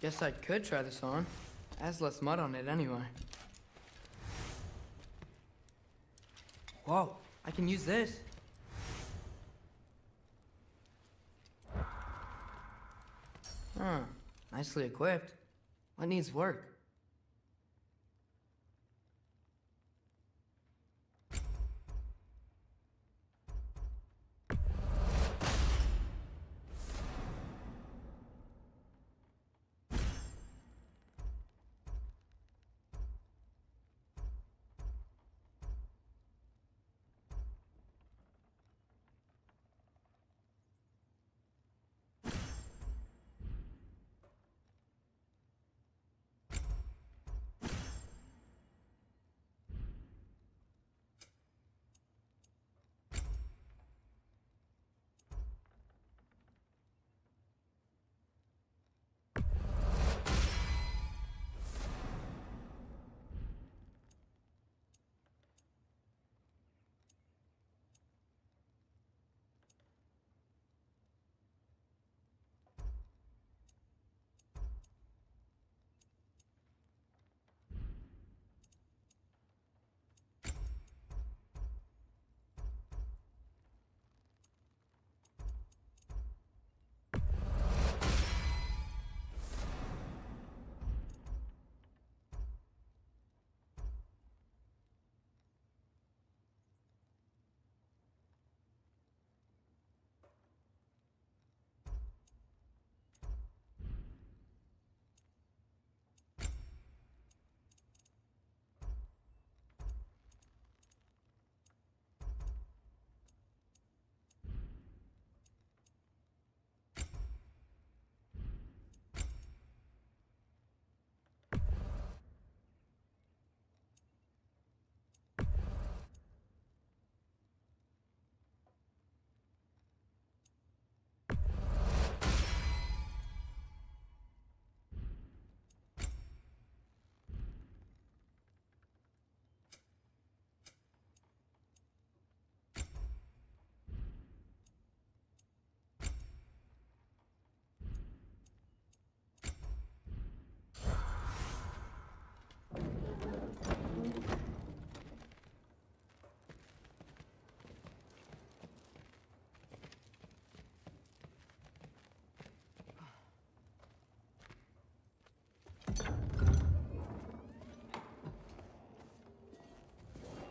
Guess I could try this on. It has less mud on it anyway. Whoa, I can use this. Huh, nicely equipped. What needs work?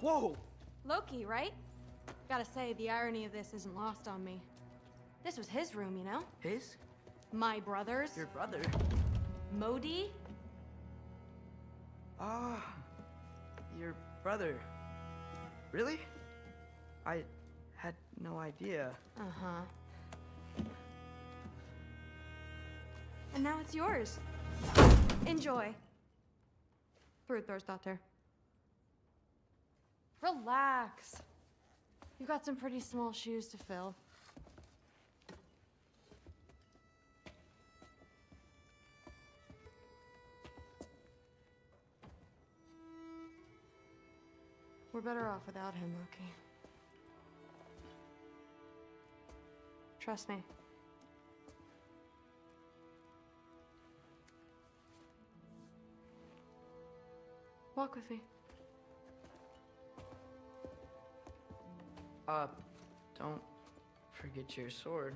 Whoa! Loki, right? Gotta say, the irony of this isn't lost on me. This was his room, you know? His? My brother's. Your brother? Modi? Ah, your brother. Really? I had no idea. Uh-huh. And now it's yours. Enjoy. Brudthor's. Relax. You've got some pretty small shoes to fill. We're better off without him, Loki. Trust me. Walk with me. Don't forget your sword.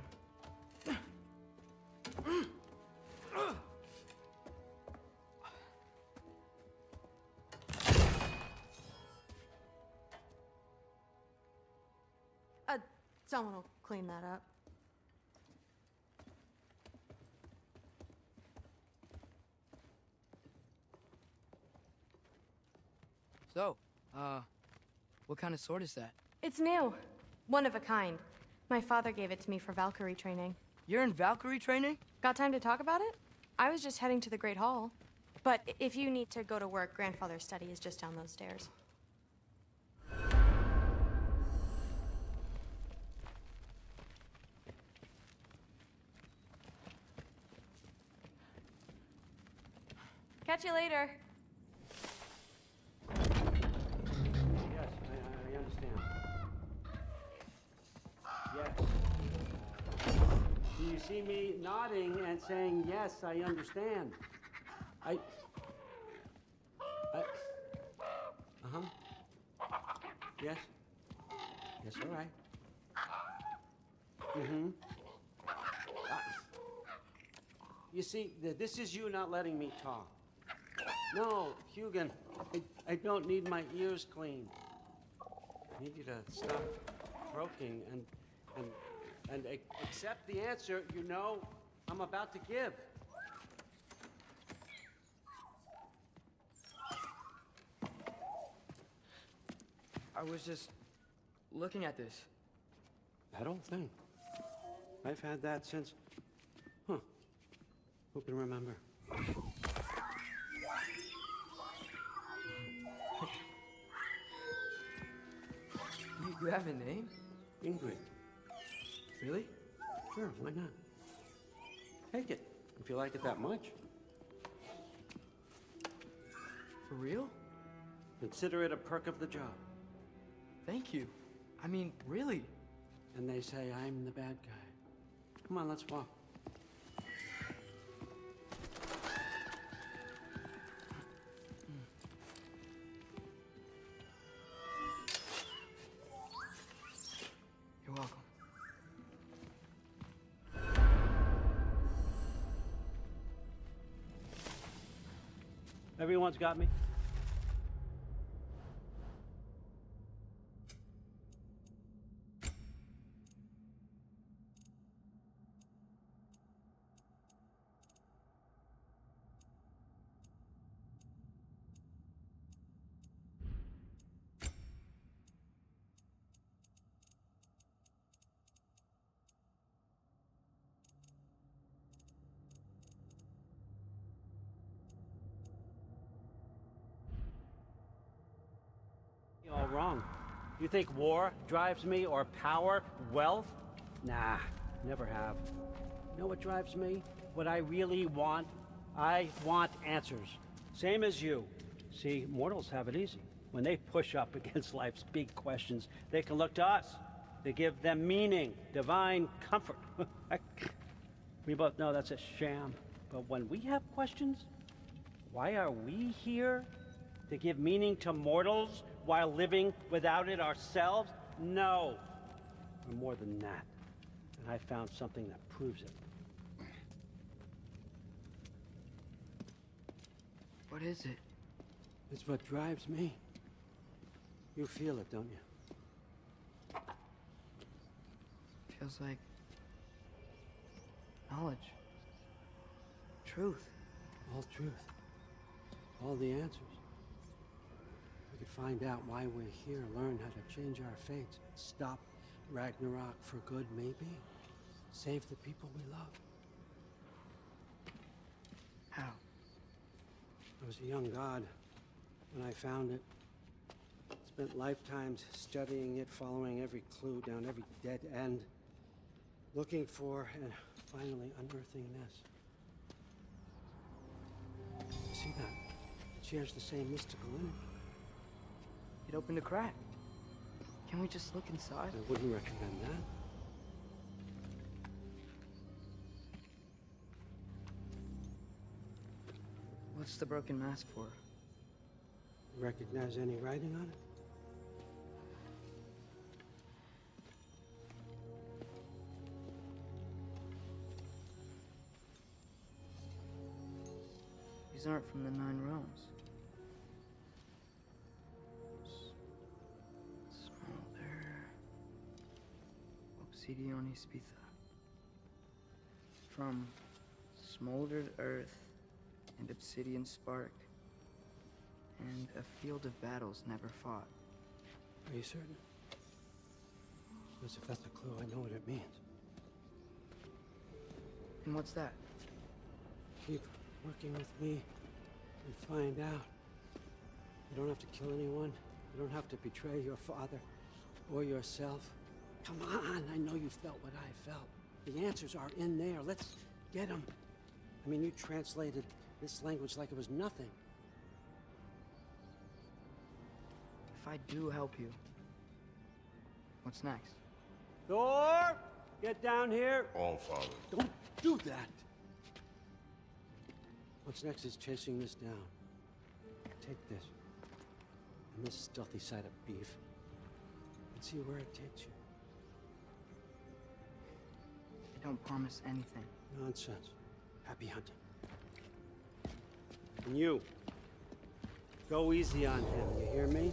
Someone will clean that up. So, what kind of sword is that? It's new. One of a kind. My father gave it to me for Valkyrie training. You're in Valkyrie training? Got time to talk about it? I was just heading to the Great Hall. But if you need to go to work, grandfather's study is just down those stairs. Catch you later. Yes, I understand. Yes. Do you see me nodding and saying, yes, I understand? Uh-huh. Yes? Yes, all right. Mm-hmm. You see, this is you not letting me talk. No, Hugin, I don't need my ears cleaned. I need you to stop croaking and accept the answer you know I'm about to give. I was just looking at this. That old thing. I've had that since... Huh. Who can remember? You have a name? Ingrid. Really? Sure, why not? Take it, if you like it that much. For real? Consider it a perk of the job. Thank you. I mean, really. And they say I'm the bad guy. Come on, let's walk. You're welcome. Everyone's got me? All wrong. You think war drives me, or power, wealth? Nah, never have. You know what drives me? What I really want? I want answers. Same as you. See, mortals have it easy. When they push up against life's big questions, they can look to us. They give them meaning, divine comfort. We both know that's a sham. But when we have questions, why are we here? To give meaning to mortals while living without it ourselves? No. We're more than that. And I found something that proves it. What is it? It's what drives me. You feel it, don't you? Feels like knowledge. Truth. All truth. All the answers. We could find out why we're here, learn how to change our fates, stop Ragnarok for good, maybe. Save the people we love. How? I was a young god when I found it. Spent lifetimes studying it, following every clue down every dead end, looking for and finally unearthing this. You see that? It shares the same mystical energy. It opened a crack. Can we just look inside? I wouldn't recommend that. What's the broken mask for? Recognize any writing on it? These aren't from the 9 realms. Smolder. Obsidione Spitha. From smoldered earth and obsidian spark. And a field of battles never fought. Are you certain? Because if that's a clue, I know what it means. And what's that? Keep working with me and find out. You don't have to kill anyone. You don't have to betray your father or yourself. Come on, I know you felt what I felt. The answers are in there. Let's get them. I mean, you translated this language like it was nothing. If I do help you, what's next? Thor! Get down here. All father. Don't do that. What's next is chasing this down. Take this. And this stealthy side of beef. And see where it takes you. I don't promise anything. Nonsense. Happy hunting. And you. Go easy on him, you hear me?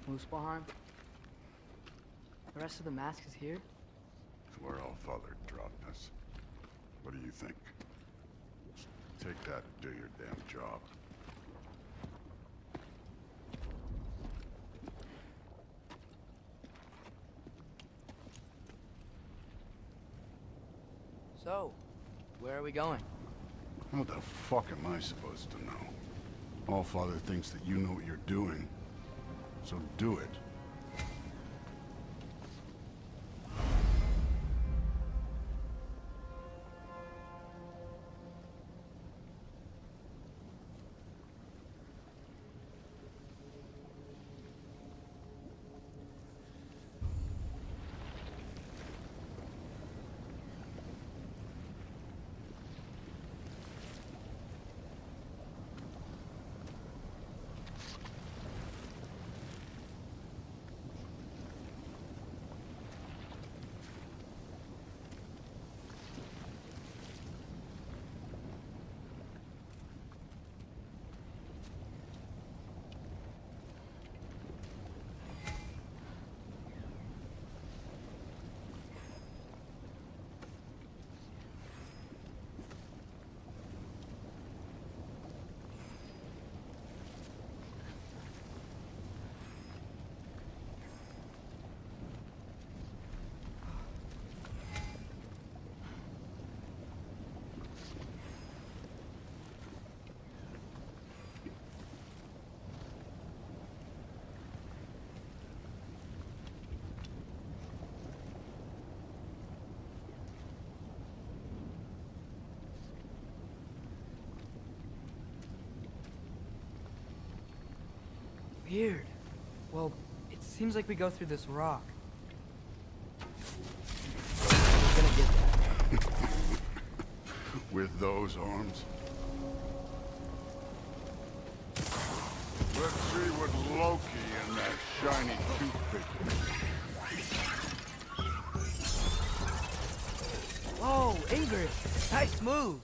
Muspelheim? The rest of the mask is here? It's where all father dropped us. What do you think? Take that and do your damn job. So, where are we going? How the fuck am I supposed to know? All father thinks that you know what you're doing. So do it. Weird. Well, it seems like we go through this rock. We're gonna get that. With those arms? Let's see what Loki and that shiny toothpick is. Whoa, Ingrid! Nice move!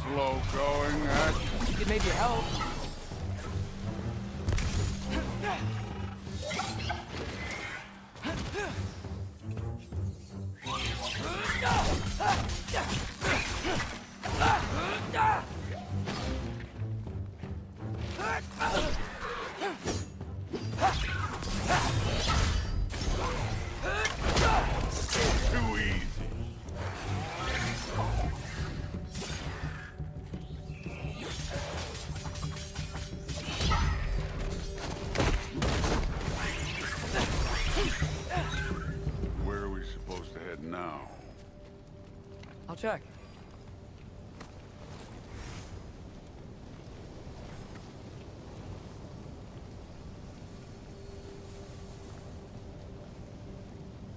Slow going, Ash. You could maybe help. Too easy. Where are we supposed to head now? I'll check.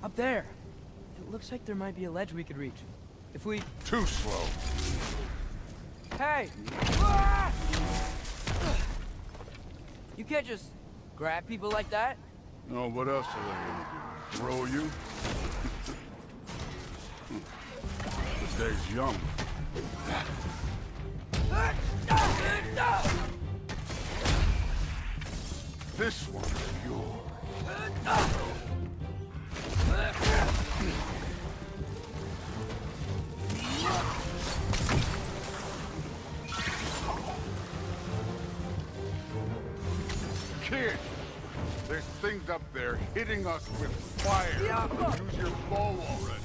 Up there. It looks like there might be a ledge we could reach. If we... Too slow. Hey! You can't just grab people like that. No, what else are they gonna do? Throw you? The day's young. This one's yours. Kid, there's things up there hidden hitting us with fire. Use your bow already.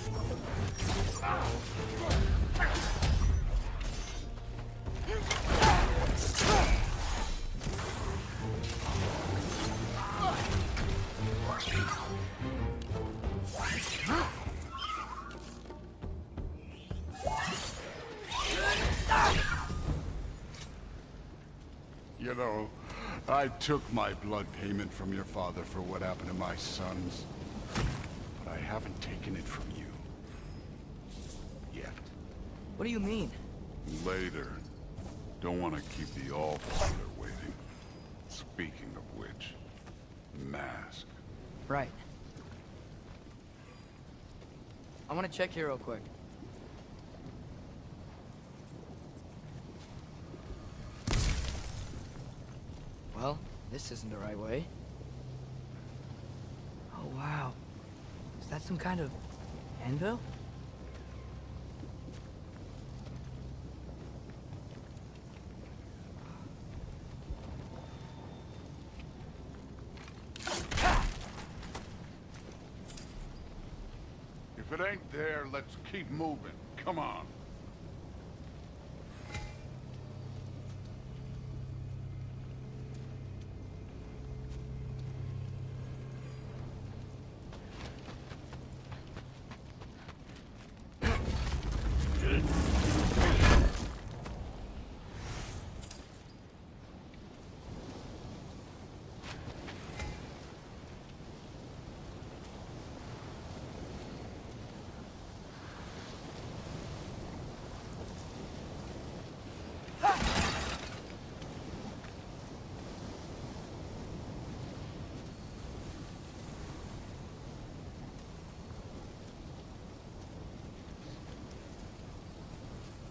You know, I took my blood payment from your father for what happened to my sons. But I haven't taken it from you. Yet. What do you mean? Later. Don't want to keep the All-Father waiting. Speaking of which, mask. Right. I want to check here real quick. Well, this isn't the right way. Oh, wow. Is that some kind of anvil? If it ain't there, let's keep moving. Come on.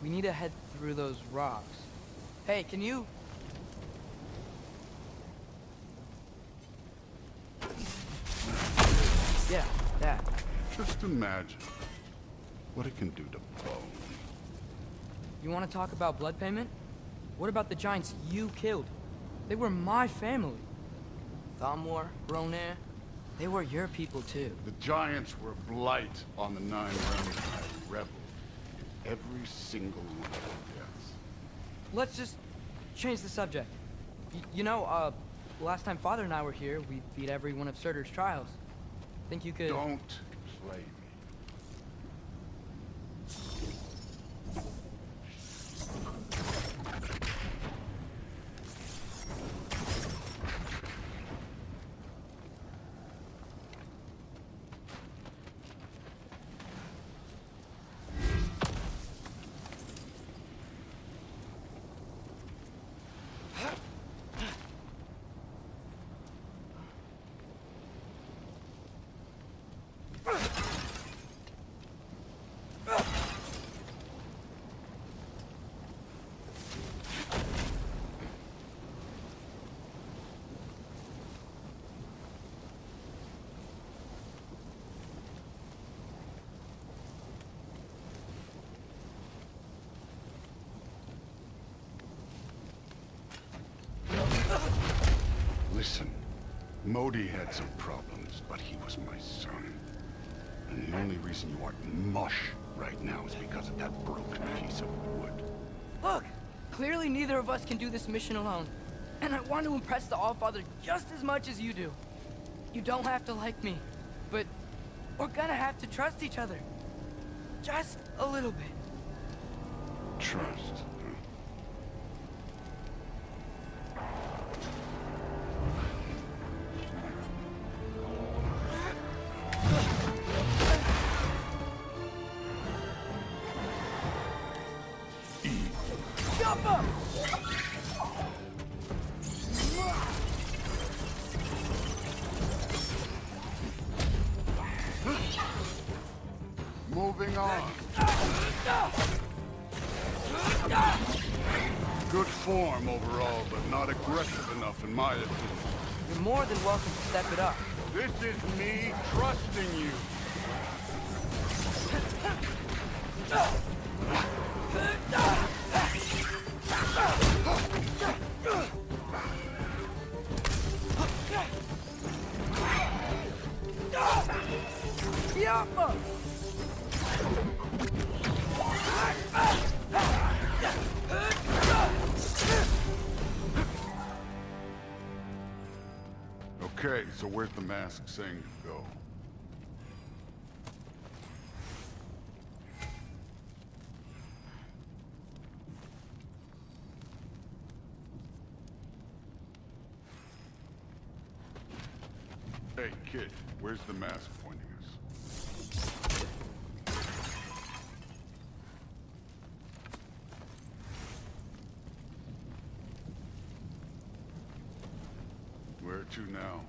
We need to head through those rocks. Hey, can you... Yeah, that. Just imagine what it can do to bone. You want to talk about blood payment? What about the giants you killed? They were my family. Thamor, Ronair, they were your people too. The giants were blight on the Nine Realms by rebels. Every single one of their deaths. Let's just change the subject. You know, last time Father and I were here, we beat every one of Surtur's trials. Think you could... Don't play me. Listen, Modi had some problems, but he was my son. And the only reason you aren't mush right now is because of that broken piece of wood. Look! Clearly neither of us can do this mission alone. And I want to impress the Allfather just as much as you do. You don't have to like me, but we're gonna have to trust each other. Just a little bit. Trust. Jump up! Moving on. Good form overall, but not aggressive enough in my opinion. You're more than welcome to step it up. This is me trusting you. the alpha! Okay, so where's the mask saying to go? Hey, kid, where's the mask pointing us? Where to now?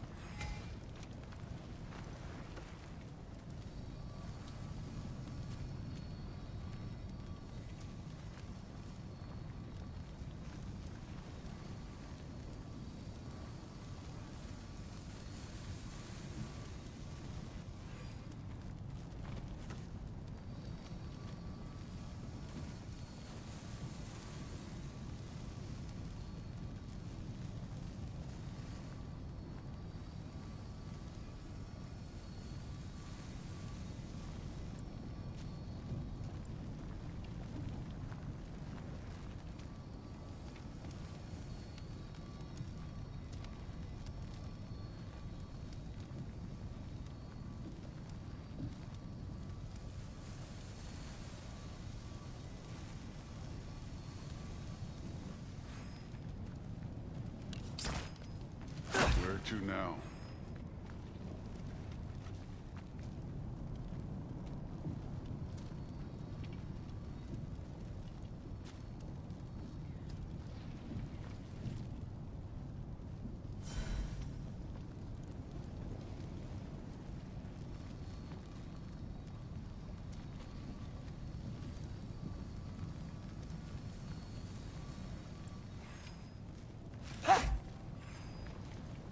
Where to now?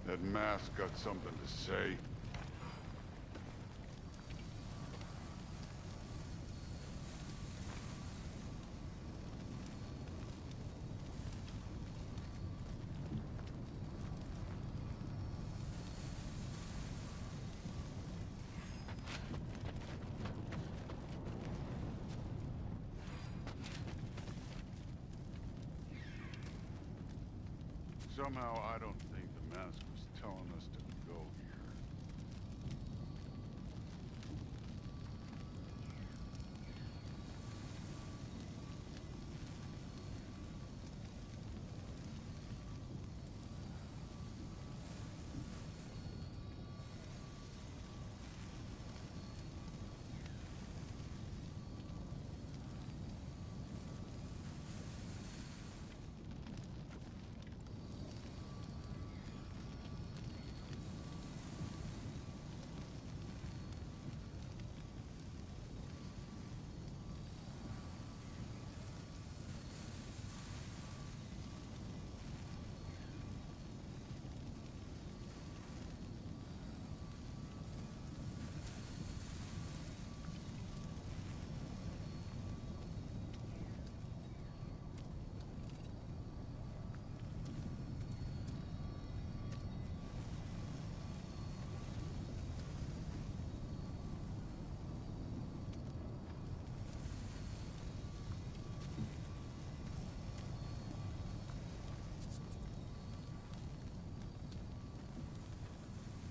That mask got something to say. Somehow I don't think the mask was telling us to go here.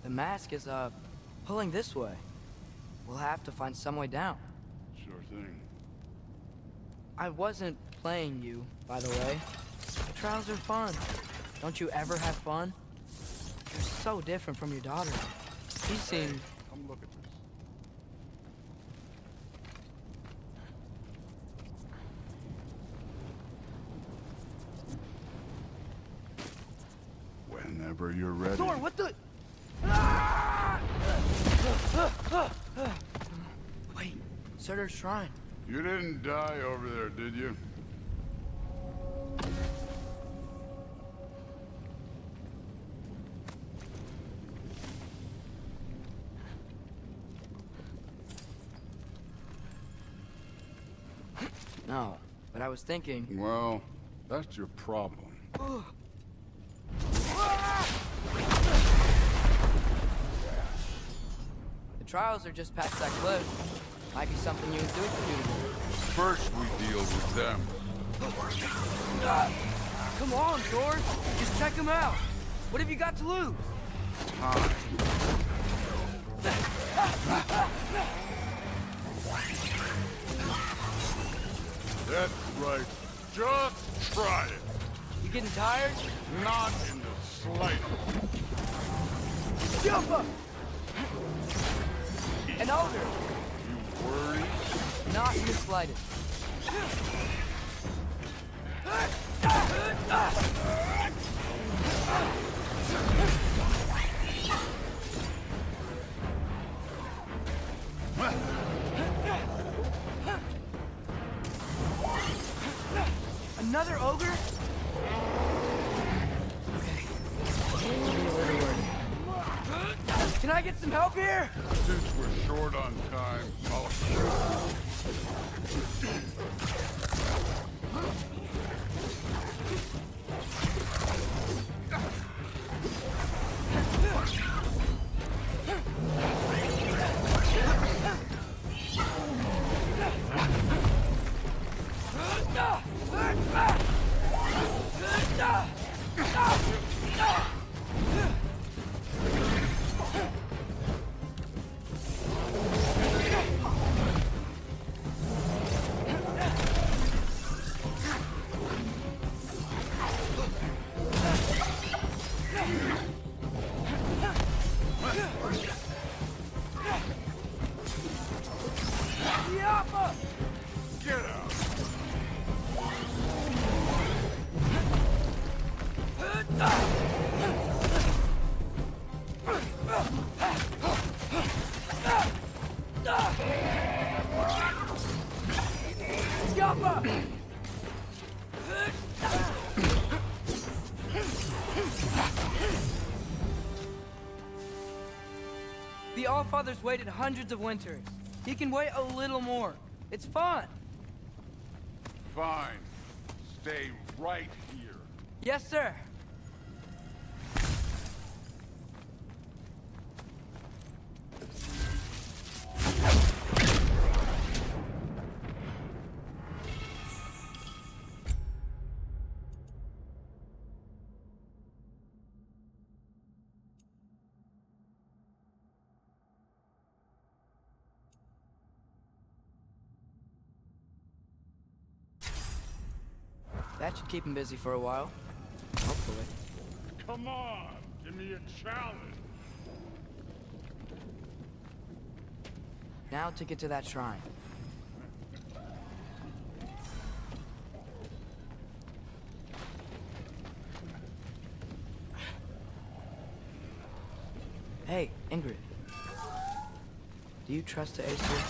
The mask is, pulling this way. We'll have to find some way down. Sure thing. I wasn't playing you, by the way. Trials are fun. Don't you ever have fun? You're so different from your daughter. She seemed... Come look at this. Whenever you're ready. Thor, what the... Wait, Surtur's shrine. You didn't die over there, did you? No, but I was thinking... Well, that's your problem. The trials are just past that cliff. Might be something you and Duke could do together. First we deal with them. Come on, George. Just check them out. What have you got to lose? Time. That's right. Just try it. You getting tired? Not in the slightest. Jump up! And older. You worried? Not in the slightest. Another ogre? Okay. Can I get some help here? Since we're short on time, I'll... Get out! The Allfather's waited hundreds of winters. He can wait a little more. It's fun. Fine. Stay right here. Yes, sir. That should keep him busy for a while. Hopefully. Come on! Give me a challenge! Now to get to that shrine. Hey, Ingrid. Do you trust the Aesir?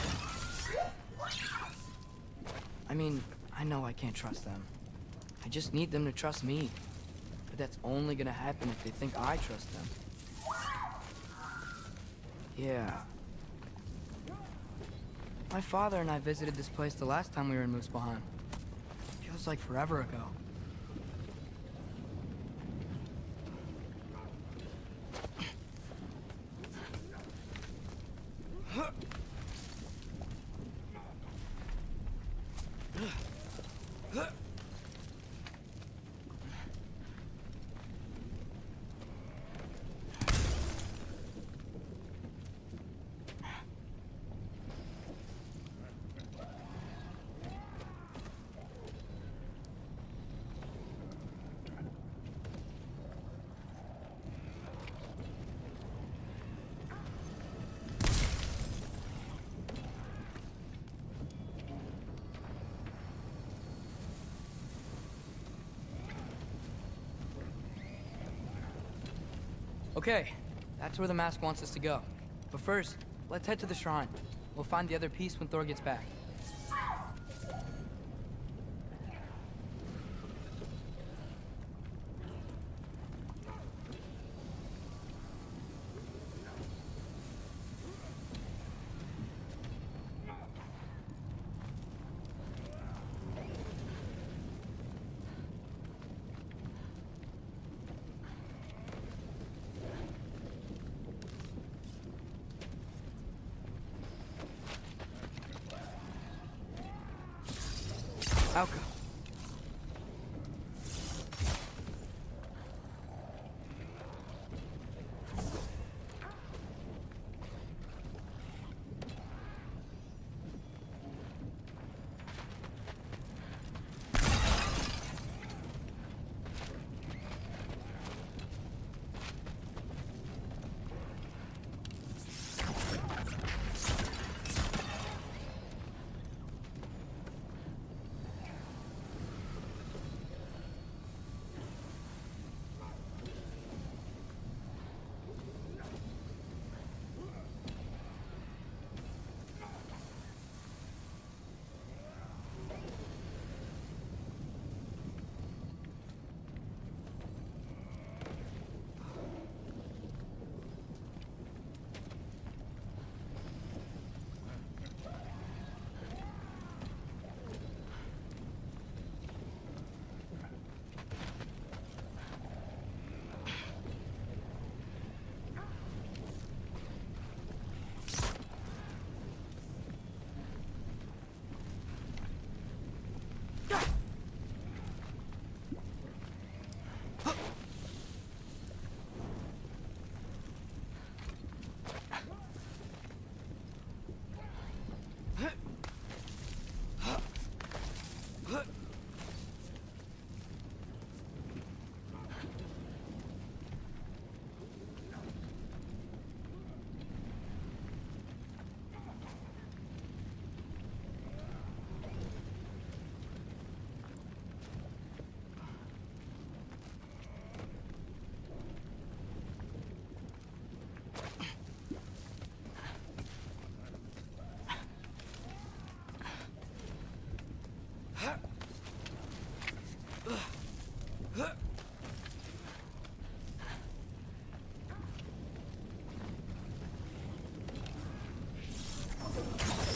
I mean, I know I can't trust them. I just need them to trust me. But that's only gonna happen if they think I trust them. Yeah. My father and I visited this place the last time we were in Muspelheim. Feels like forever ago. Okay, that's where the mask wants us to go. But first, let's head to the shrine. We'll find the other piece when Thor gets back. I'll go.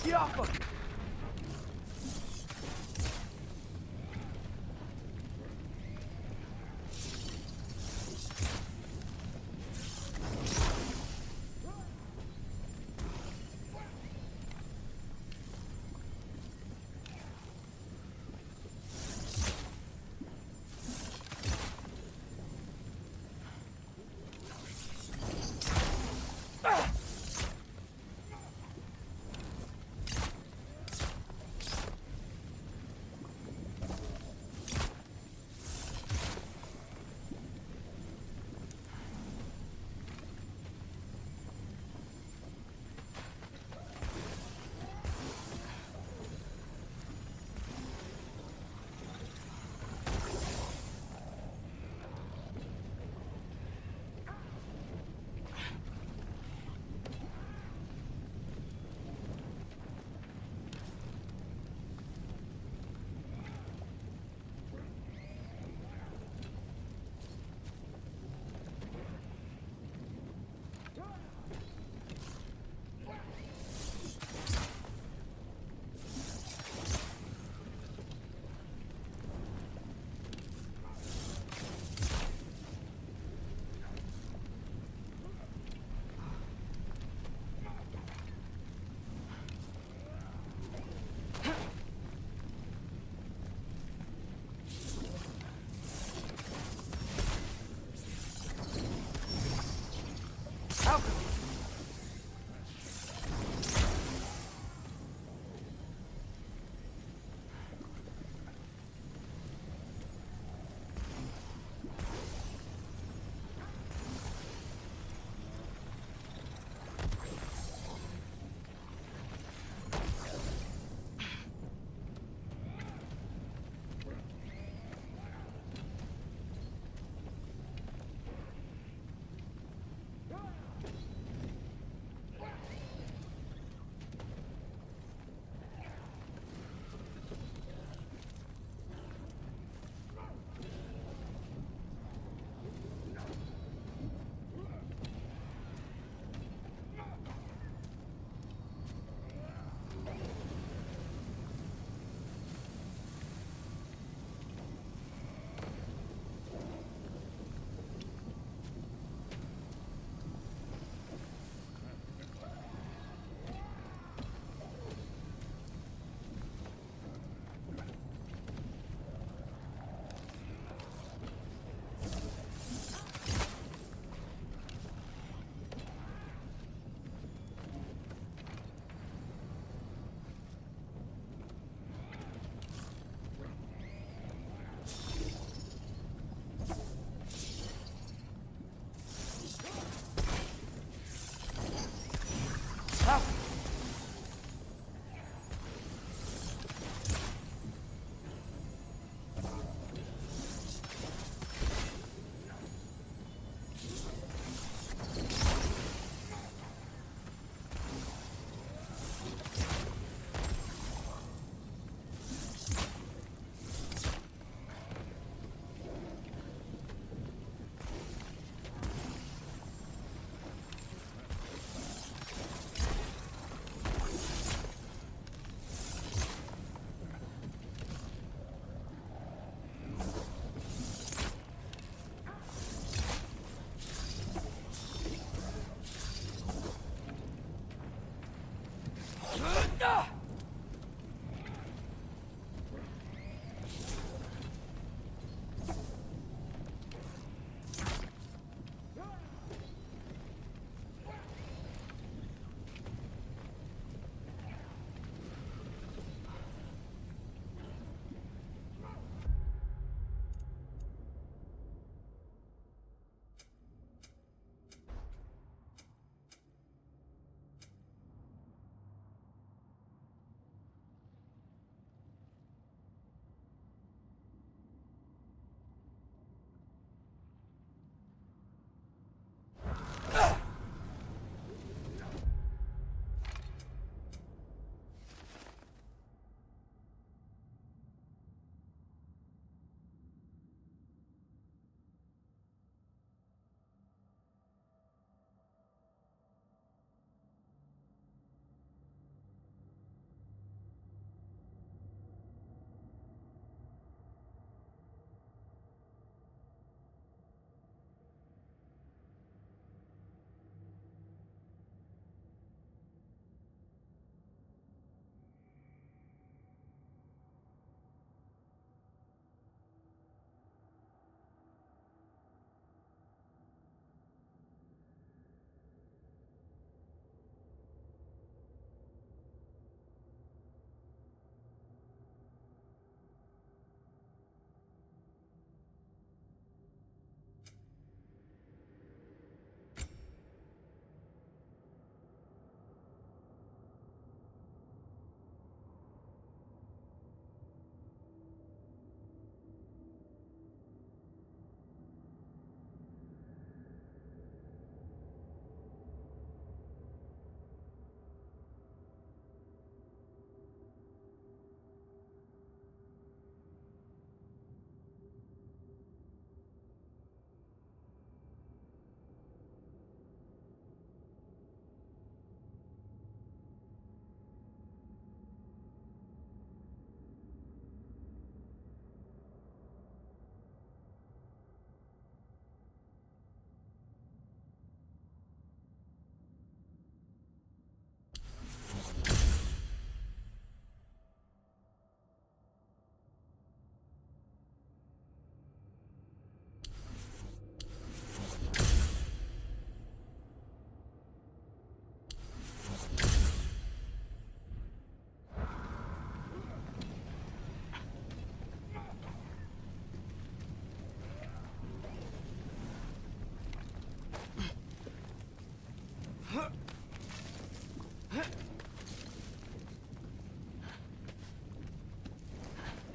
Get off of me!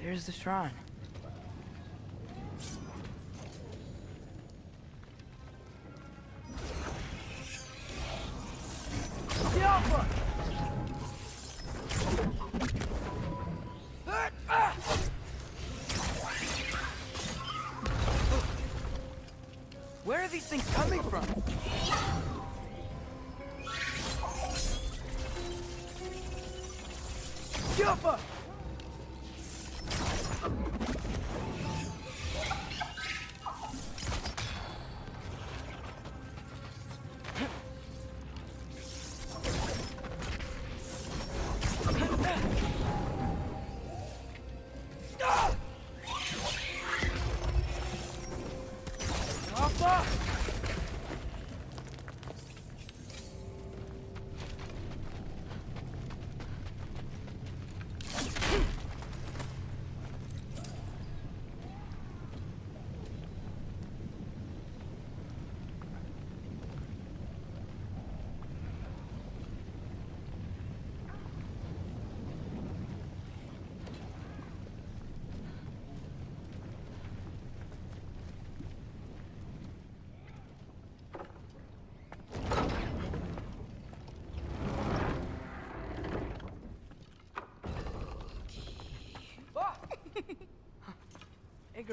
There's the shrine. Where are these things coming from? Jumpa!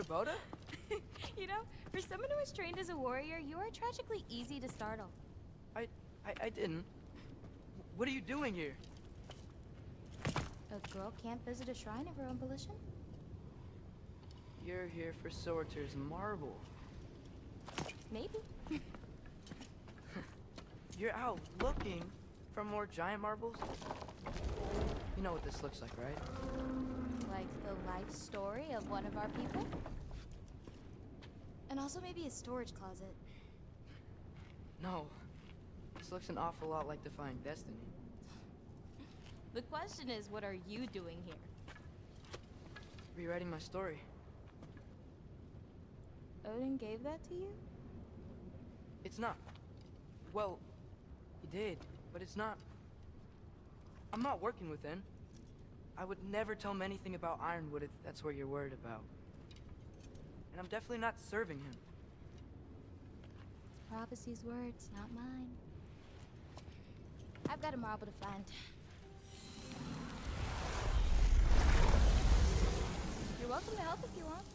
Boda? You know, for someone who was trained as a warrior, you are tragically easy to startle. I didn't. What are you doing here? A girl can't visit a shrine of her own volition? You're here for Sorter's marble. Maybe. You're out looking from more giant marbles? You know what this looks like, right? Like the life story of one of our people? And also maybe a storage closet. No. This looks an awful lot like Defying Destiny. The question is, what are you doing here? Rewriting my story. Odin gave that to you? It's not. Well, he did, but it's not. I'm not working with him. I would never tell him anything about Ironwood if that's what you're worried about. And I'm definitely not serving him. It's prophecy's words, not mine. I've got a marble to find. You're welcome to help if you want.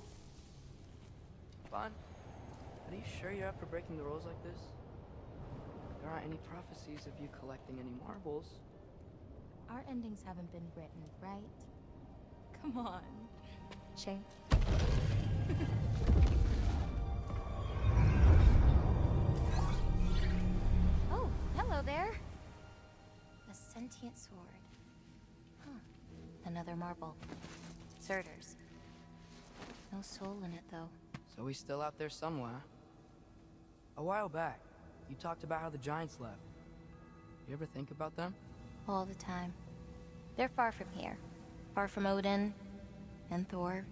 Bon, are you sure you're up for breaking the rules like this? There aren't any prophecies of you collecting any marbles. Our endings haven't been written, right? Come on. Shane. Oh, hello there. A sentient sword. Huh. Another marble. Surtur's. No soul in it, though. So he's still out there somewhere. A while back, you talked about how the giants left. You ever think about them? All the time. They're far from here. Far from Odin and Thor.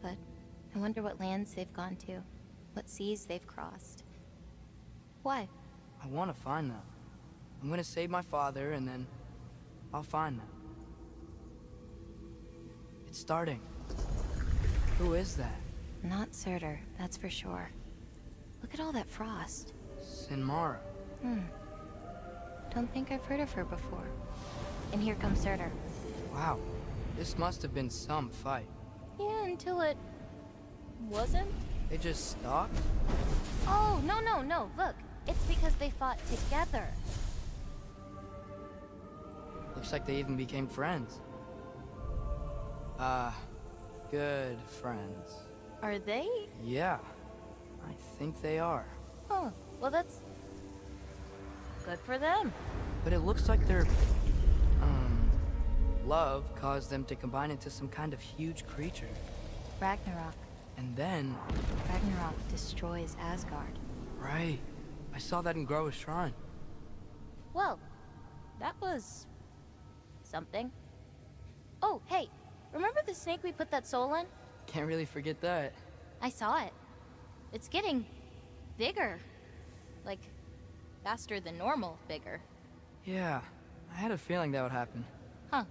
But I wonder what lands they've gone to. What seas they've crossed. Why? I want to find them. I'm gonna save my father, and then I'll find them. It's starting. Who is that? Not Surtur, that's for sure. Look at all that frost. Sinmara. Don't think I've heard of her before. And here comes Surtur. Wow. This must have been some fight. Yeah, until it... wasn't? They just stopped? Oh, no. Look, it's because they fought together. Looks like they even became friends. Good friends. Are they? Yeah, I think they are. Oh, well that's... good for them. But it looks like their, love caused them to combine into some kind of huge creature. Ragnarok. And then... Ragnarok destroys Asgard. Right. I saw that in Groa's shrine. Well, that was... something. Oh, hey, remember the snake we put that soul in? Can't really forget that. I saw it. It's getting... bigger. Like, faster than normal bigger. Yeah, I had a feeling that would happen. Huh.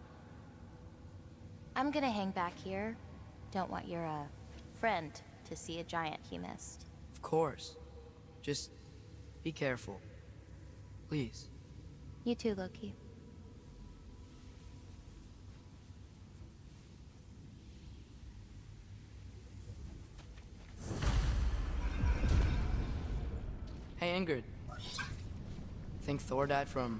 I'm gonna hang back here. Don't want your, friend to see a giant he missed. Of course. Just be careful. Please. You too, Loki. Hey, Ingrid. Think Thor died from...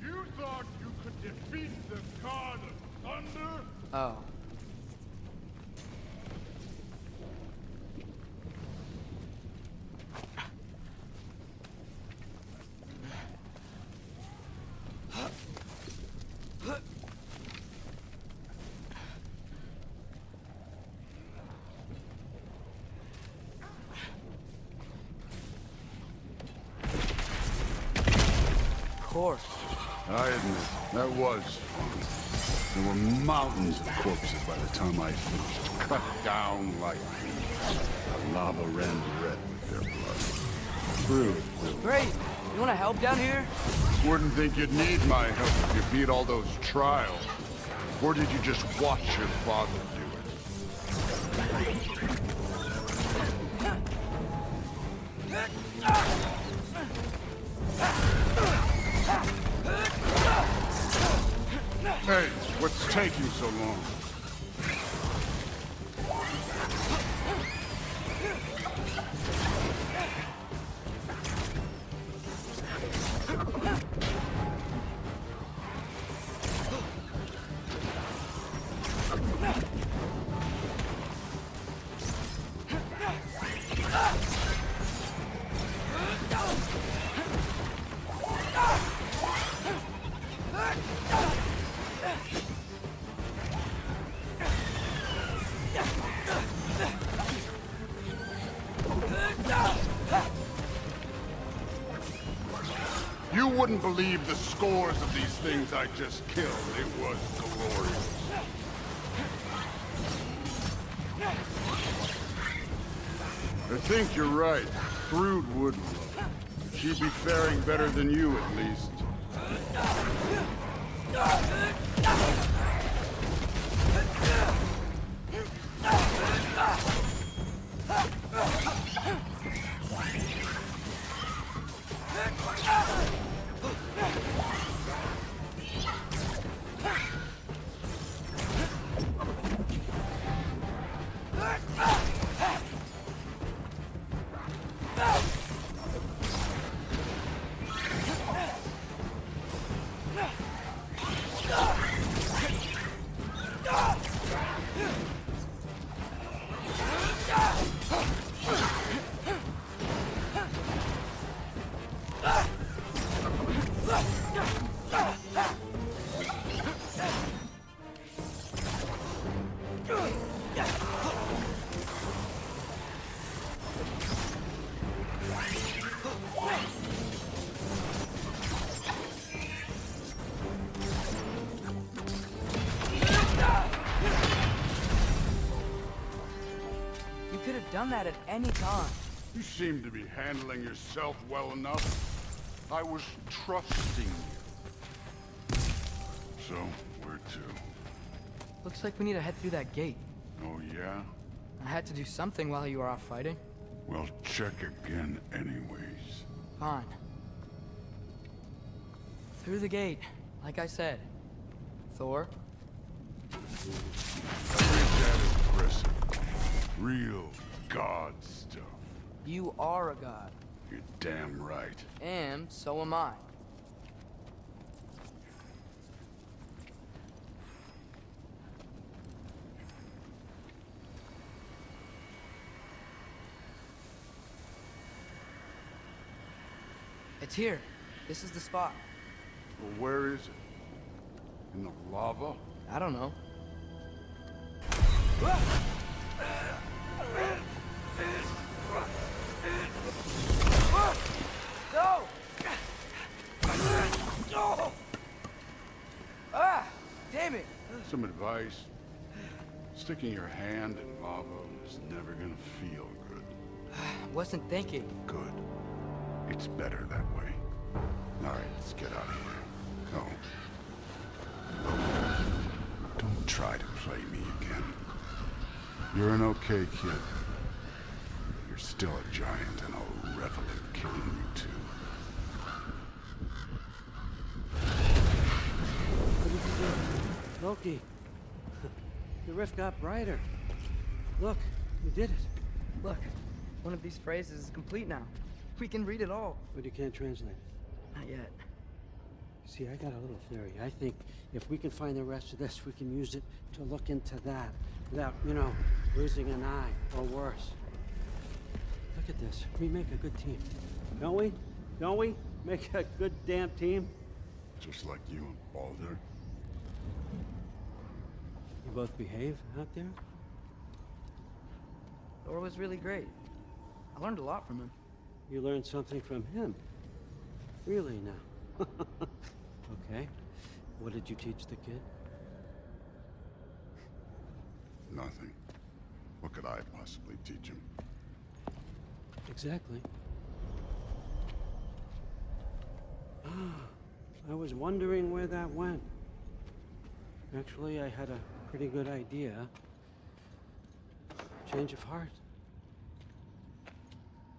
You thought you could defeat the god of thunder? Oh. Of course. I admit, that was fun. There were mountains of corpses by the time I finished. Cut down like the lava ran red with their blood. True. Great. You want to help down here? Wouldn't think you'd need my help if you beat all those trials. Or did you just watch your father do it? Hey, what's taking so long? couldn't believe the scores of these things I just killed. It was glorious. I think you're right. Thrud would love it. She'd be faring better than you, at least. Done that at any time. You seem to be handling yourself well enough. I was trusting you. So, where to? Looks like we need to head through that gate. Oh, yeah? I had to do something while you were off fighting. Well, check again anyways. Fine. Through the gate, like I said. Thor? I think that is impressive. Real god stuff. You are a god. You're damn right. And so am I. It's here. This is the spot. Well, where is it? In the lava? I don't know. No! Ah! Damn it! Some advice. Sticking your hand in lava is never gonna feel good. Wasn't thinking. Good. It's better that way. All right, let's get out of here. No. Don't try to play me again. You're an okay kid. You're still a giant, and I'll revel in killing you too. What did you do? Loki. The rift got brighter. Look, we did it. Look, one of these phrases is complete now. We can read it all. But you can't translate it. Not yet. See, I got a little theory. I think if we can find the rest of this, we can use it to look into that without, losing an eye or worse. Look at this. We make a good team. Don't we? Don't we? Make a good damn team? Just like you and Baldur. You both behave out there? Thor was really great. I learned a lot from him. You learned something from him. Really now? Okay. What did you teach the kid? Nothing. What could I possibly teach him? Exactly. I was wondering where that went. Actually, I had a pretty good idea. Change of heart.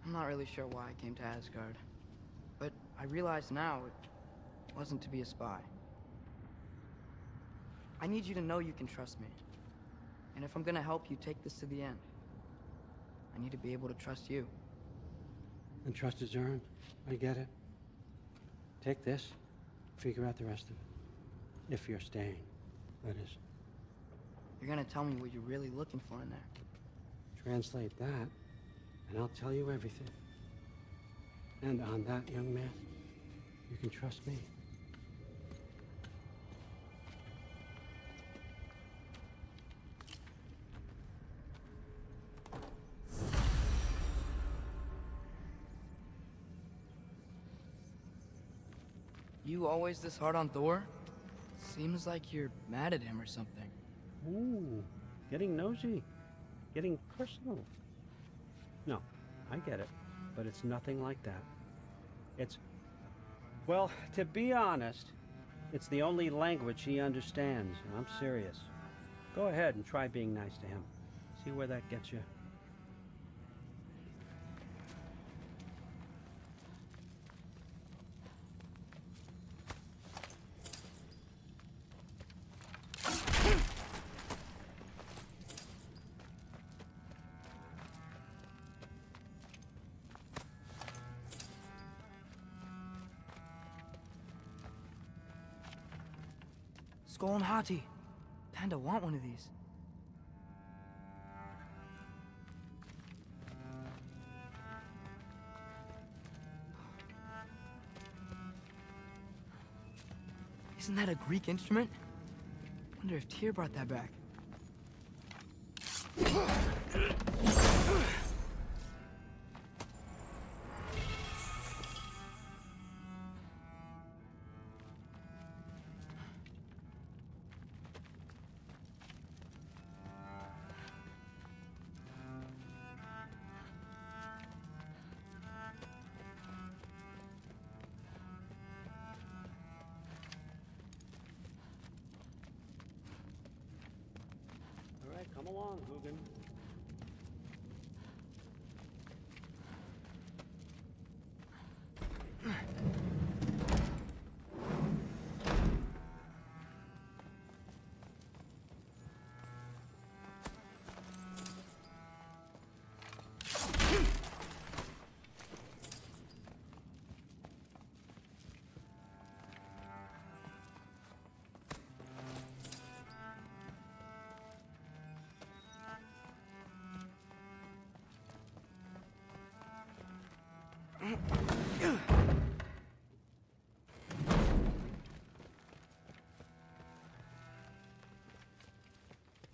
I'm not really sure why I came to Asgard. But I realize now it wasn't to be a spy. I need you to know you can trust me. And if I'm gonna help you take this to the end, I need to be able to trust you. And trust is earned. I get it. Take this, figure out the rest of it. If you're staying, that is. You're gonna tell me what you're really looking for in there. Translate that, and I'll tell you everything. And on that, young man, you can trust me. you always this hard on Thor? Seems like you're mad at him or something. Ooh, getting nosy. Getting personal. No, I get it. But it's nothing like that. It's... Well, to be honest, it's the only language he understands. I'm serious. Go ahead and try being nice to him. See where that gets you. Skull and Hati. Kinda want one of these. Isn't that a Greek instrument? Wonder if Tyr brought that back. All right, come along, Hugin.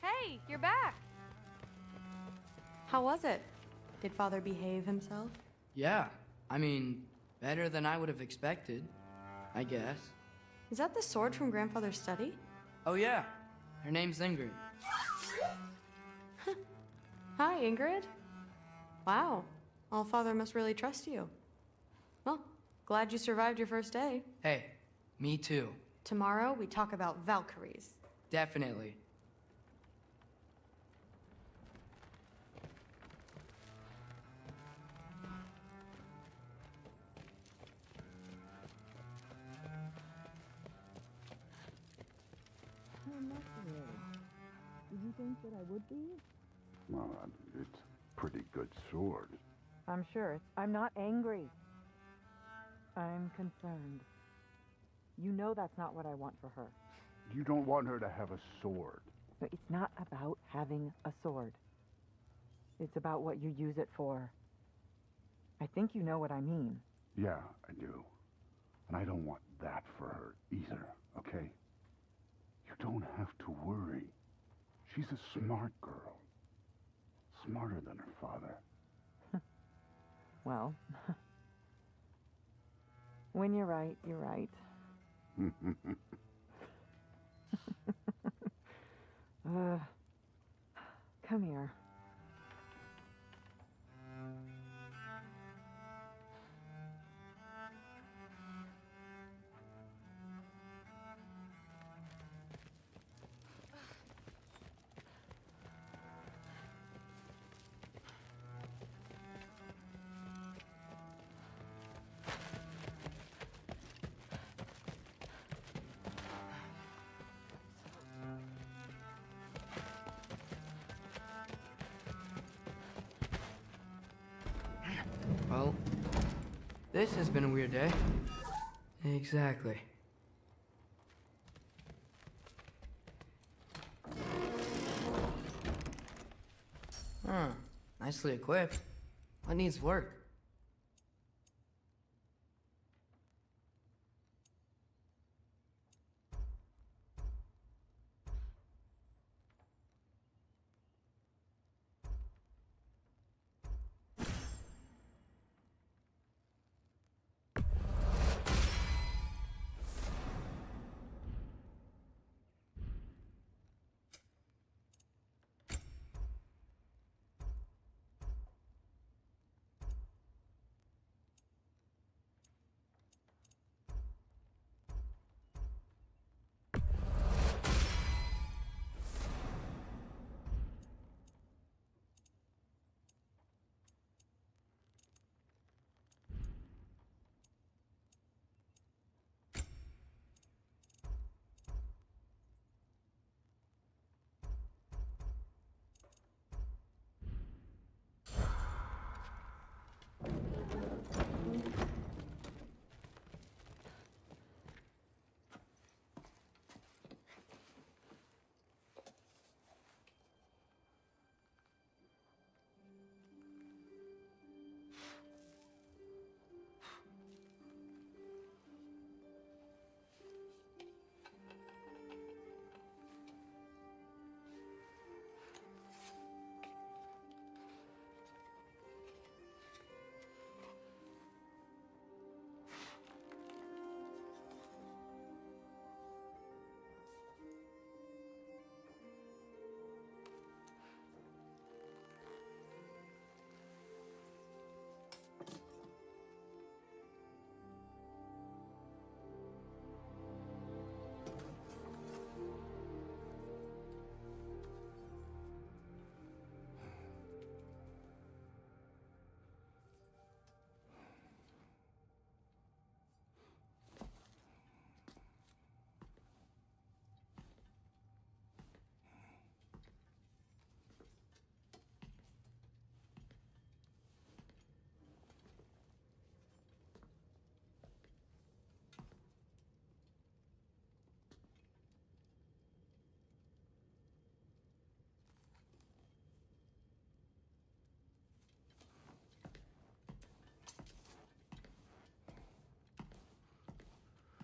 Hey, you're back. How was it? Did Father behave himself? Yeah, I mean, better than I would have expected, I guess. Is that the sword from Grandfather's study? Oh yeah, her name's Ingrid. Hi, Ingrid. Wow, Allfather must really trust you. Well, glad you survived your first day. Hey, me too. Tomorrow, we talk about Valkyries. Definitely. Did you think that I would be? Well, it's a pretty good sword. I'm sure. I'm not angry. I'm concerned. You know that's not what I want for her. You don't want her to have a sword. But it's not about having a sword. It's about what you use it for. I think you know what I mean. Yeah, I do. And I don't want that for her either, okay? You don't have to worry. She's a smart girl. Smarter than her father. Well, when you're right, you're right. Come here. Well, this has been a weird day. Exactly. Huh. Nicely equipped. What needs work?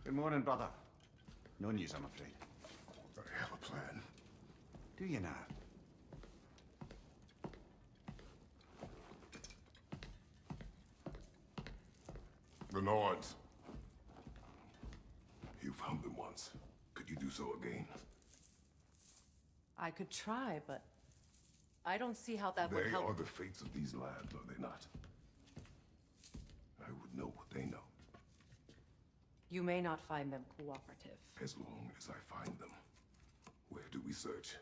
Good morning, brother. No news, I'm afraid. I have a plan. Do you now? The Nords. You found them once. Could you do so again? I could try, but I don't see how that would They help. are the fates of these lands, are they not? I would know what they know, You may not find them cooperative. as long as I find them. Where do we search?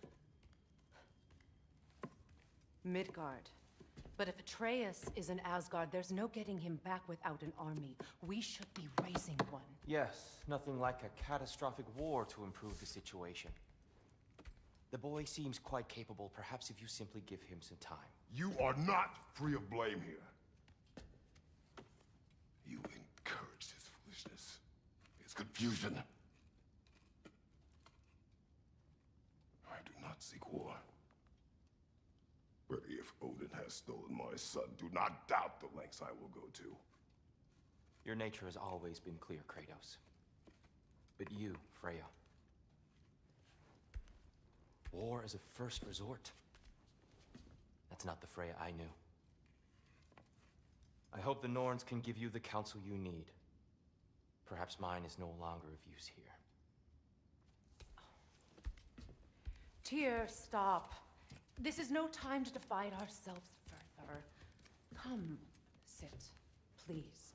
Midgard. But if Atreus is in Asgard, there's no getting him back without an army. We should be raising one. Yes, nothing like a catastrophic war to improve the situation. The boy seems quite capable. Perhaps if you simply give him some time. You are not free of blame here. You encouraged his foolishness, his confusion. I do not seek war. But if Odin has stolen my son, do not doubt the lengths I will go to. Your nature has always been clear, Kratos. But you, Freya. War is a first resort. That's not the Freya I knew. I hope the Norns can give you the counsel you need. Perhaps mine is no longer of use here. Tyr, stop. This is no time to divide ourselves further. Come, sit, please.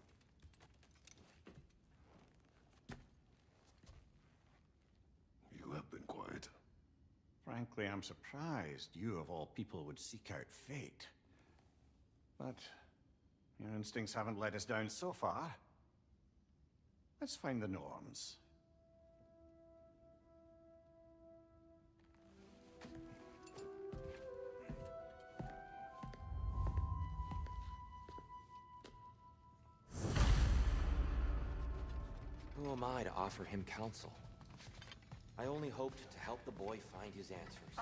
You have been quiet. Frankly, I'm surprised you, of all people, would seek out fate. But your instincts haven't let us down so far. Let's find the Norns. Who am I to offer him counsel? I only hoped to help the boy find his answers.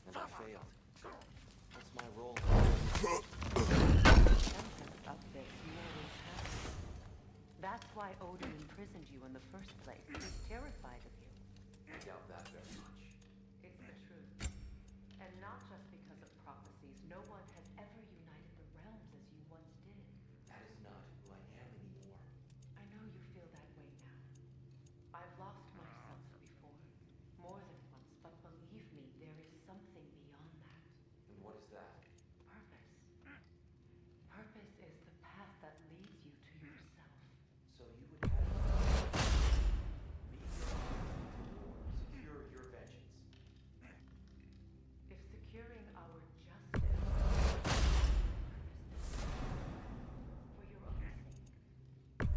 And I failed. What's my role? Up there, you always have. That's why Odin imprisoned you in the first place. He was terrified of you. I doubt that very much. It's the truth. And not just because of prophecies. No one has ever united the realms as you once did. That is not who I am anymore. I know you feel that way now. I've lost myself before. More than once, but believe me, there is something beyond that. And what is that? Purpose. Purpose is the path that leads you to yourself. So you would have me secure your vengeance. If securing our justice for your own sake.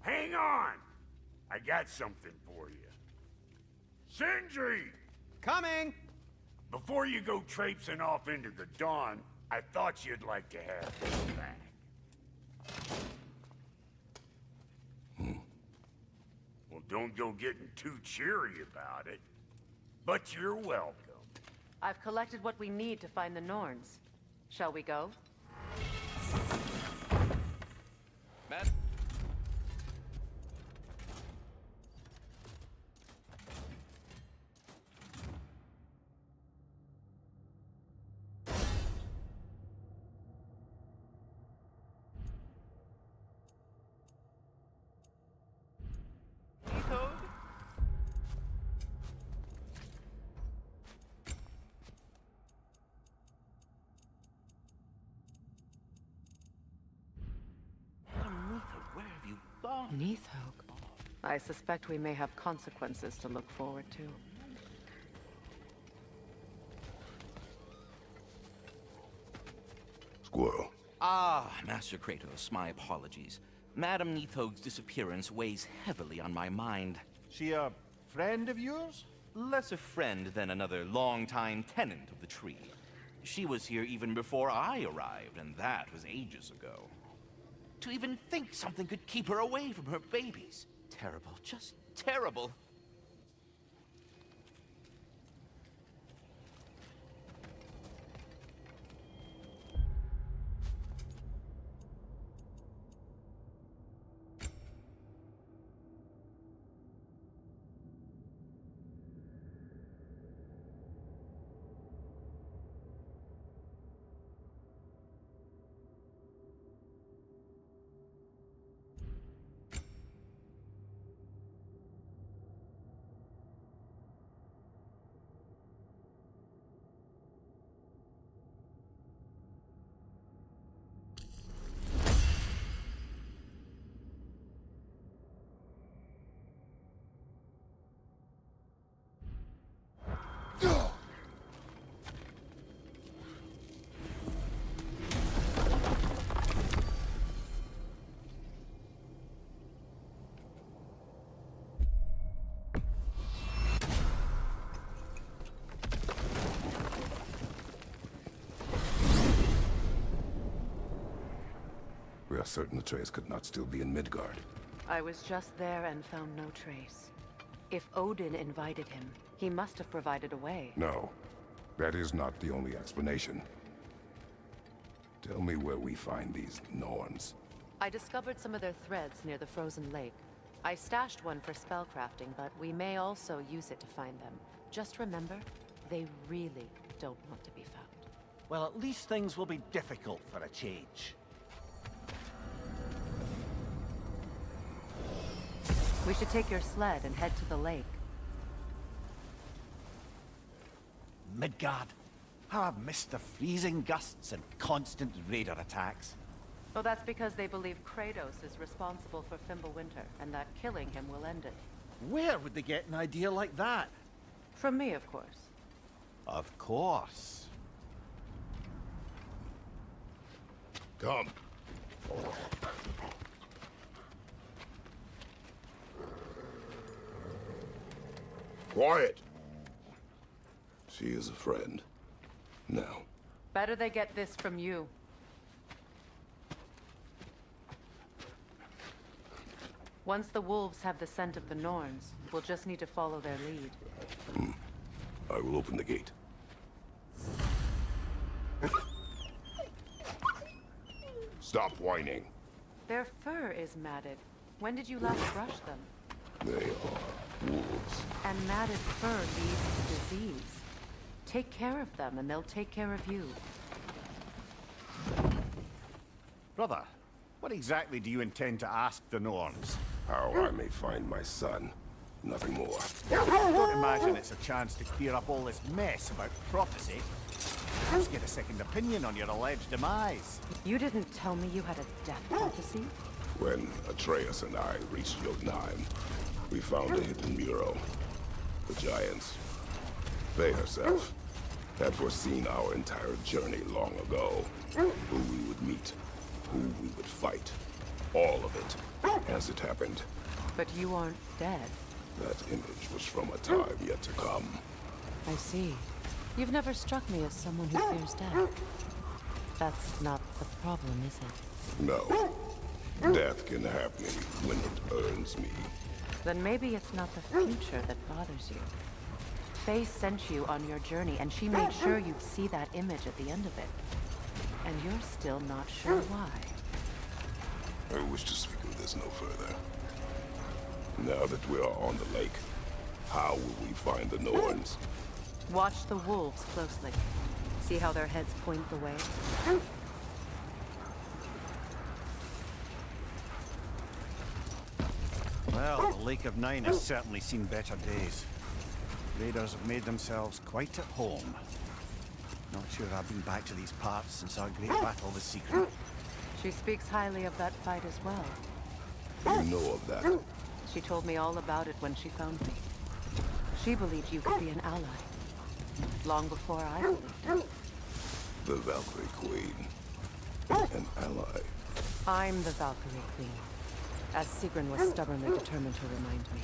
Hang on! I got something for you. Sindri! Coming! Before you go traipsing off into the dawn, I thought you'd like to have this back. Well, don't go getting too cheery about it. But you're welcome. I've collected what we need to find the Norns. Shall we go? Matt? Nithog. I suspect we may have consequences to look forward to. Squirrel. Ah, Master Kratos, my apologies. Madame Nithog's disappearance weighs heavily on my mind. She a friend of yours? Less a friend than another longtime tenant of the tree. She was here even before I arrived, and that was ages ago. To even think something could keep her away from her babies. Terrible, just terrible. We are certain Atreus could not still be in Midgard. I was just there and found no trace. If Odin invited him, he must have provided a way. No, that is not the only explanation. Tell me where we find these Norns. I discovered some of their threads near the frozen lake. I stashed one for spellcrafting, but we may also use it to find them. Just remember, they really don't want to be found. Well, at least things will be difficult for a change. We should take your sled and head to the lake. Midgard. How I've missed the freezing gusts and constant raider attacks. Well, that's because they believe Kratos is responsible for Fimbulwinter, and that killing him will end it. Where would they get an idea like that? From me, of course. Of course. Come. Quiet! She is a friend. Now. Better they get this from you. Once the wolves have the scent of the Norns, we'll just need to follow their lead. I will open the gate. Stop whining. Their fur is matted. When did you last brush them? They are wolves. And matted fur leads to disease. Take care of them, and they'll take care of you. Brother, what exactly do you intend to ask the Norns? How I may find my son. Nothing more. Don't imagine it's a chance to clear up all this mess about prophecy. Let's get a second opinion on your alleged demise. You didn't tell me you had a death prophecy? When Atreus and I reached Jotunheim, we found a hidden mural. The giants, Faye herself, had foreseen our entire journey long ago. Who we would meet, who we would fight. All of it, as it happened. But you aren't dead. That image was from a time yet to come. I see. You've never struck me as someone who fears death. That's not the problem, is it? No. Death can happen when it earns me. Then maybe it's not the future that bothers you. Faye sent you on your journey, and she made sure you'd see that image at the end of it. And you're still not sure why. I wish to speak of this no further. Now that we are on the lake, how will we find the Norns? Watch the wolves closely. See how their heads point the way? Well, the Lake of Nine has certainly seen better days. Raiders have made themselves quite at home. Not sure I've been back to these parts since our great battle with Secret. She speaks highly of that fight as well. You know of that? She told me all about it when she found me. She believed you could be an ally. Long before I believed. The Valkyrie Queen. An ally. I'm the Valkyrie Queen. As Sigrun was stubbornly determined to remind me.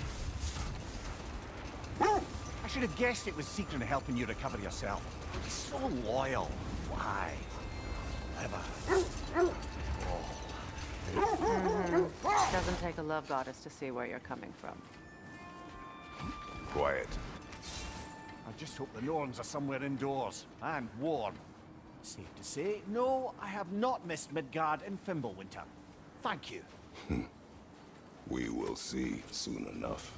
I should have guessed it was Secret helping you recover yourself. He's so loyal. Why? Ever. Doesn't take a love goddess to see where you're coming from. Quiet. I just hope the Norns are somewhere indoors and warm. Safe to say, no, I have not missed Midgard in Fimbulwinter. Thank you. We will see soon enough.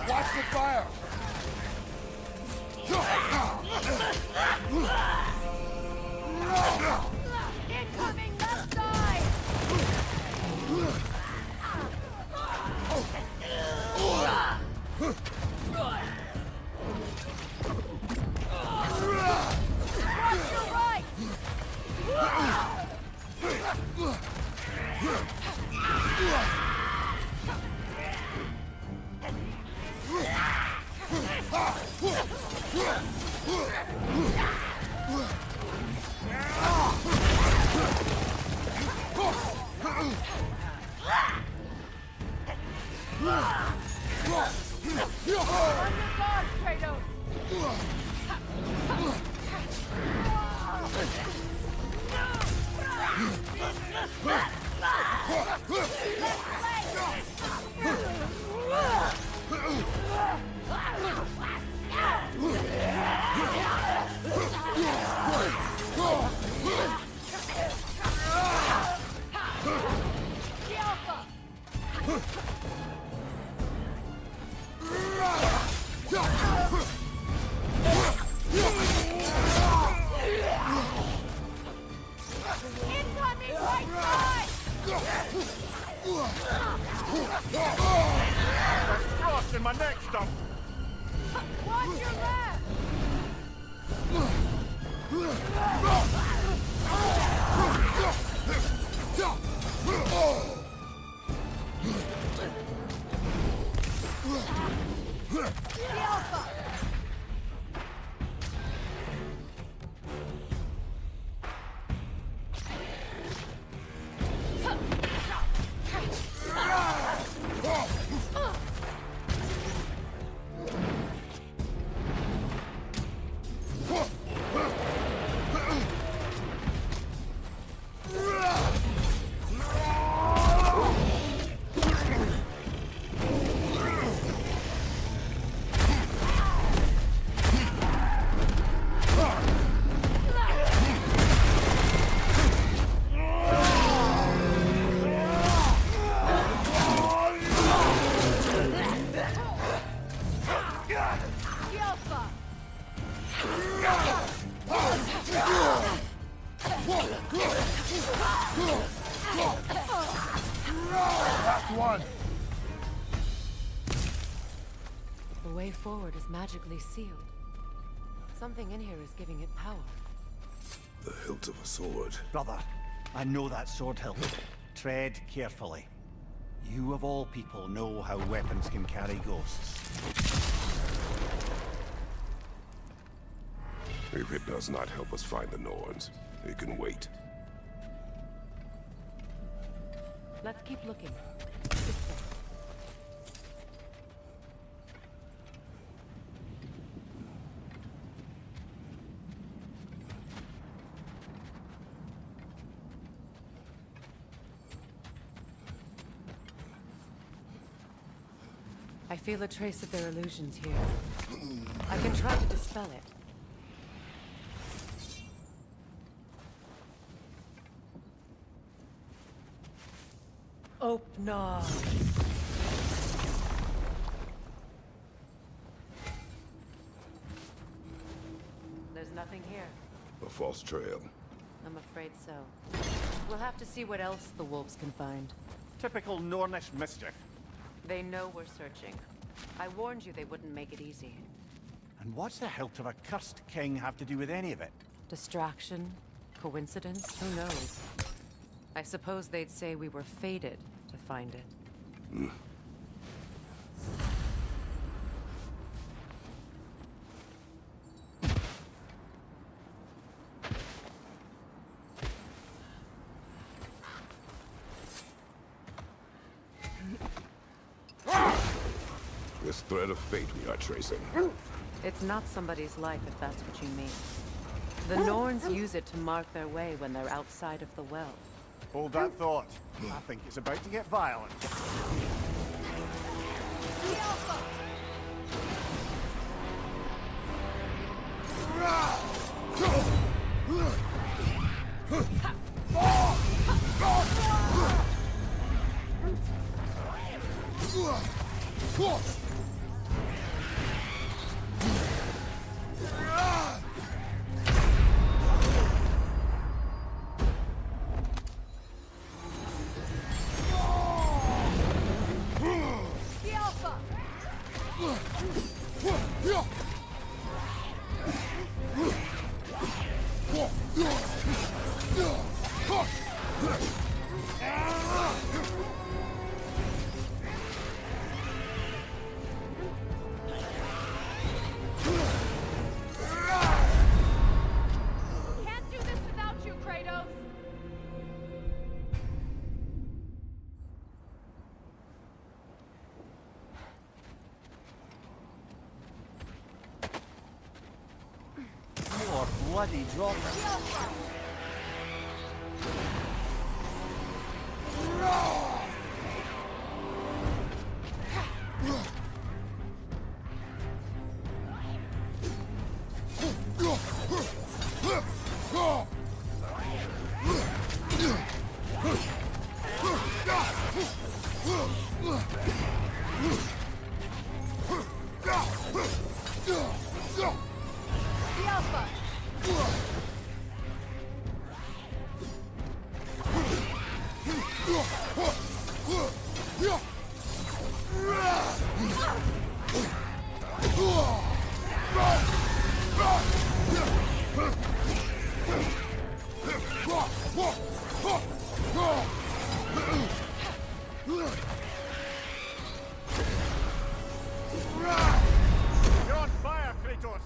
Watch the fire! Incoming left side! Watch your right! On your guard, Kratos! Incoming right side! There's frost in my neck stump! Watch your left! The Alpha! The way forward is magically sealed. Something in here is giving it power. The hilt of a sword. Brother, I know that sword hilt. Tread carefully. You of all people know how weapons can carry ghosts. If it does not help us find the Norns, it can wait. Let's keep looking. I feel a trace of their illusions here. I can try to dispel it. Opna. There's nothing here. A false trail. I'm afraid so. We'll have to see what else the wolves can find. Typical Nornish mischief. They know we're searching. I warned you they wouldn't make it easy. And what's the hilt of a cursed king have to do with any of it? Distraction? Coincidence? Who knows? I suppose they'd say we were fated to find it. This thread of fate we are tracing. It's not somebody's life, if that's what you mean. The Norns use it to mark their way when they're outside of the well. Hold that thought. I think it's about to get violent. Can't do this without you, Kratos! More bloody dropping. You're on fire, Kratos!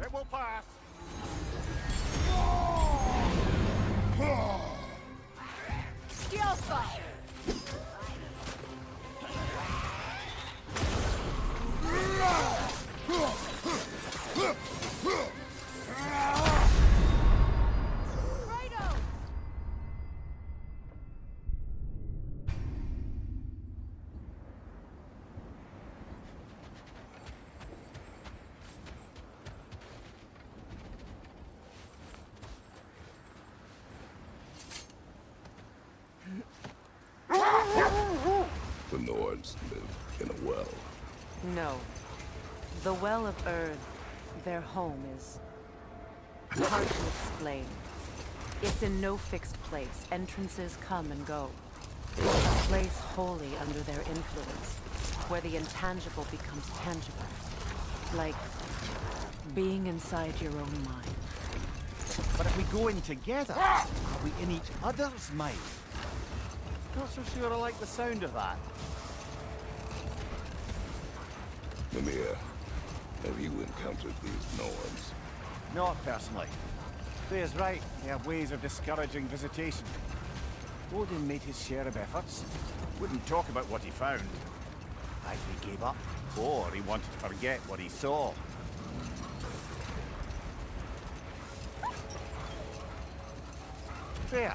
It will pass! Skillful! Kratos! The Nords live in a well. No. The Well of Earth, their home, is hard to explain. It's in no fixed place. Entrances come and go. It's a place wholly under their influence, where the intangible becomes tangible. Like being inside your own mind. But if we go in together, are we in each other's mind? Not so sure I like the sound of that. Mimir, have you encountered these Norns? Not personally. Thea's right, they have ways of discouraging visitation. Odin made his share of efforts. Wouldn't talk about what he found. Either he gave up, or he wanted to forget what he saw. There.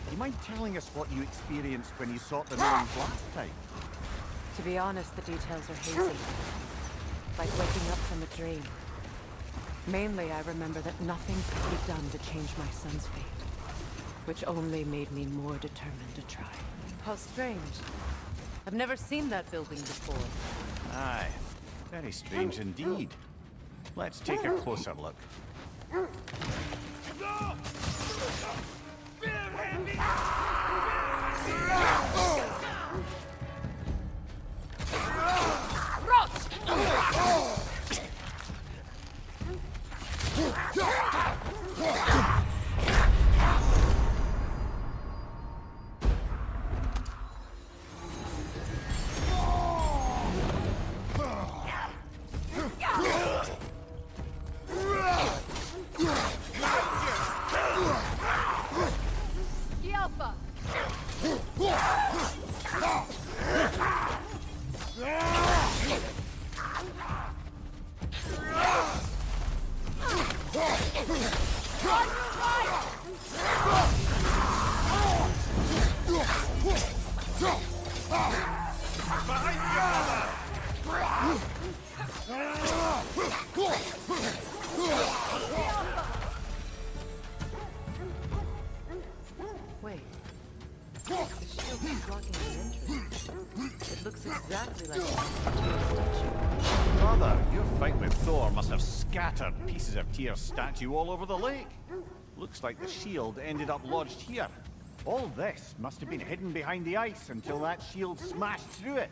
Do you mind telling us what you experienced when you sought the knowings last time? To be honest, the details are hazy. Like waking up from a dream. Mainly, I remember that nothing could be done to change my son's fate. Which only made me more determined to try. How strange. I've never seen that building before. Aye. Very strange indeed. Let's take a closer look. Alpha. Wait. The shield is blocking the entrance. It looks exactly like a statue. Brother, your fight with Thor must have scattered pieces of Tyr's statue all over the lake. Looks like the shield ended up lodged here. All this must have been hidden behind the ice until that shield smashed through it.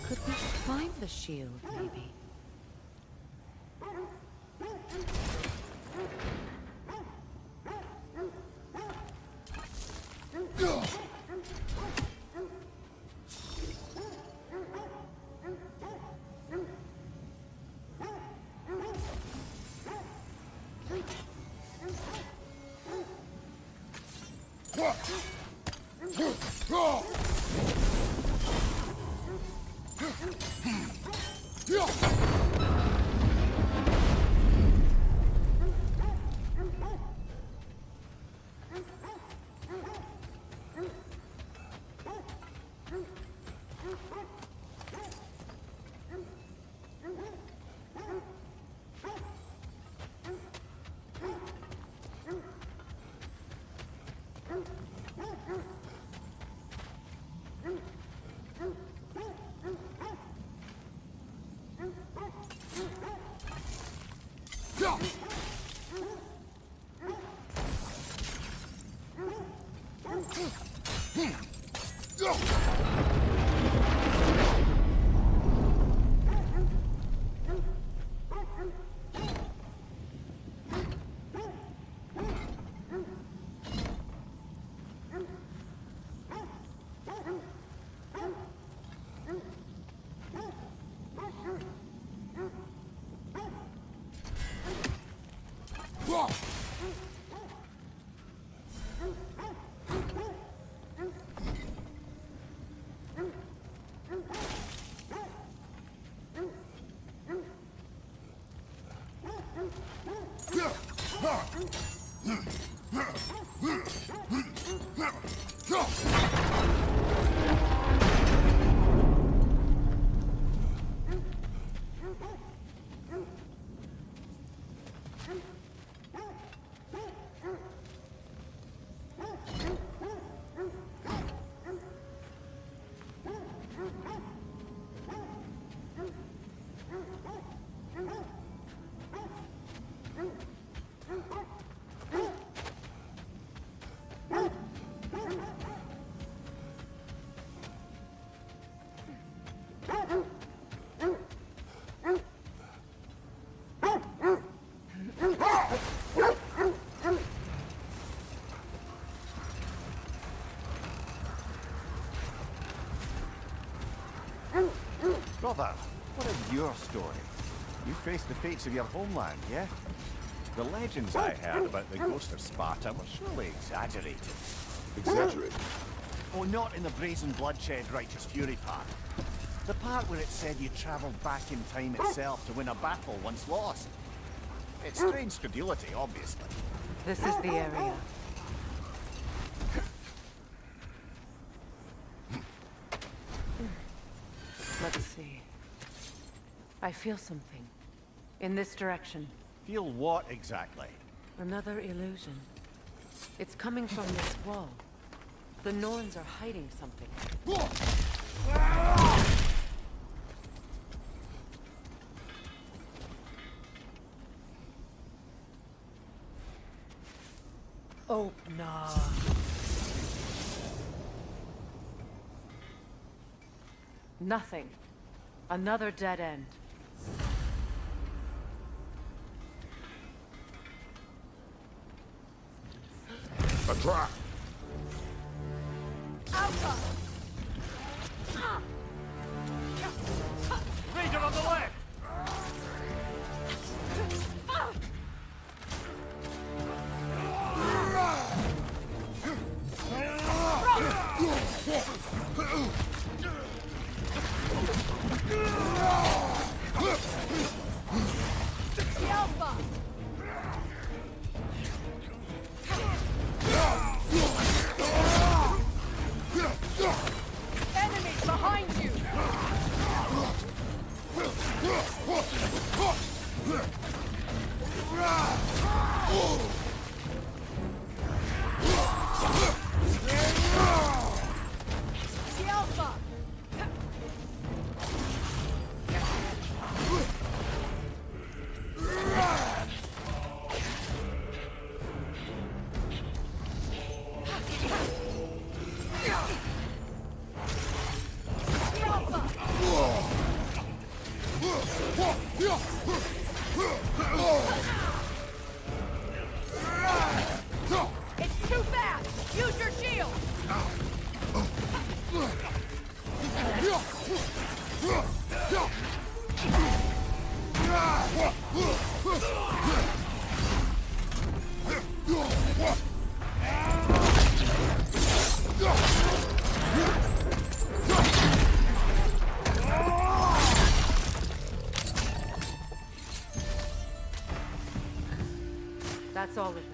Could we find the shield, maybe? Brother, what is your story? You faced the fates of your homeland, yeah? The legends I heard about the ghost of Sparta were surely exaggerated. Exaggerated? Oh, not in the brazen bloodshed righteous fury part. The part where it said you travelled back in time itself to win a battle once lost. It's strange credulity, obviously. This is the area. Let's see. I feel something. In this direction. Feel what exactly? Another illusion. It's coming from this wall. The Norns are hiding something. Oh, no. Nothing. Another dead end. A trap! Alpha! Ranger on the left! The Alpha! Enemies behind you! The Alpha! It's too fast! Use your shield! That's all of them.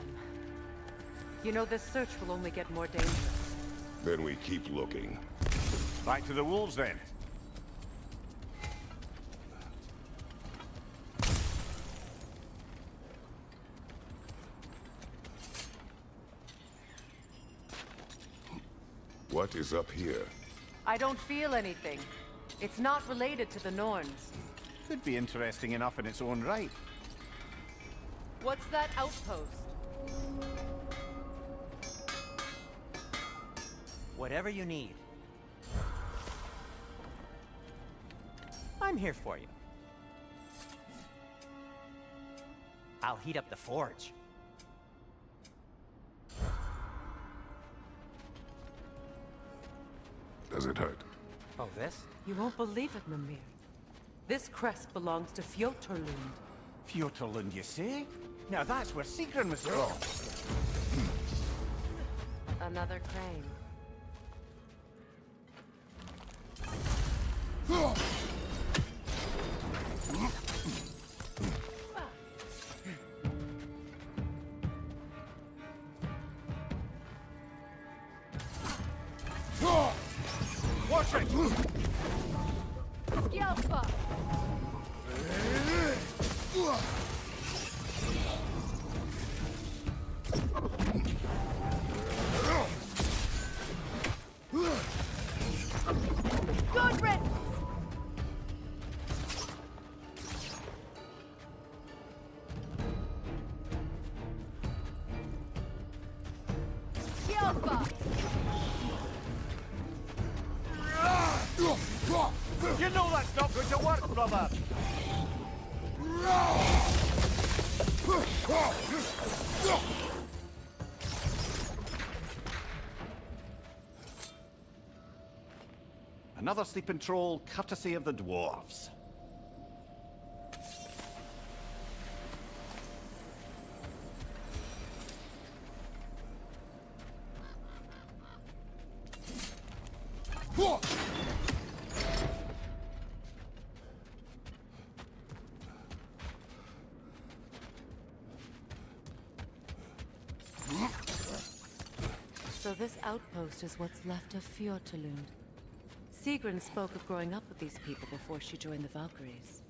You know, this search will only get more dangerous. Then we keep looking. Back to the wolves, then. What is up here? I don't feel anything. It's not related to the Norns. Could be interesting enough in its own right. What's that outpost? Whatever you need. I'm here for you. I'll heat up the forge. Does it hurt? Oh, this? You won't believe it, Mimir. This crest belongs to Fjotorlund. Fjotorlund, you say? Now that's where Sigrun was from. Another crane. Watch it! The Alpha! Good riddance! The Alpha! You know that's not going to work, brother! Another sleeping troll, courtesy of the dwarves. So this outpost is what's left of Fjortulund. Sigrun spoke of growing up with these people before she joined the Valkyries.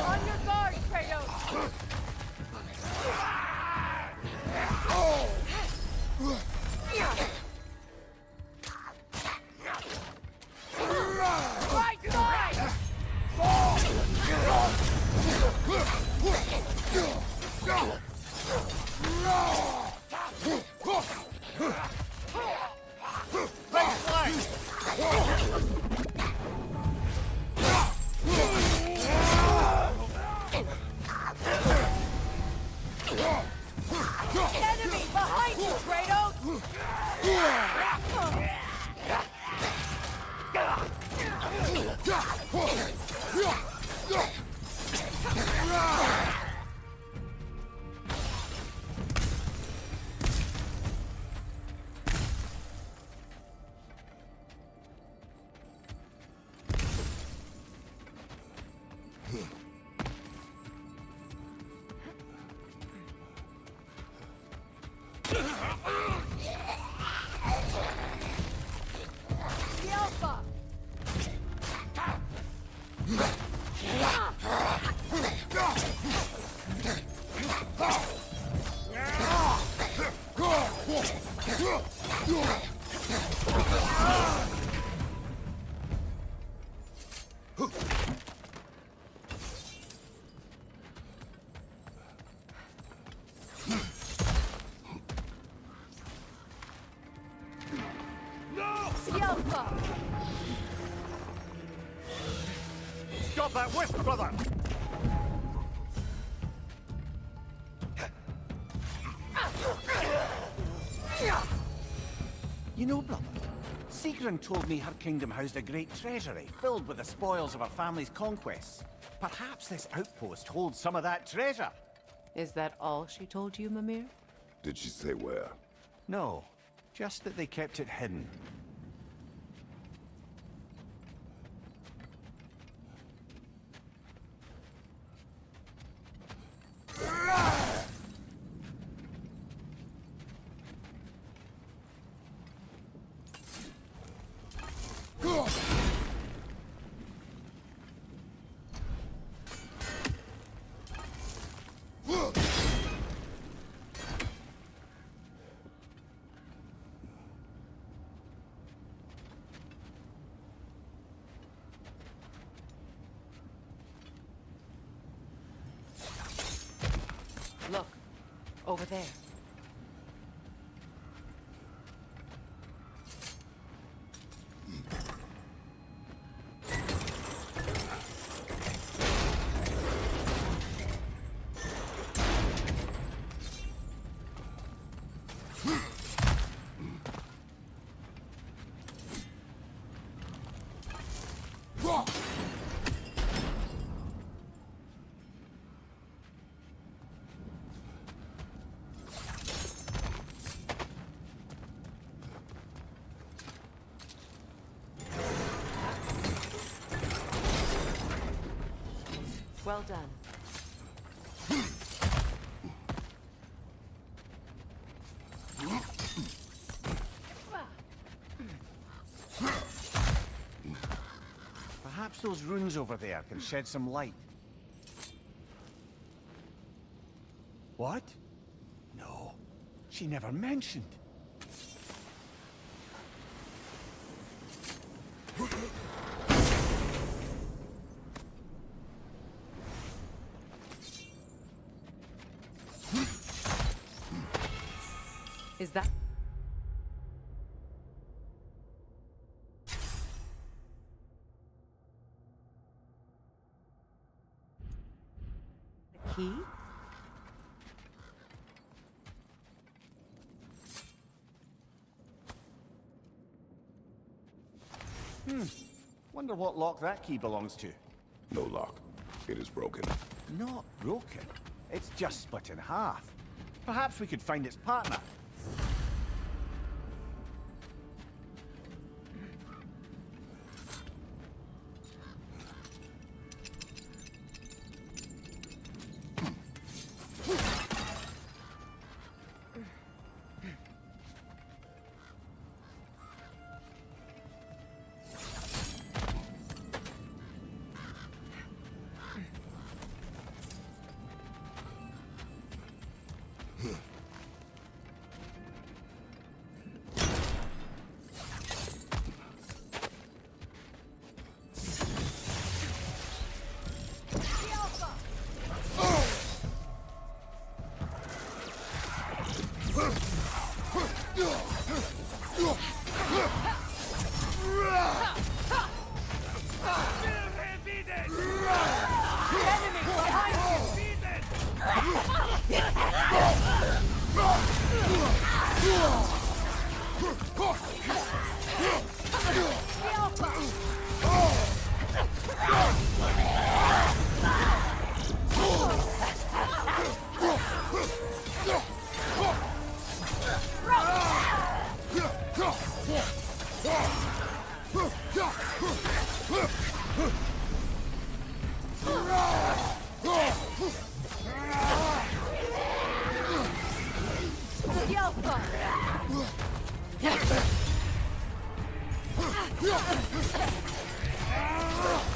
On your guard, Kratos! Right side! Enemy behind you, Kratos! The Alpha! The Alpha! Stop that whisk, brother! You know, brother, Sigrun told me her kingdom housed a great treasury filled with the spoils of her family's conquests. Perhaps this outpost holds some of that treasure. Is that all she told you, Mimir? Did she say where? No, just that they kept it hidden. Look, over there. Well done. Perhaps those runes over there can shed some light. What? No, she never mentioned. Is that... the key? Wonder what lock that key belongs to. No lock. It is broken. Not broken. It's just split in half. Perhaps we could find its partner.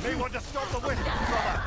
May want to stop the wisp, brother!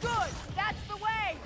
Good! That's the way!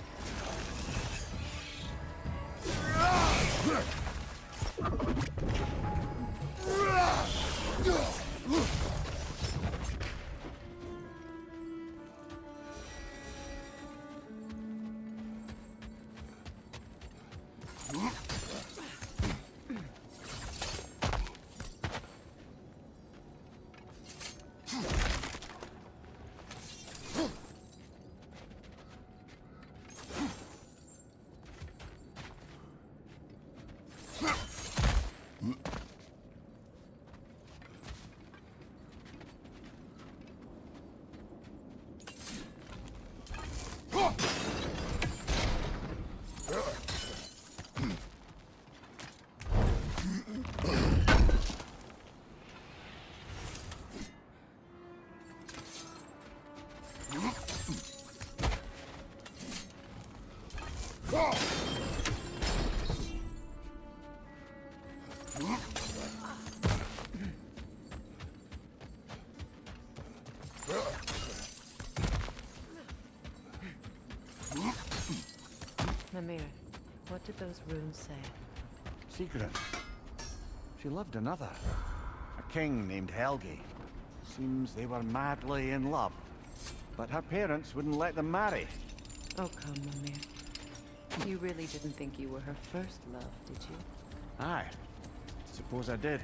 Mimir, what did those runes say? Secret. She loved another. A king named Helgi. Seems they were madly in love. But her parents wouldn't let them marry. Oh, come, Mimir. You really didn't think you were her first love, did you? Aye. Suppose I did.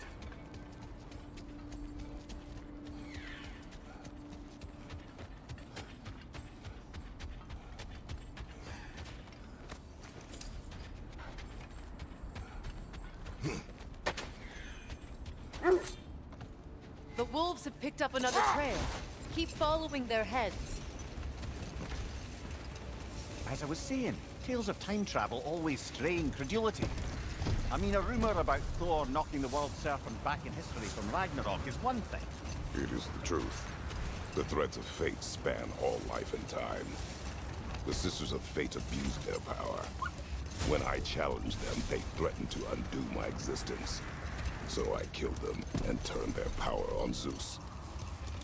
The wolves have picked up another trail. Keep following their heads. As I was saying, tales of time travel always strain credulity. I mean, a rumor about Thor knocking the world serpent back in history from Ragnarok is one thing. It is the truth. The threads of fate span all life and time. The Sisters of Fate abused their power. When I challenged them, they threatened to undo my existence. So I killed them and turned their power on Zeus.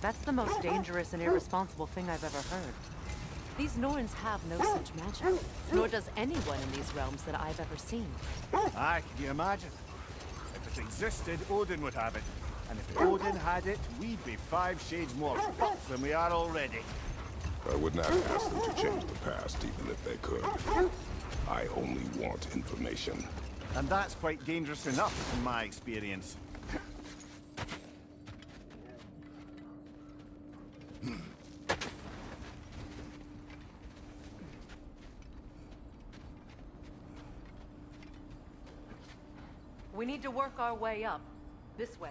That's the most dangerous and irresponsible thing I've ever heard. These Norns have no such magic, nor does anyone in these realms that I've ever seen. Aye, can you imagine? If it existed, Odin would have it. And if Odin had it, we'd be 5 shades more fucked than we are already. I would not ask them to change the past, even if they could. I only want information. And that's quite dangerous enough, in my experience. We need to work our way up. This way.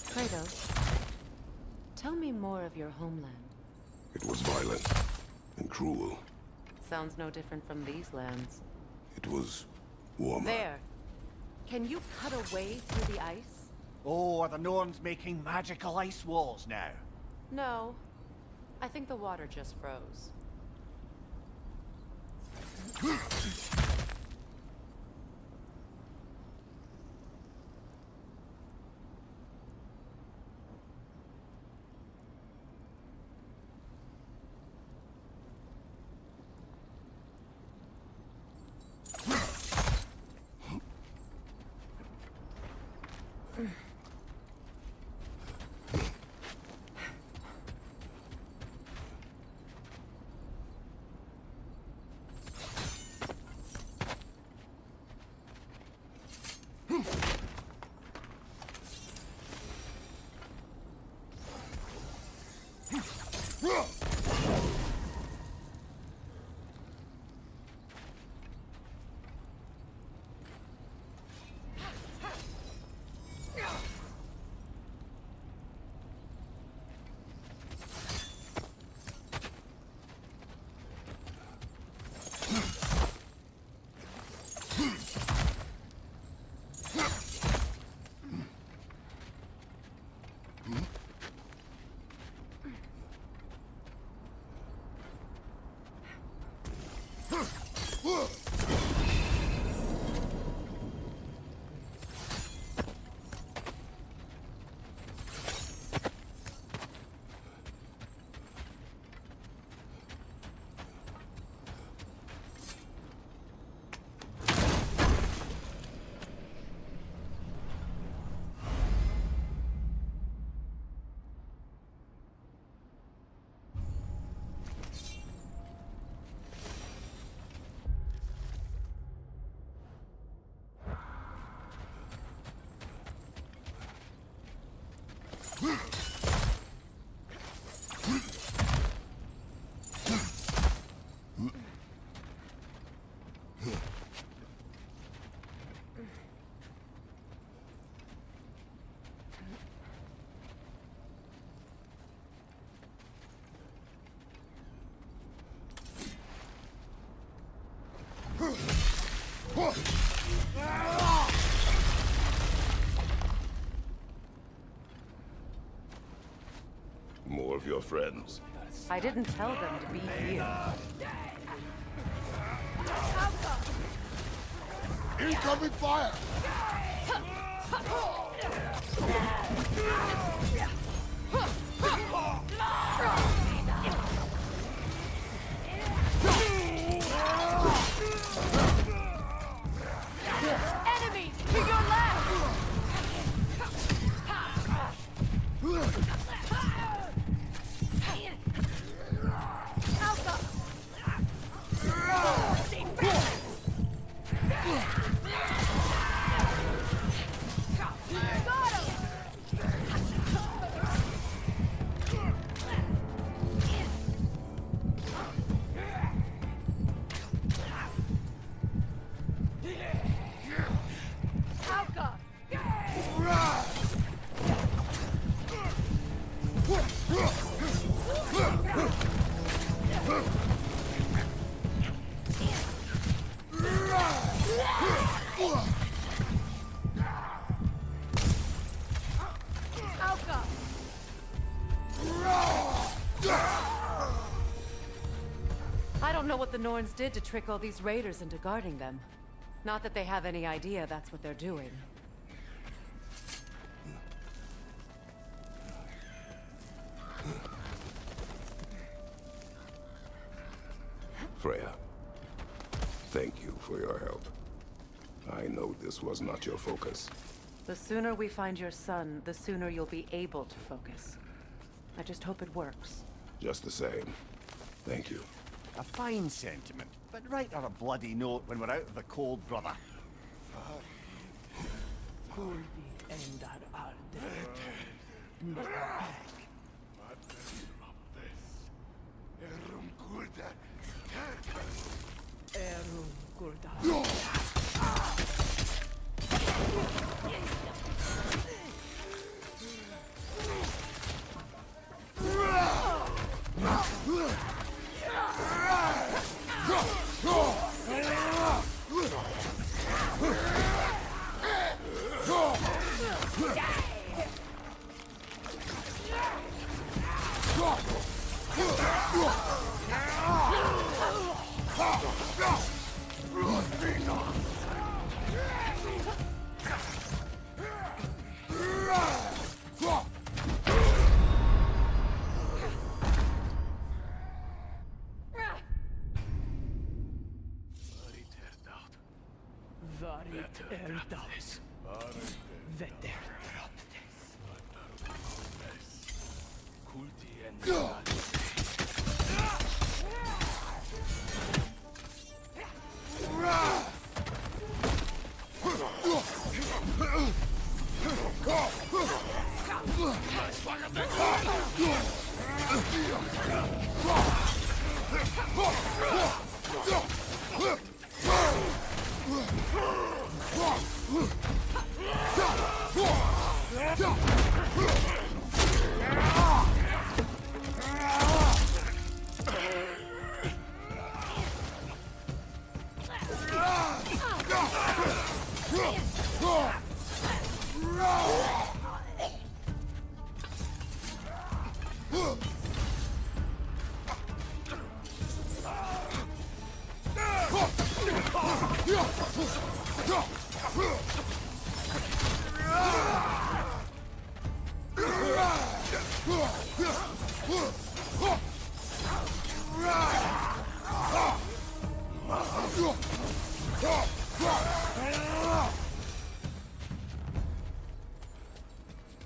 Kratos, tell me more of your homeland. It was violent and cruel. Sounds no different from these lands. It was warmer. There. Can you cut a way through the ice? Oh, are the Norns making magical ice walls now? No. I think the water just froze. More of your friends. I didn't tell them to be here. Incoming fire! Enemy! To your left! Alpha! Got him! don't know what the Norns did to trick all these raiders into guarding them. Not that they have any idea that's what they're doing. Freya, thank you for your help. I know this was not your focus. The sooner we find your son, the sooner you'll be able to focus. I just hope it works. Just the same, thank you. A fine sentiment, but write her a bloody note when we're out of the cold, brother.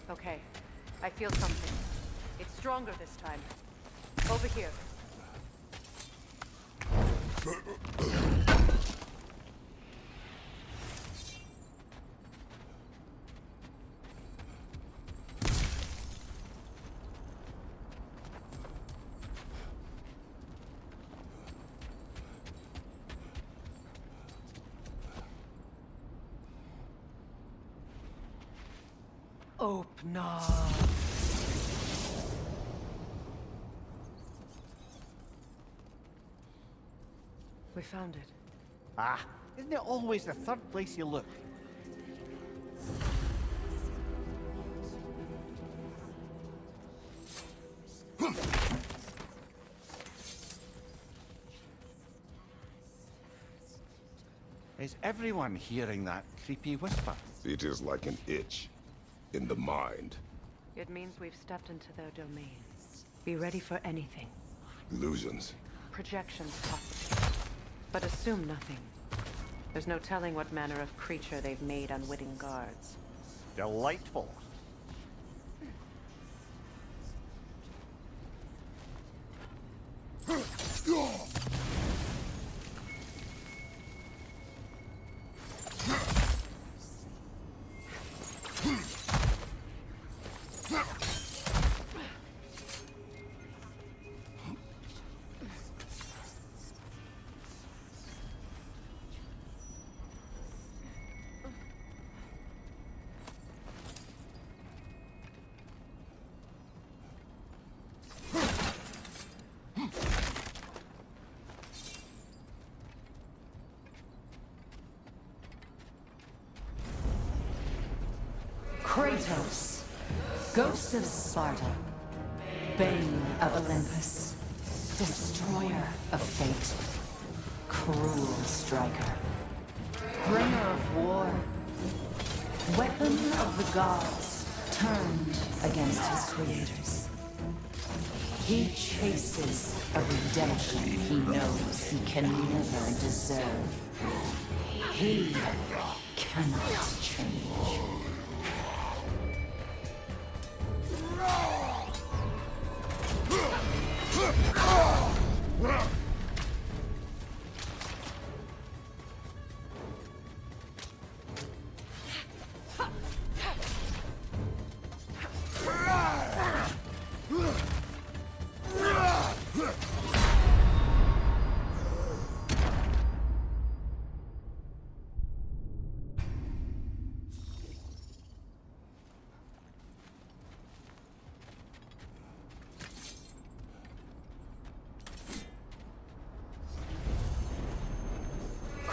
Okay, I feel something. It's stronger this time. Over here. Open up. We found it. Ah, isn't it always the third place you look? Is everyone hearing that creepy whisper? It is like an itch in the mind. It means we've stepped into their domain. Be ready for anything. Illusions. Projections possibly. But assume nothing. There's no telling what manner of creature they've made unwitting guards. Delightful. Kratos, Ghost of Sparta, Bane of Olympus, Destroyer of fate. Cruel striker. Bringer of war. Weapon of the gods, turned against his creators. He chases a redemption he knows he can never deserve. He cannot change.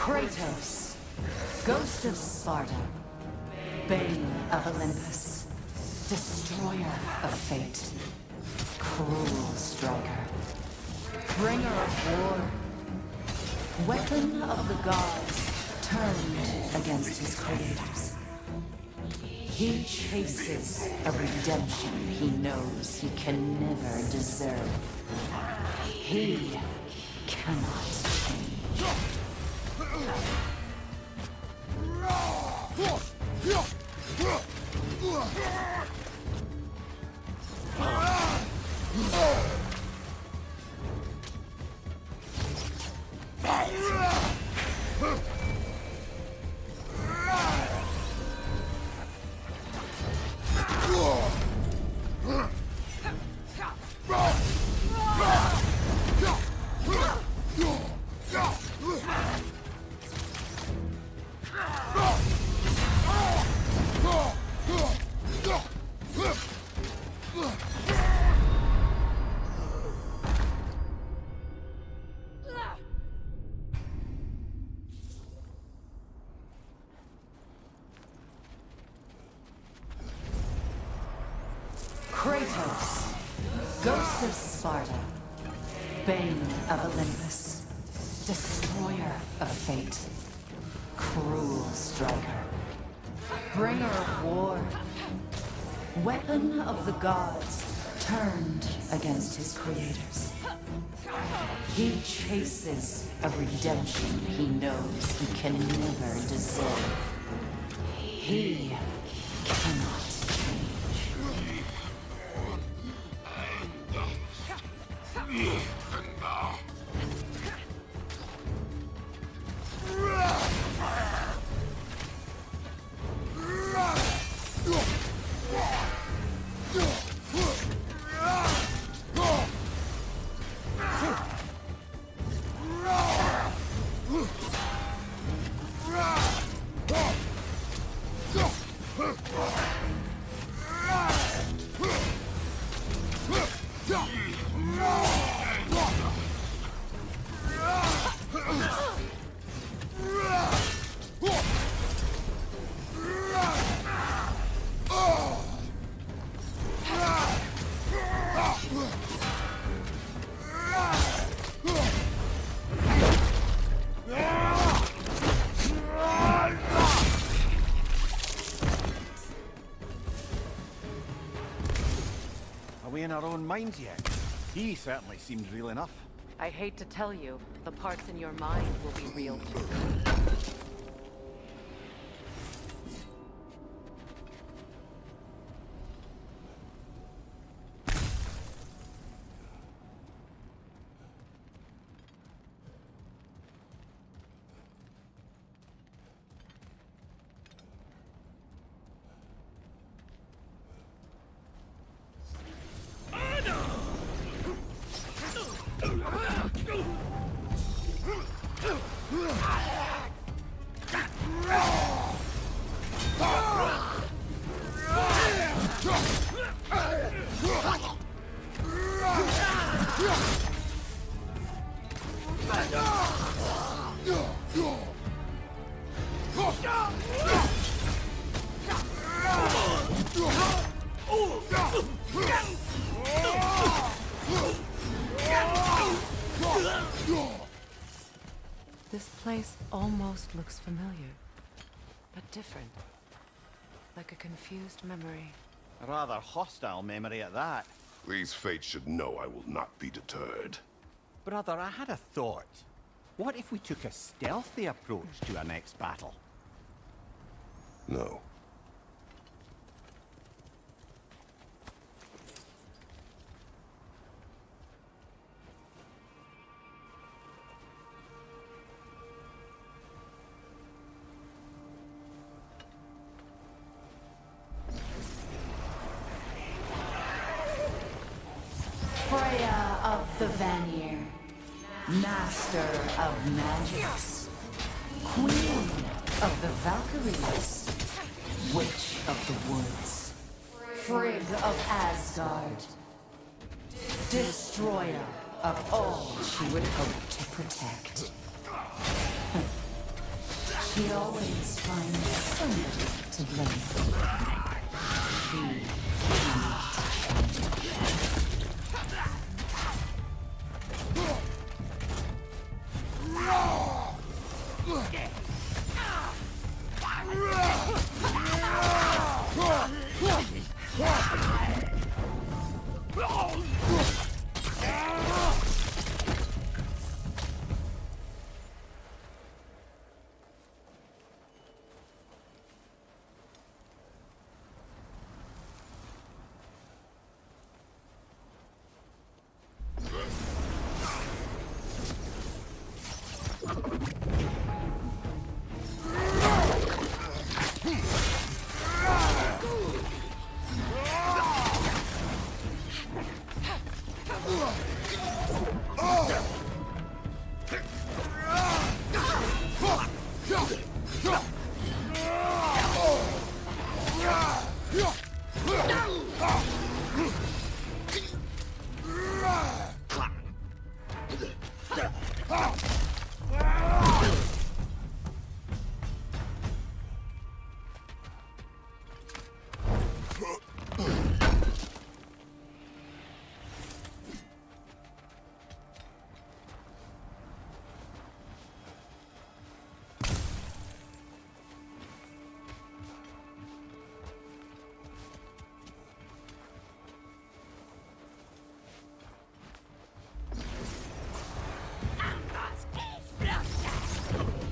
Kratos, Ghost of Sparta, Bane of Olympus, Destroyer of fate, Cruel striker, Bringer of war, Weapon of the gods, turned against his creators. He chases a redemption he knows he can never deserve. He cannot change. Kratos, Ghost of Sparta, Bane of Olympus, Destroyer of fate, Cruel striker, Bringer of war, Weapon of the gods, turned against his creators. He chases a redemption he knows he can never deserve. He cannot change. Are we in our own minds yet? He certainly seemed real enough. I hate to tell you, the parts in your mind will be real too. This place almost looks familiar, but different. Like a confused memory. A rather hostile memory at that. These fates should know I will not be deterred. Brother, I had a thought. What if we took a stealthy approach to our next battle? No. Freya of the Vanir, Master of Magics, Queen of the Valkyries, Witch of the Woods, Frigg of Asgard, Destroyer of all she would hope to protect. She always finds somebody to blame. She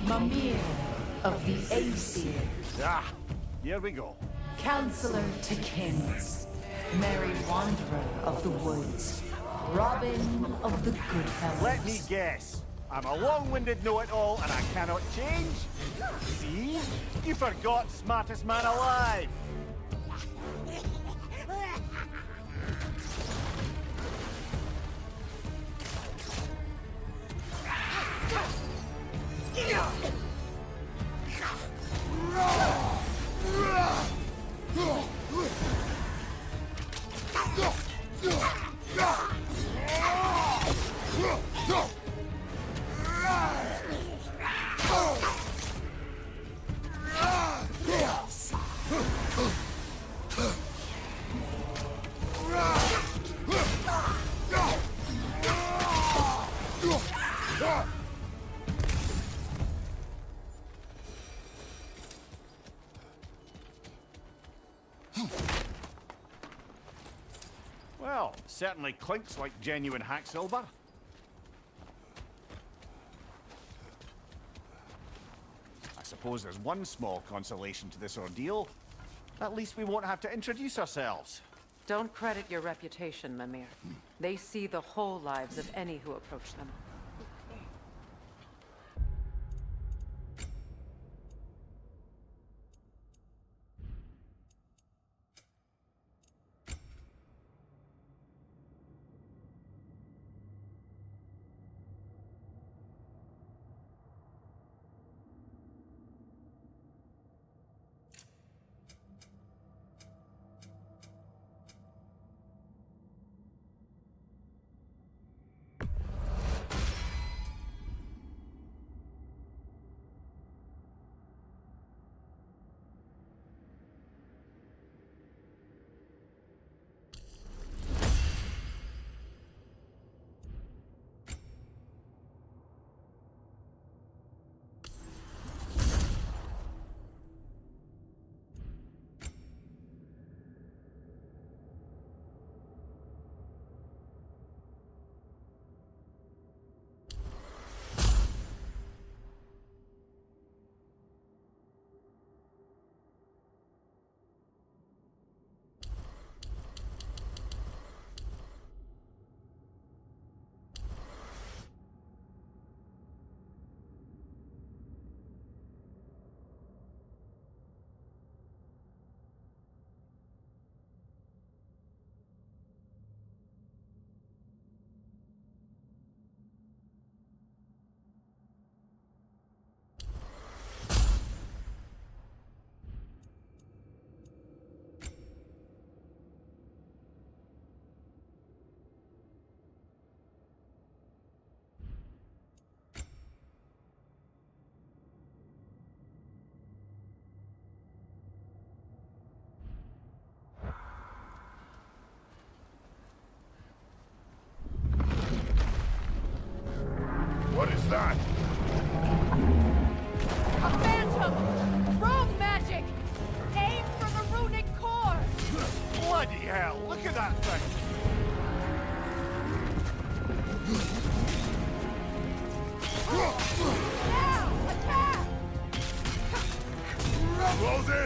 Mimir of the Aesir. Ah, here we go. Counselor to Kings, Merry Wanderer of the Woods, Robin of the Goodfellows. Let me guess. I'm a long-winded know-it-all and I cannot change? See? You forgot smartest man alive! Well, certainly clinks like genuine hack silver. I suppose there's one small consolation to this ordeal. At least we won't have to introduce ourselves. Don't credit your reputation, Mimir. They see the whole lives of any who approach them.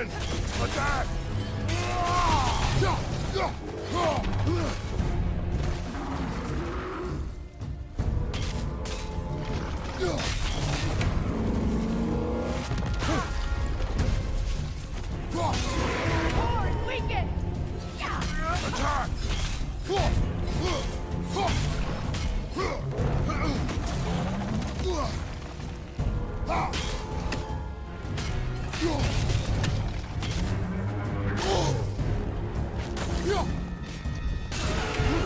in! Attack! Forward, weaken! Attack!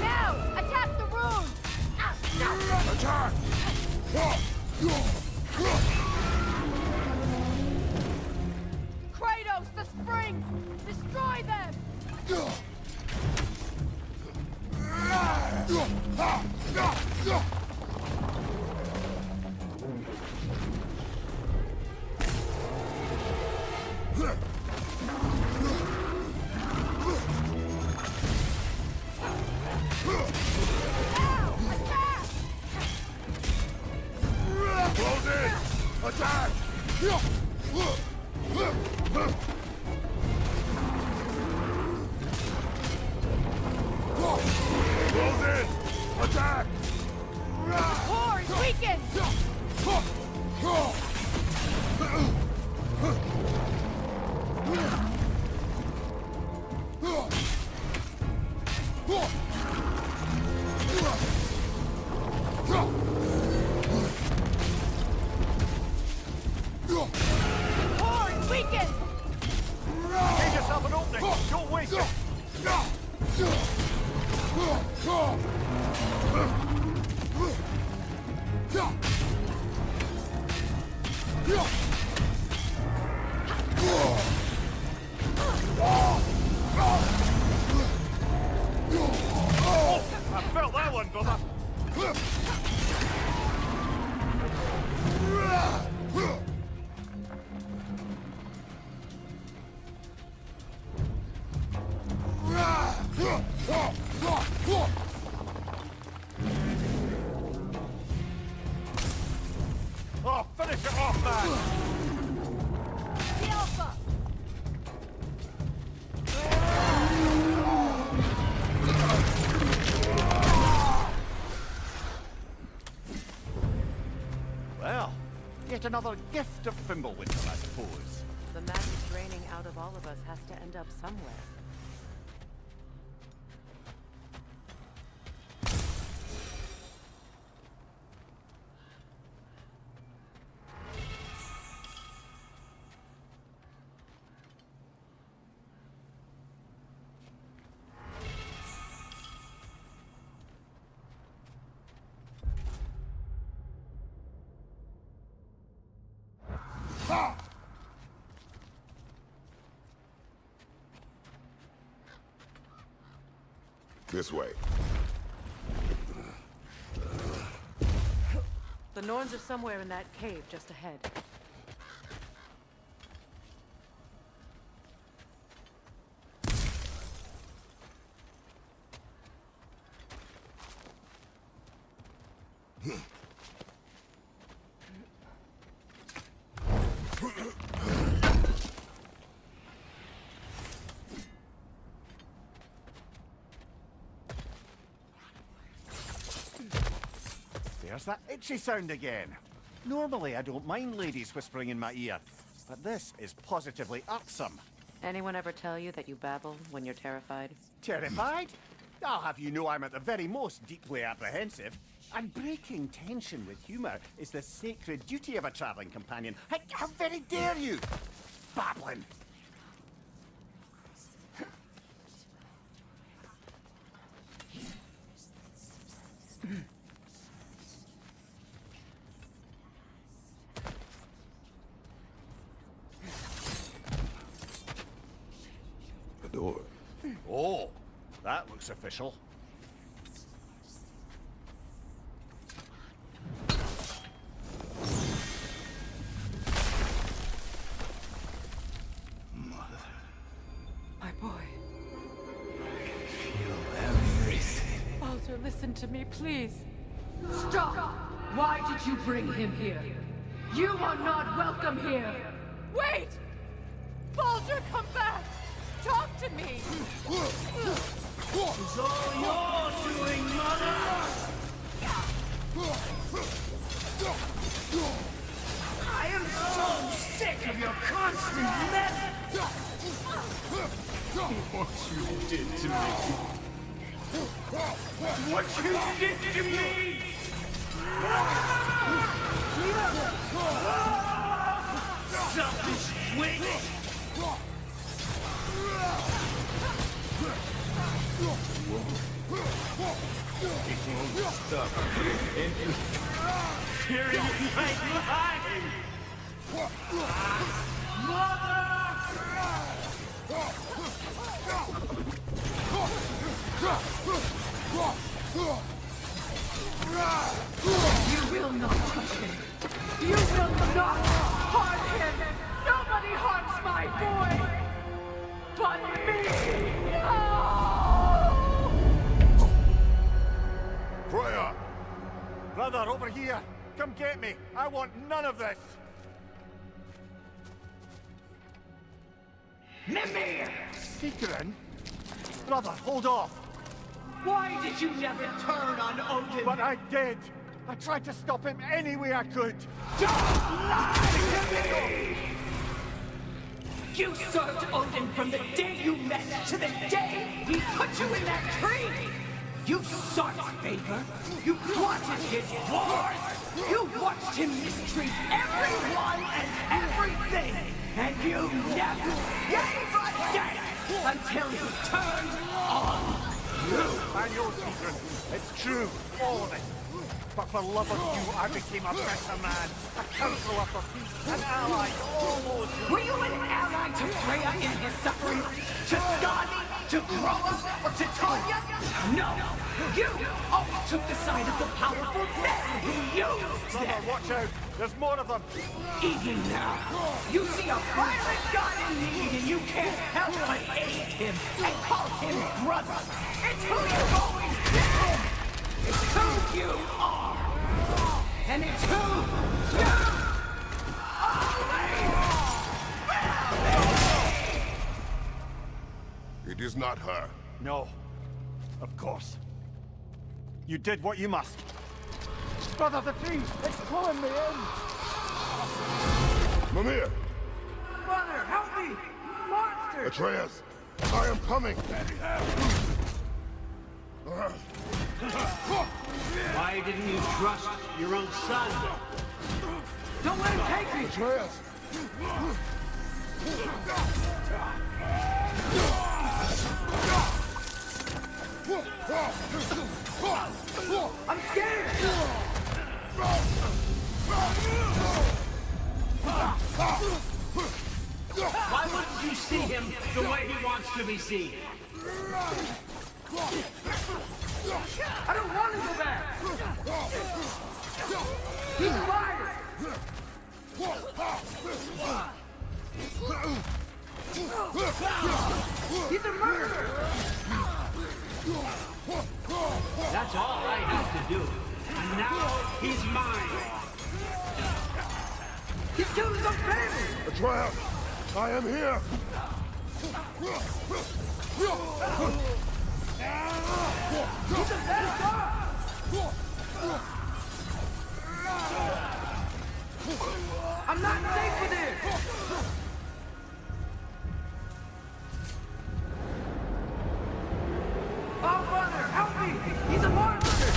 Now, attack the rune! Attack! Kratos, the springs! Destroy them! Close in! Attack! Close in! Attack! Forward, weaken! Forward, weaken! Give yourself an opening! Don't waste it! I felt that one, brother! Oh, finish it off, man! The Alpha! Well, yet another gift of Fimbulwinter, I suppose. The magic draining out of all of us has to end up somewhere. This way. The Norns are somewhere in that cave just ahead. There's that itchy sound again. Normally I don't mind ladies whispering in my ear, but this is positively irksome. Anyone ever tell you that you babble when you're terrified? Terrified? I'll have you know I'm at the very most deeply apprehensive. And breaking tension with humour is the sacred duty of a travelling companion. How very dare you! Babbling! The door. Oh, that looks official. My boy. Feel everything. Baldur, listen to me, please. Stop! Why did you bring him here? You are not welcome here! Wait! Baldur, come back! Talk to me! It's all your doing, mother! I am so sick of your constant mess! What you did to me. What you did to me! Selfish witch! It won't stop. Tearing my life! Mother! You will not touch him! You will not harm him! Nobody harms my boy! But me! No! Freya! Brother, over here! Come get me! I want none of this! Mimir! Seekerin? Brother, hold off! Why did you never turn on Odin? But I did! I tried to stop him any way I could! Don't lie to me! You served Odin from the day you met to the day he put you in that tree! You sought favor, you plotted his wars, you watched him mistreat everyone and everything, and you never gave a damn until he turned on you! I know, Seekerin. It's true, all of it. But for love of you, I became a better man, a counselor for peace, an ally, almost. Were you an ally to Freya in his suffering? To Skadi? To Groa? Or to Tanya? No! You always took the side of the powerful men who used Brother, them! watch out! There's more of them! Even now, you see a violent god in need and you can't help but hate him and call him brother! It's who you've always been! It's who you are! And it's who you always will be! It is not her. No. Of course. You did what you must. Brother, the tree! It's pulling me in! Mimir! Mother, help me! Monster! Atreus! I am coming! Why didn't you trust your own son? Don't let him take me! Atreus! I'm scared! Why wouldn't you see him the way he wants to be seen? I don't want to go back! He's a liar! He's a murderer! That's all I have to do. And now he's mine. He's killed his own family! Atreus! I am here! He's a bad god! I'm not safe with him! Oh, brother, help me! He's a monster!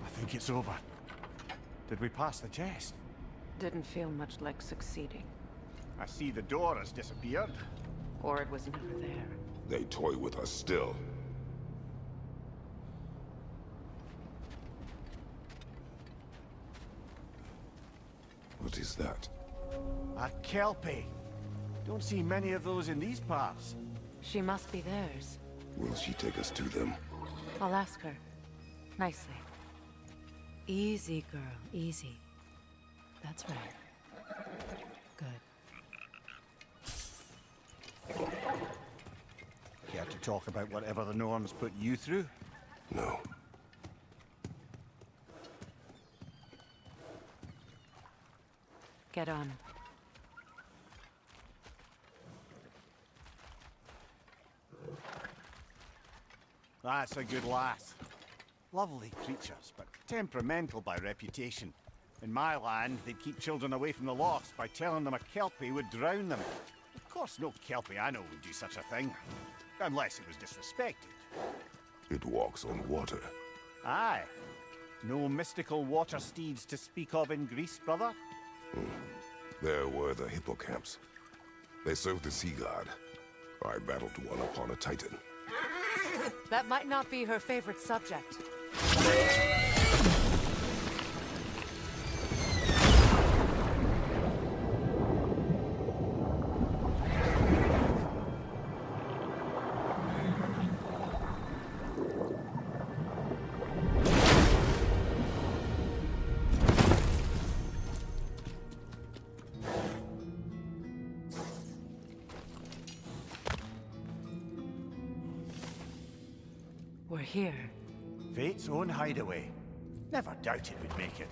I think it's over. Did we pass the test? Didn't feel much like succeeding. I see the door has disappeared. Or it was never there. They toy with us still. What is that? A kelpie. Don't see many of those in these parts. She must be theirs. Will she take us to them? I'll ask her. Nicely. Easy, girl. Easy. That's right. Good. Care to talk about whatever the Norms put you through? No. get on. That's a good lass. Lovely creatures, but temperamental by reputation. In my land, they'd keep children away from the lost by telling them a Kelpie would drown them. Of course, no Kelpie I know would do such a thing. Unless it was disrespected. It walks on water. Aye. No mystical water steeds to speak of in Greece, brother? There were the hippocamps. They served the sea god. I battled one upon a titan. That might not be her favorite subject. We're here. Fate's own hideaway. Never doubted we'd make it.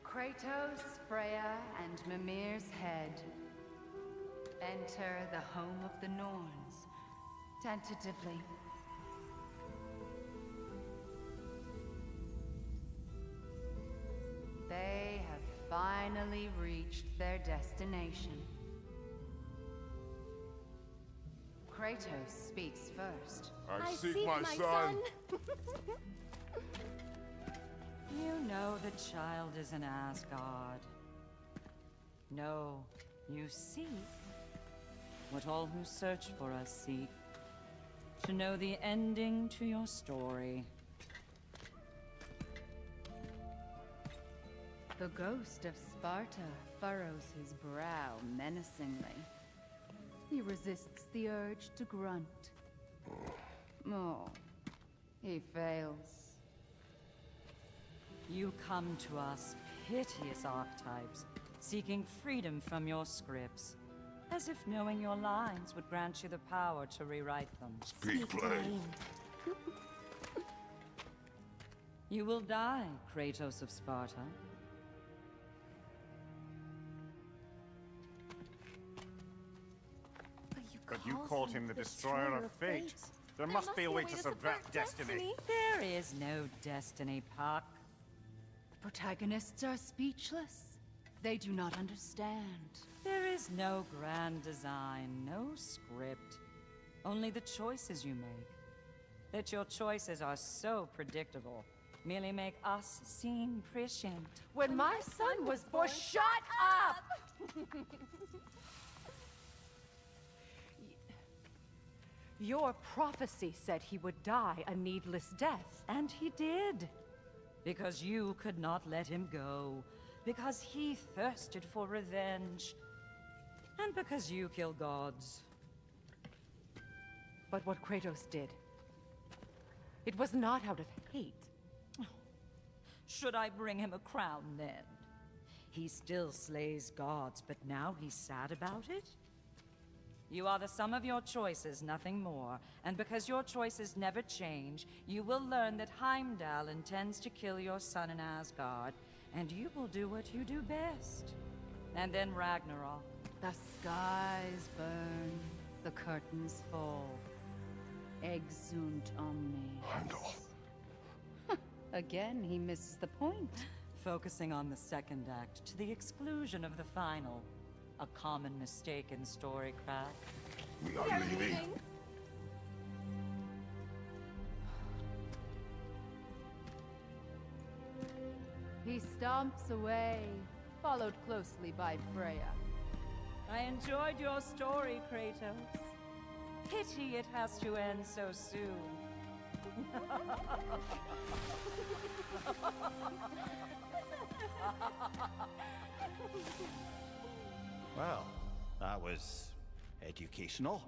Kratos, Freya, and Mimir's head. Enter the home of the Norns, tentatively. They have finally reached their destination. Kratos speaks first. I seek my son. You know the child is an Asgard. No, you seek what all who search for us seek. To know the ending to your story. The ghost of Sparta furrows his brow menacingly. He resists the urge to grunt. Oh, he fails. You come to us, piteous archetypes, seeking freedom from your scripts, as if knowing your lines would grant you the power to rewrite them. Speak plain. You will die, Kratos of Sparta. But you called him the destroyer of fate. There must be a way to subvert destiny. There is no destiny, Puck. Protagonists are speechless. They do not understand. There is no grand design, no script. Only the choices you make. That your choices are so predictable merely make us seem prescient. When my son was born, shut up! Your prophecy said he would die a needless death. And he did. Because you could not let him go. Because he thirsted for revenge. And because you kill gods. But what Kratos did, it was not out of hate. Should I bring him a crown then? He still slays gods, but now he's sad about it? You are the sum of your choices, nothing more. And because your choices never change, you will learn that Heimdall intends to kill your son in Asgard, and you will do what you do best. And then Ragnarok. The skies burn, the curtains fall. Exunt omnes. Heimdall. Again, he misses the point. Focusing on the second act to the exclusion of the final. A common mistake in storycraft. We are leaving. He stomps away, followed closely by Freya. I enjoyed your story, Kratos. Pity it has to end so soon. Well, that was educational.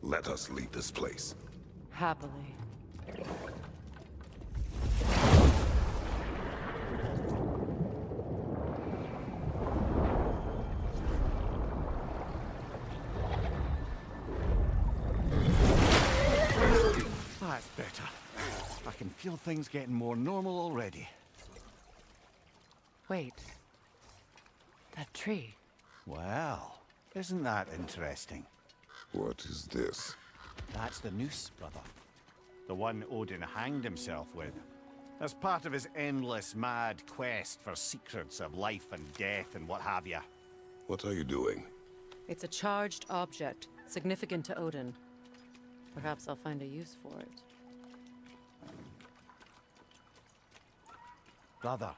Let us leave this place. Happily. That's better. I can feel things getting more normal already. Wait. That tree. Well, isn't that interesting? What is this? That's the noose, brother. The one Odin hanged himself with. As part of his endless, mad quest for secrets of life and death and what have you. What are you doing? It's a charged object, significant to Odin. Perhaps I'll find a use for it. Brother,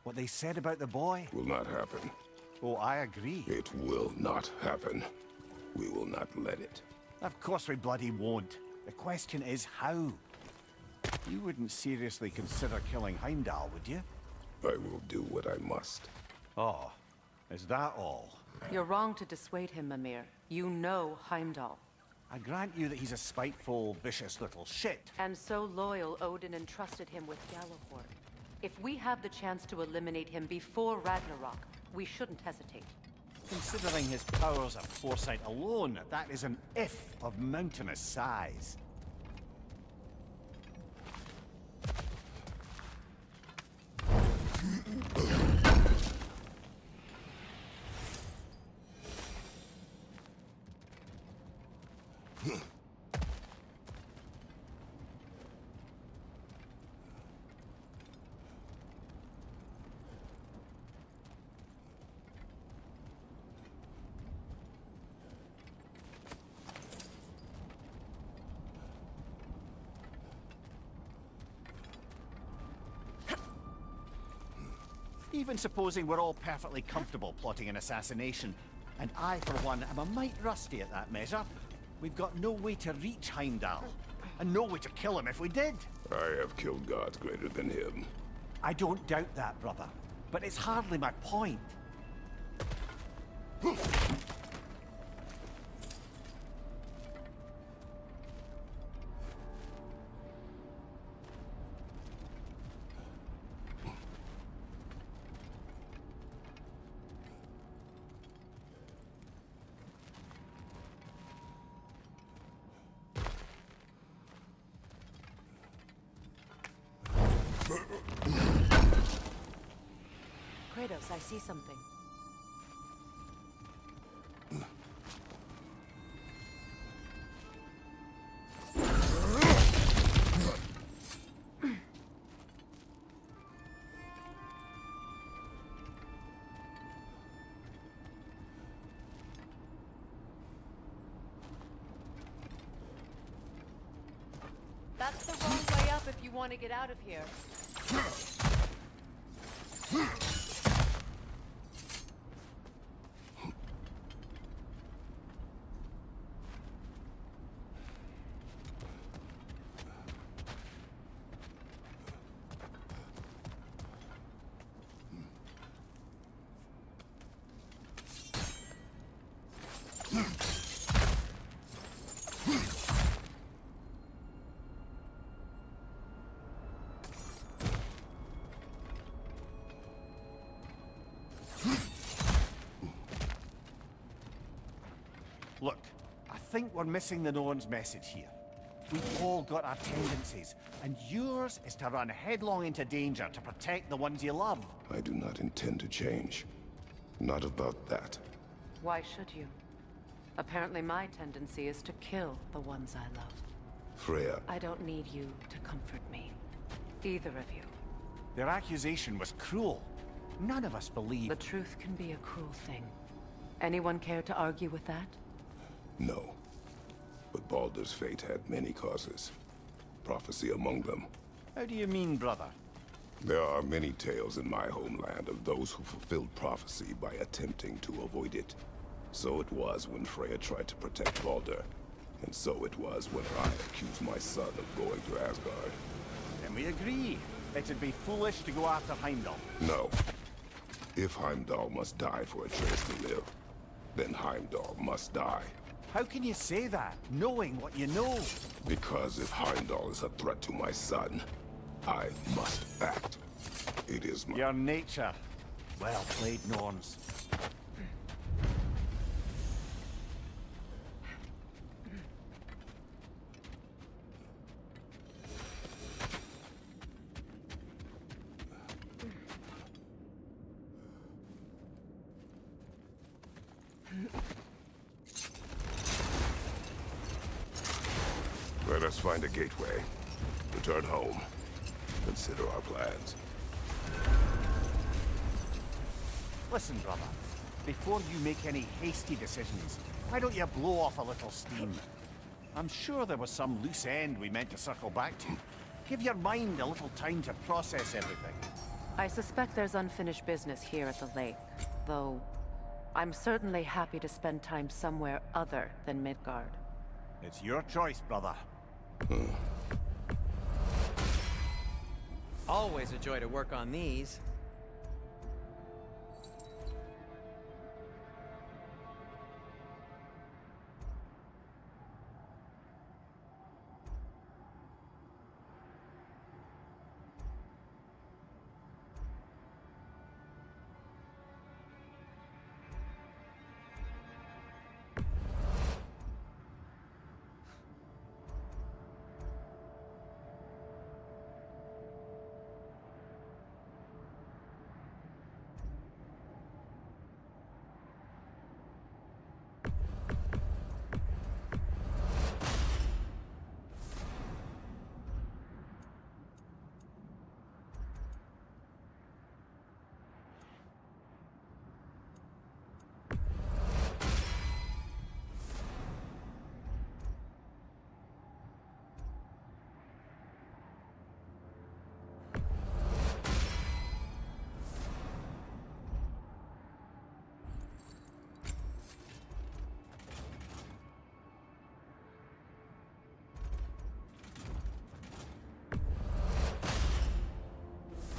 what they said about the boy? Will not happen. Oh, I agree. It will not happen. We will not let it. Of course we bloody won't. The question is how. You wouldn't seriously consider killing Heimdall, would you? I will do what I must. Oh, is that all? You're wrong to dissuade him, Mimir. You know Heimdall. I grant you that he's a spiteful, vicious little shit. And so loyal, Odin entrusted him with Gjallarhorn. If we have the chance to eliminate him before Ragnarok, we shouldn't hesitate. Considering his powers of foresight alone, that is an if of mountainous size. Even supposing we're all perfectly comfortable plotting an assassination, and I, for one, am a mite rusty at that measure, we've got no way to reach Heimdall, and no way to kill him if we did. I have killed gods greater than him. I don't doubt that, brother, but it's hardly my point. Kratos, I see something. That's the wrong way up if you want to get out of here. Look, I think we're missing the Norns' message here. We've all got our tendencies, and yours is to run headlong into danger to protect the ones you love. I do not intend to change. Not about that. Why should you? Apparently my tendency is to kill the ones I love. Freya. I don't need you to comfort me. Either of you. Their accusation was cruel. None of us believe... The truth can be a cruel thing. Anyone care to argue with that? No. But Baldur's fate had many causes. Prophecy among them. How do you mean, brother? There are many tales in my homeland of those who fulfilled prophecy by attempting to avoid it. So it was when Freya tried to protect Baldur. And so it was when I accused my son of going to Asgard. Then we agree. It'd be foolish to go after Heimdall. No. If Heimdall must die for Atreus to live, then Heimdall must die. How can you say that, knowing what you know? Because if Heimdall is a threat to my son, I must act. It is my... Your nature. Well played, Norns. Let us find a gateway. Return home. Consider our plans. Listen, brother. Before you make any hasty decisions, why don't you blow off a little steam? I'm sure there was some loose end we meant to circle back to. Give your mind a little time to process everything. I suspect there's unfinished business here at the lake, though I'm certainly happy to spend time somewhere other than Midgard. It's your choice, brother. Always a joy to work on these.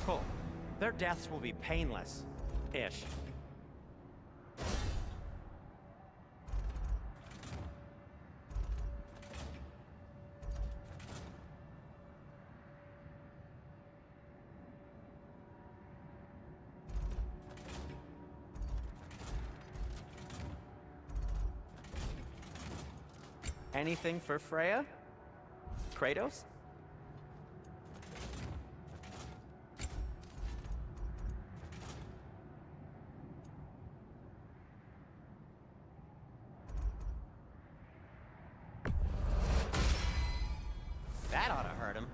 Cool. Their deaths will be painless-ish. Anything for Freya? Kratos? That ought to hurt him.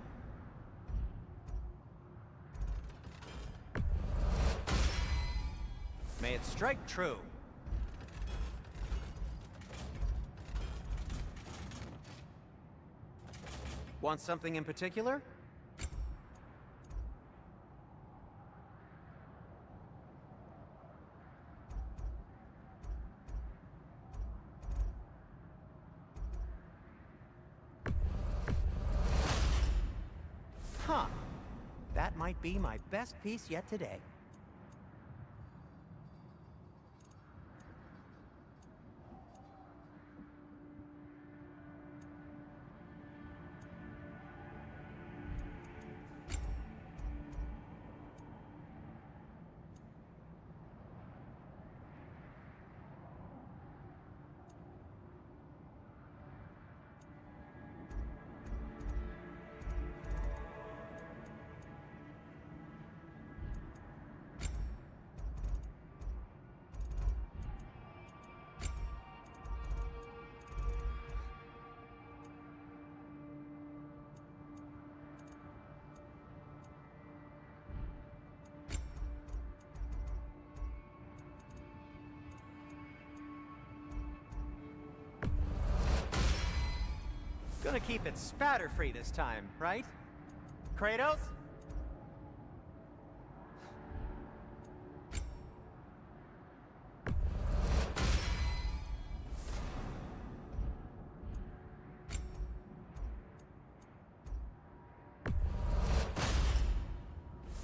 May it strike true. Want something in particular? Huh. That might be my best piece yet today. Gonna keep it spatter-free this time, right? Kratos?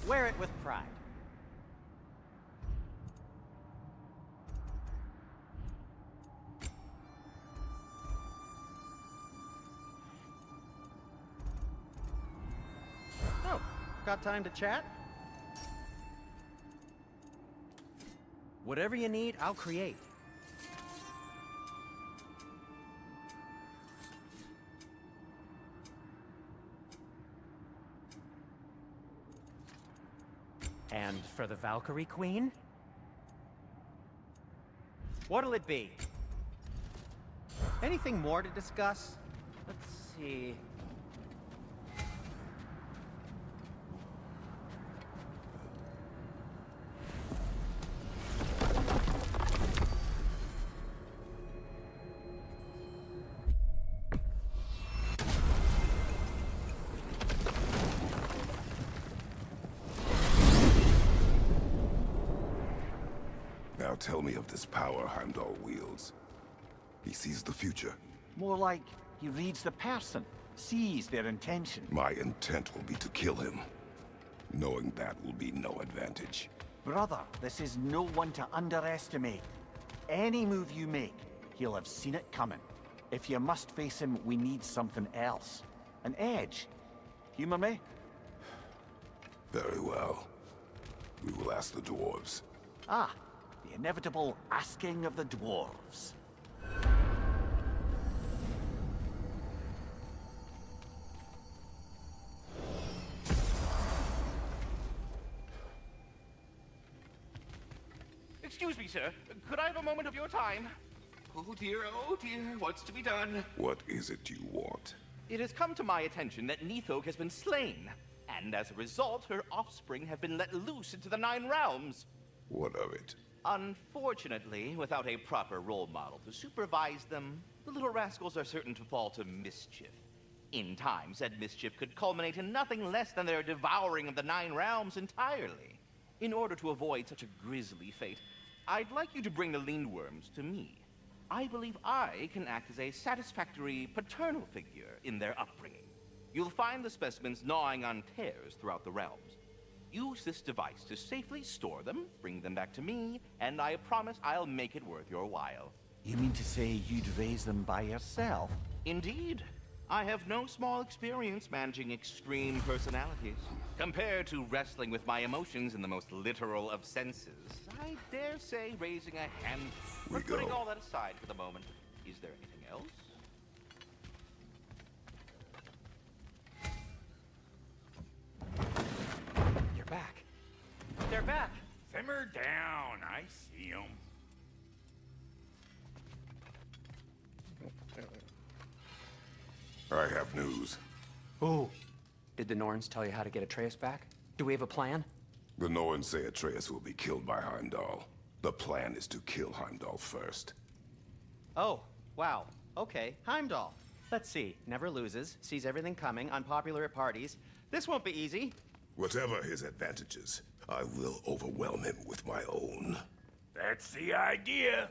Wear it with pride. Oh, got time to chat? Whatever you need, I'll create. And for the Valkyrie Queen? What'll it be? Anything more to discuss? Let's see. Now tell me of this power Heimdall wields. He sees the future. More like he reads the person, sees their intention. My intent will be to kill him. Knowing that will be no advantage. Brother, this is no one to underestimate. Any move you make, he'll have seen it coming. If you must face him, we need something else. An edge. Humor me? Very well. We will ask the dwarves. Ah, the inevitable asking of the dwarves. Excuse me, sir. Could I have a moment of your time? Oh dear, what's to be done? What is it you want? It has come to my attention that Nithog has been slain, and as a result, her offspring have been let loose into the Nine Realms. What of it? Unfortunately, without a proper role model to supervise them, the little rascals are certain to fall to mischief. In time, said mischief could culminate in nothing less than their devouring of the Nine Realms entirely. In order to avoid such a grisly fate, I'd like you to bring the Lindworms to me. I believe I can act as a satisfactory paternal figure in their upbringing. You'll find the specimens gnawing on tears throughout the realms. Use this device to safely store them, bring them back to me, and I promise I'll make it worth your while. You mean to say you'd raise them by yourself? Indeed. I have no small experience managing extreme personalities. Compared to wrestling with my emotions in the most literal of senses, I dare say raising a hand. But putting all that aside for the moment, is there anything else? You're back. They're back. Simmer down. I see them. I have news. Ooh. Did the Norns tell you how to get Atreus back? Do we have a plan? The Norns say Atreus will be killed by Heimdall. The plan is to kill Heimdall first. Oh, wow. Okay, Heimdall. Let's see. Never loses, sees everything coming, unpopular at parties. This won't be easy. Whatever his advantages, I will overwhelm him with my own. That's the idea.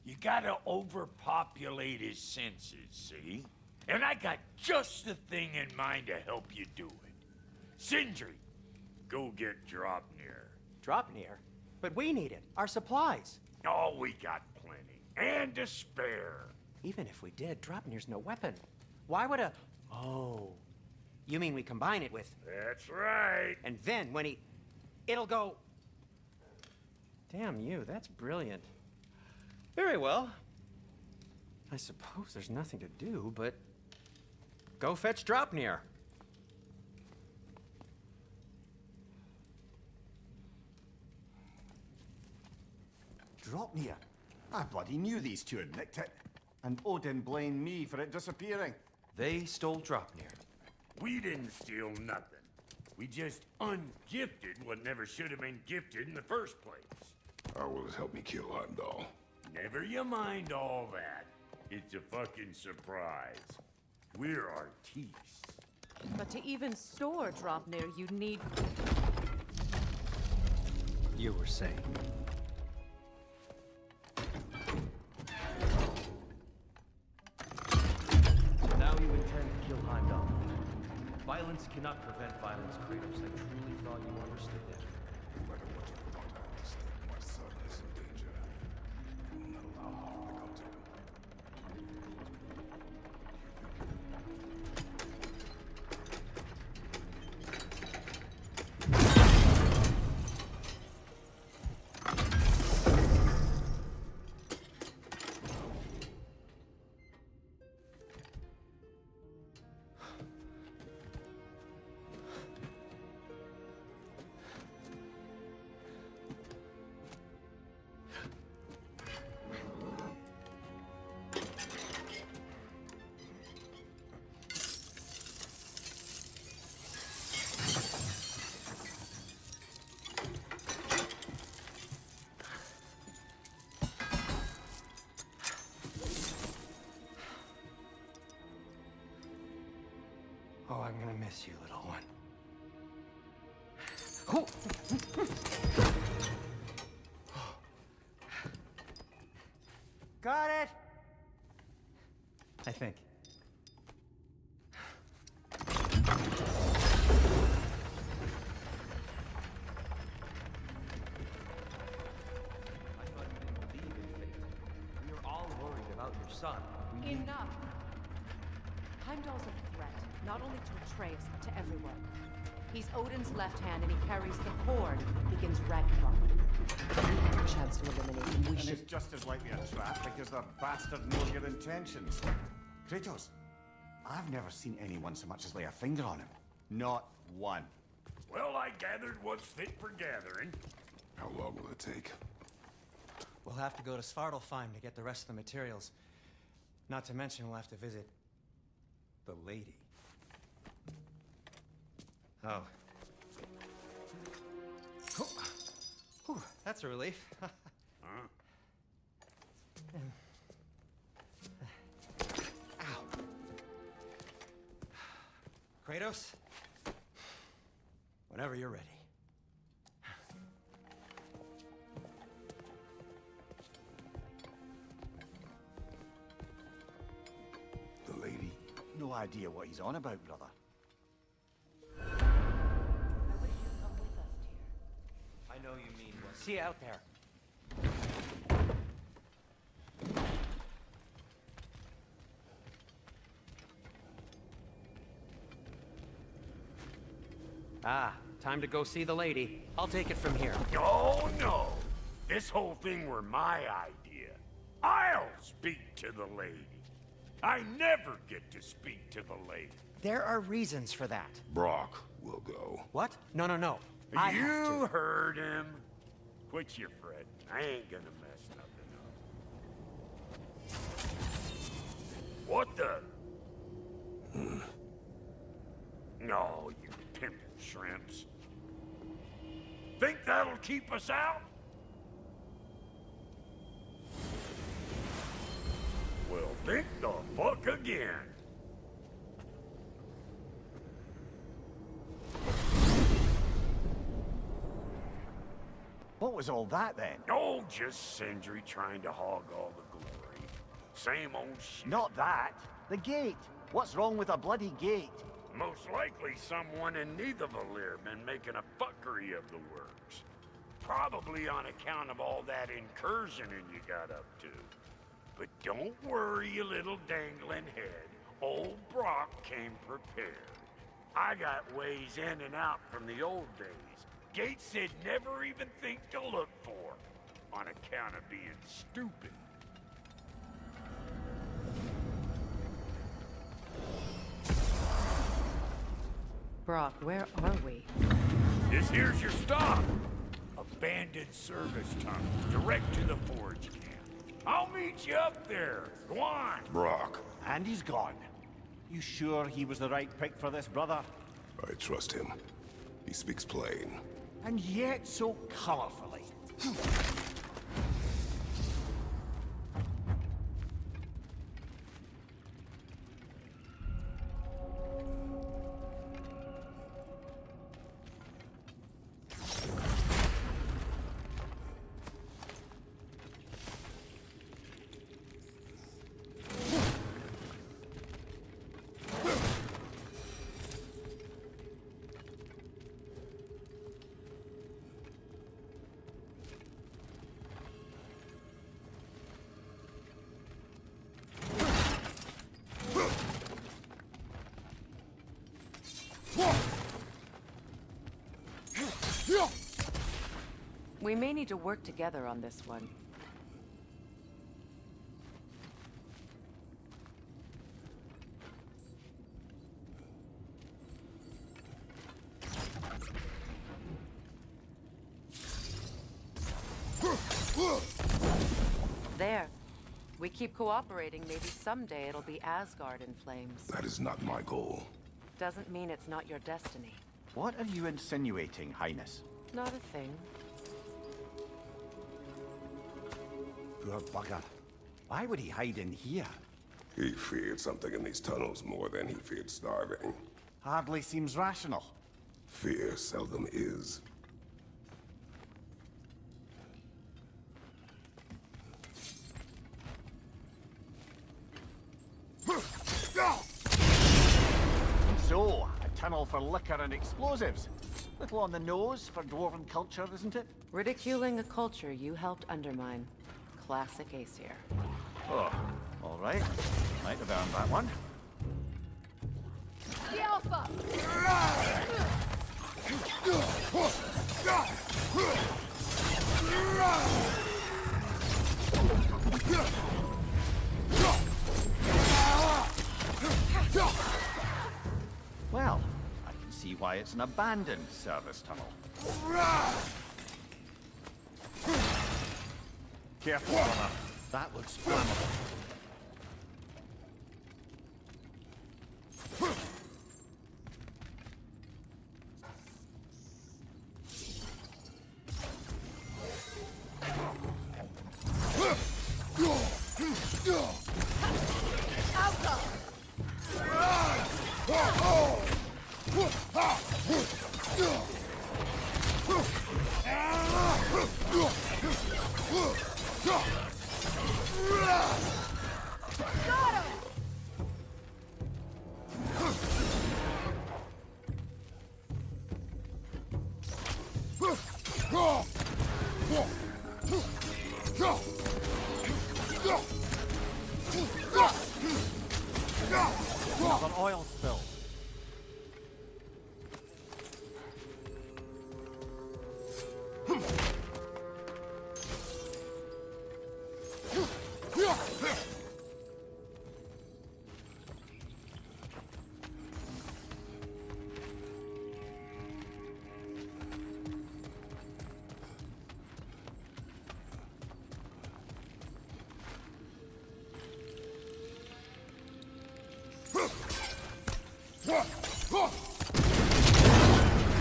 You gotta overpopulate his senses, see? And I got just the thing in mind to help you do it. Sindri, go get Draupnir. Draupnir? But we need it. Our supplies. Oh, we got plenty. And to spare. Even if we did, Draupnir's no weapon. Why would a... Oh. You mean we combine it with... That's right. And then when he... It'll go... Damn you, that's brilliant. Very well. I suppose there's nothing to do, but... Go fetch Draupnir. Draupnir? I bloody knew these two had nicked it. And Odin blamed me for it disappearing. They stole Draupnir. We didn't steal nothing. We just ungifted what never should have been gifted in the first place. How will it help me kill Heimdall? Never you mind all that. It's a fucking surprise. We're artistes. But to even store Draupnir, you'd need... You were saying... Now you intend to kill Heimdall. Violence Peace cannot prevent violence, Kratos. I truly thought you understood that. No matter what you thought I understood, my son is in danger. You will not allow harm to come to him. Oh, I'm gonna miss you, little one. Got it! I think. We were all worried about your son. Enough! Heimdall's a threat, not only to Atreus, but to everyone. He's Odin's left hand, and he carries the cord that begins Ragnarok. If we have a chance to eliminate him, we And should... it's just as likely a trap because the bastard knows your intentions. Kratos, I've never seen anyone so much as lay a finger on him. Not one. Well, I gathered what's fit for gathering. How long will it take? We'll have to go to Svartalfheim to get the rest of the materials. Not to mention we'll have to visit the lady. Oh. Whew, that's a relief. Huh? Ow. Kratos? Whenever you're ready. The lady? No idea what he's on about, brother. I know you mean well. See you out there. Ah, time to go see the lady. I'll take it from here. Oh, no. This whole thing were my idea. I'll speak to the lady. I never get to speak to the lady. There are reasons for that. Brock will go. What? No, no, no. I have You to. heard him. Quit your fretting. I ain't gonna mess nothing up. What the? No, you pimpin' shrimps. Think that'll keep us out? Well, think the fuck again. What was all that then? Oh, just Sindri trying to hog all the glory. Same old shit. Not that. The gate. What's wrong with a bloody gate? Most likely someone in Nidavellir been making a fuckery of the works. Probably on account of all that incursioning you got up to. But don't worry, you little dangling head. Old Brock came prepared. I got ways in and out from the old days. Gates said never even think to look for, on account of being stupid. Brock, where are we? This here's your stop. Abandoned service tunnel, direct to the forge camp. I'll meet you up there. Go on. Brock. And he's gone. You sure he was the right pick for this, brother? I trust him. He speaks plain. And yet so colorfully. We may need to work together on this one. There. We keep cooperating, maybe someday it'll be Asgard in flames. That is not my goal. Doesn't mean it's not your destiny. What are you insinuating, Highness? Not a thing. Poor bugger. Why would he hide in here? He feared something in these tunnels more than he feared starving. Hardly seems rational. Fear seldom is. So, a tunnel for liquor and explosives. Little on the nose for dwarven culture, isn't it? Ridiculing a culture you helped undermine. Classic Aesir. Oh, all right. Might have earned that one. The Alpha! Well, I can see why it's an abandoned service tunnel. Careful, Armor. That looks flammable. Another oil spill.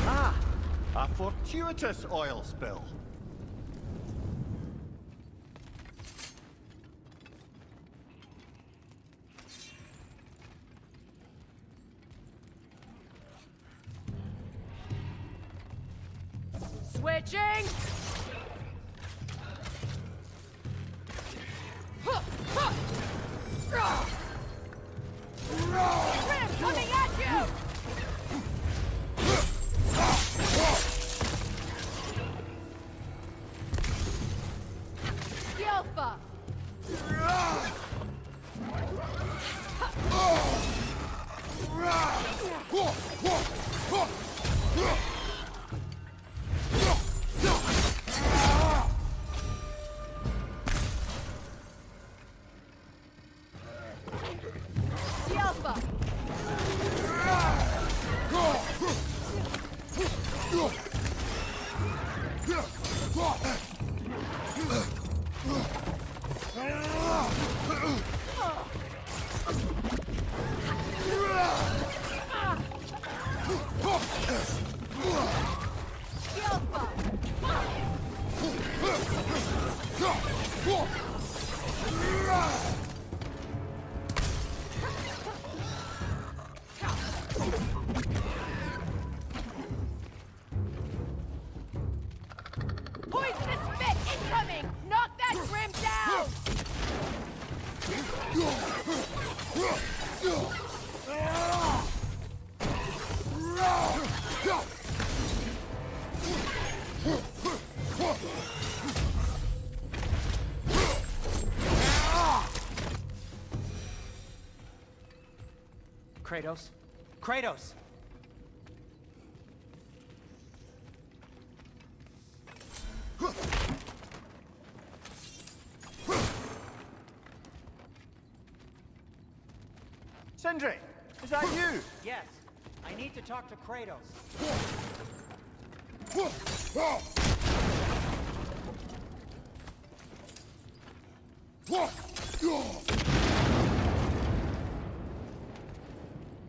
Ah, a fortuitous oil spill. Switching! Rim coming at you! The Alpha! The Alpha! Poisonous spit incoming! Knock that Grim down! Kratos? Kratos! Sindri, is that you? Yes. I need to talk to Kratos.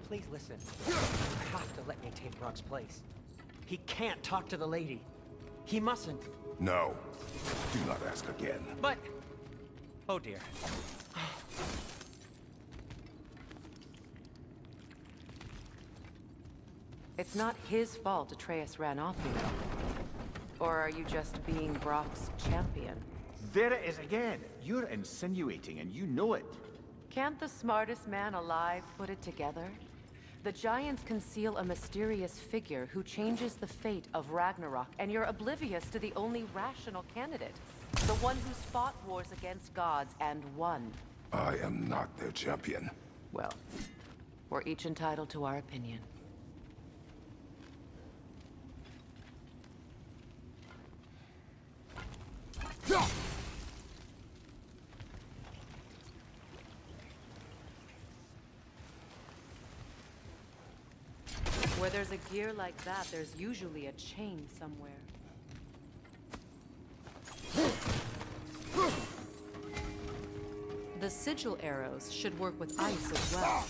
Please listen. You have to let me take Rock's place. He can't talk to the lady. He mustn't. No. Do not ask again. But... Oh dear. It's not his fault Atreus ran off, you know. Or are you just being Brock's champion? There it is again. You're insinuating and you know it. Can't the smartest man alive put it together? The Giants conceal a mysterious figure who changes the fate of Ragnarok, and you're oblivious to the only rational candidate. The one who's fought wars against gods and won. I am not their champion. Well, we're each entitled to our opinion. Where there's a gear like that, there's usually a chain somewhere. The sigil arrows should work with ice as well.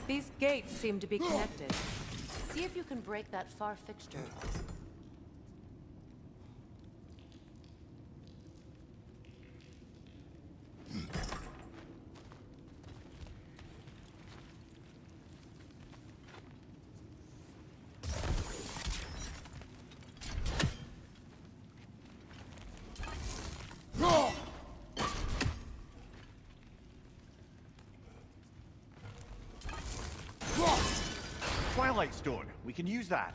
These gates seem to be connected. See if you can break that far fixture. Twilight Stone. We can use that.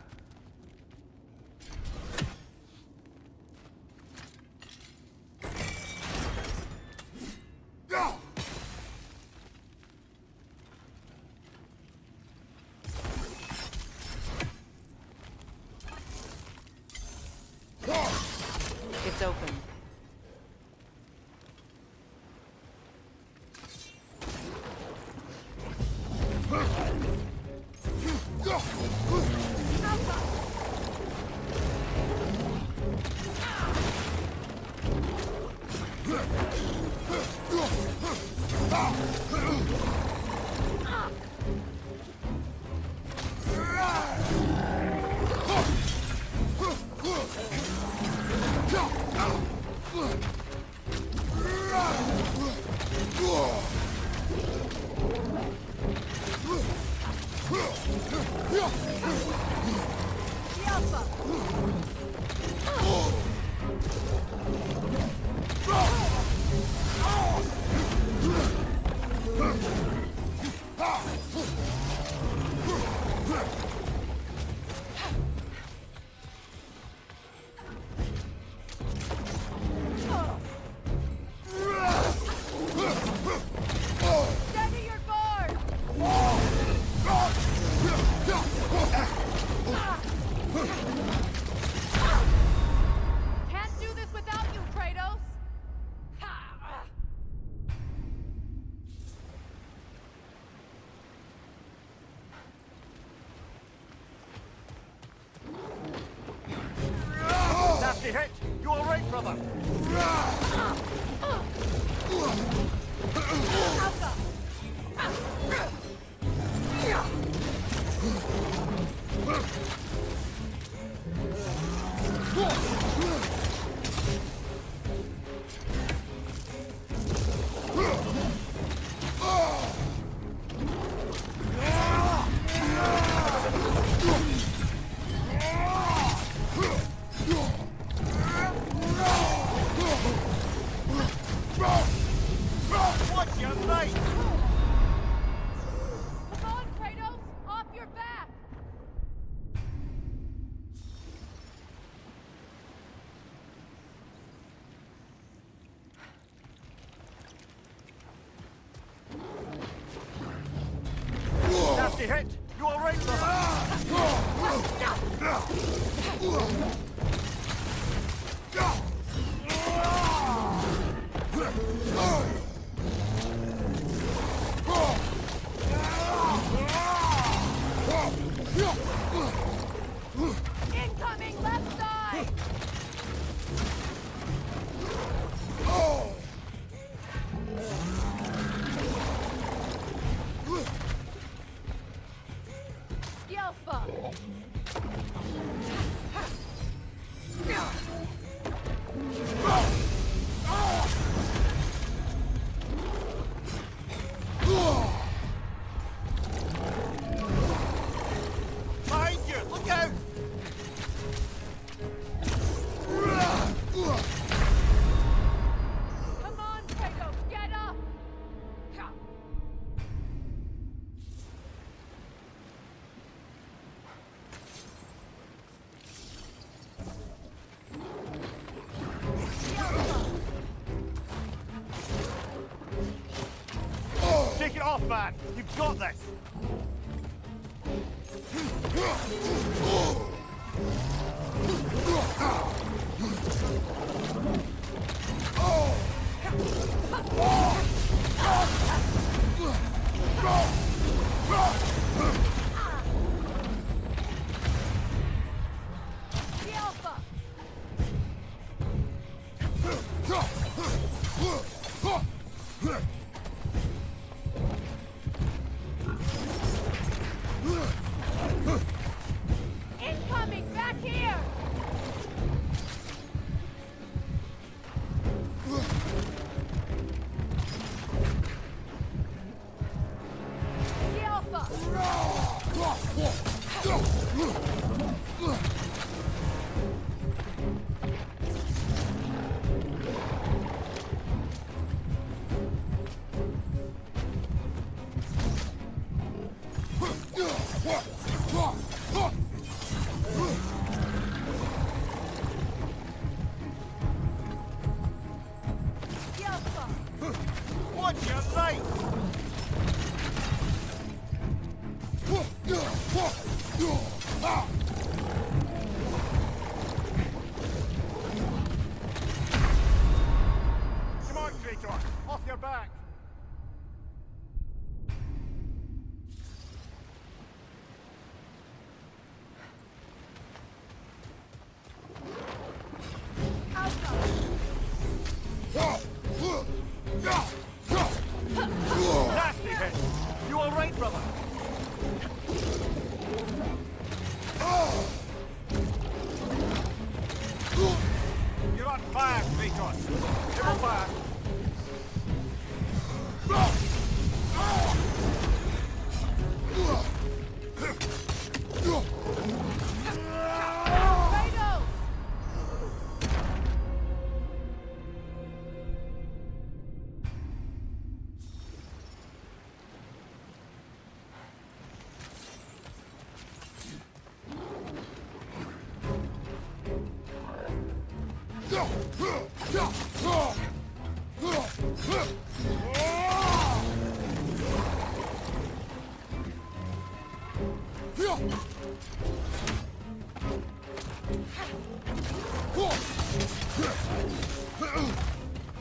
It's open. Steady your guard! Can't do this without you, Kratos! Nasty hit! You all right, brother? Watch your right! Come on, Kratos! Off your back! Nasty hit! You all right, Incoming left side! Yelfa! Behind you! Look out! Come on, Kratos, get up! Take it off, man! You've got this! Yelfa! Incoming! Back here! Watch your right! Come on, Kratos! Off your back! Nasty hit! You all right, brother? You're on fire, Kratos! Give him back!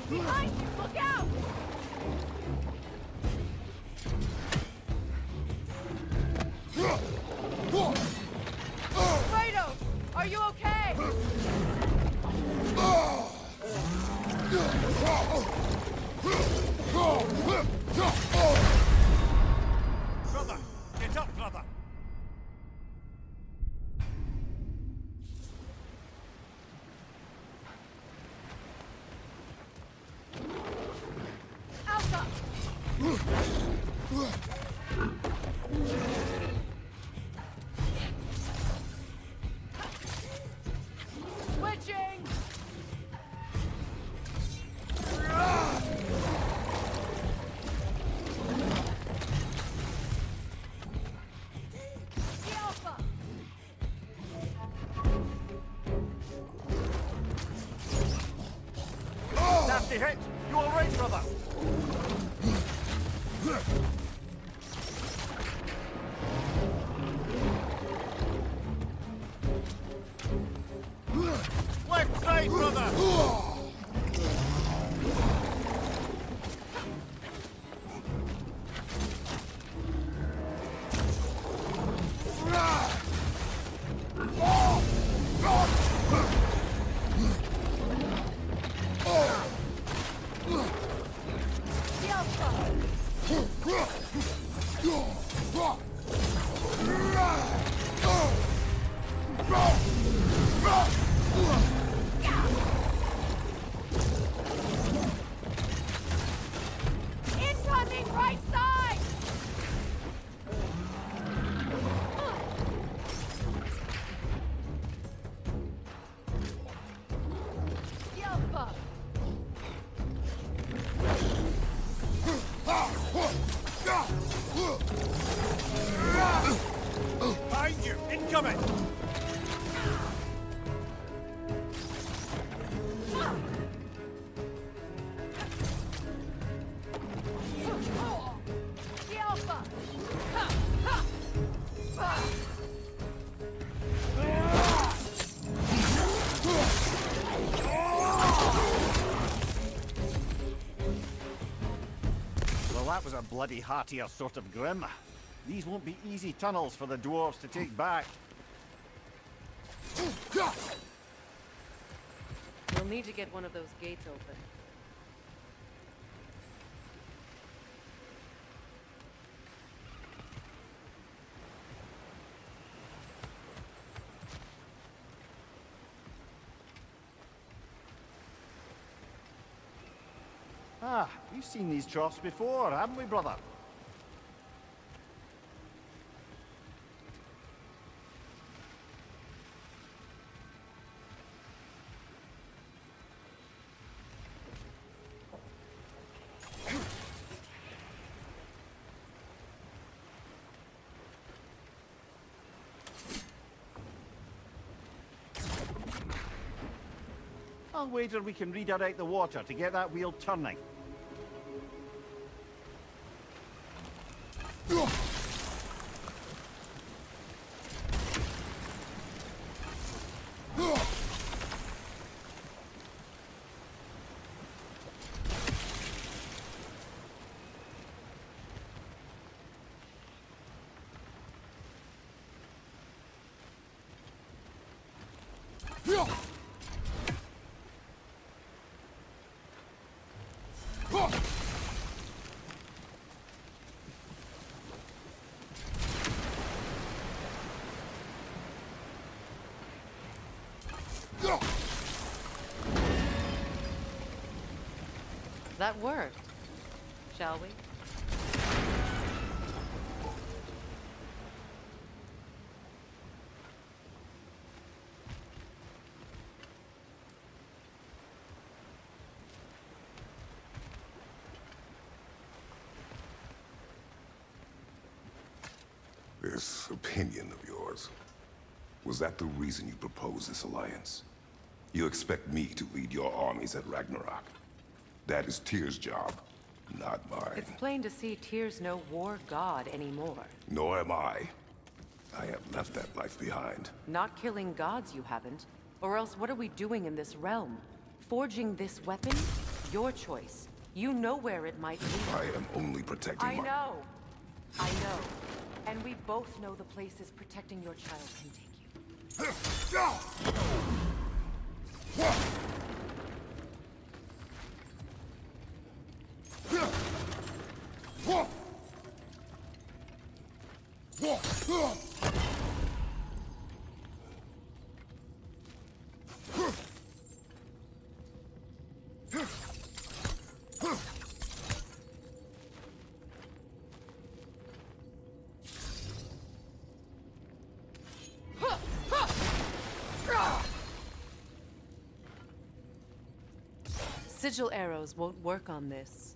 Behind you! Look out! Kratos! Are you okay? Brother! Get up, brother! Alpha! Switching! The Alpha! Nasty hit! You alright, brother? Left side, brother! The Alpha! Incoming right side! The Alpha! Behind you! Incoming! The Alpha! Well, that was a bloody heartier sort of grim. These won't be easy tunnels for the dwarves to take back. We'll need to get one of those gates open. Ah, we've seen these troughs before, haven't we, brother? I'll wager we can redirect the water to get that wheel turning. That worked. Shall we? This opinion of yours, was that the reason you proposed this alliance? You expect me to lead your armies at Ragnarok. That is Tyr's job, not mine. It's plain to see Tyr's no war god anymore. Nor am I. I have left that life behind. Not killing gods, you haven't. Or else what are we doing in this realm? Forging this weapon? Your choice. You know where it might lead. I am only protecting I my... know. I know. And we both know the places protecting your child can take you. Sigil arrows won't work on this.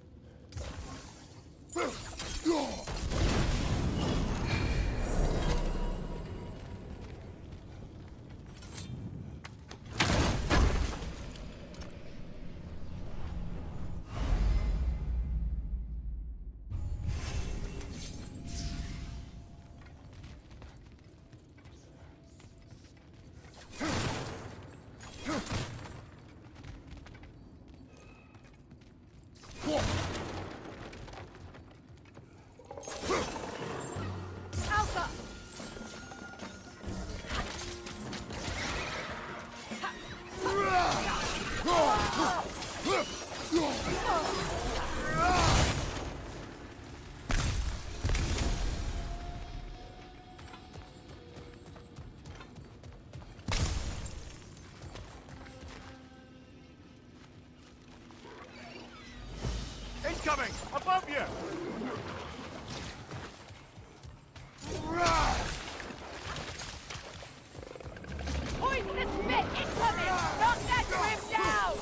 Incoming! Above you! Poisonous spit incoming! Knock that grim down!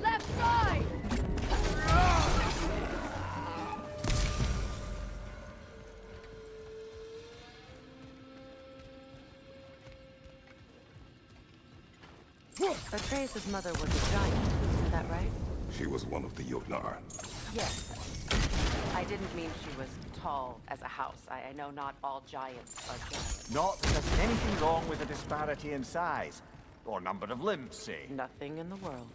Left side! Atreus' mother was a giant, is that right? She was one of the Jotnar. Yes. I didn't mean she was tall as a house. I know not all giants are giants. Not that there's anything wrong with a disparity in size. Or number of limbs, say. Nothing in the world.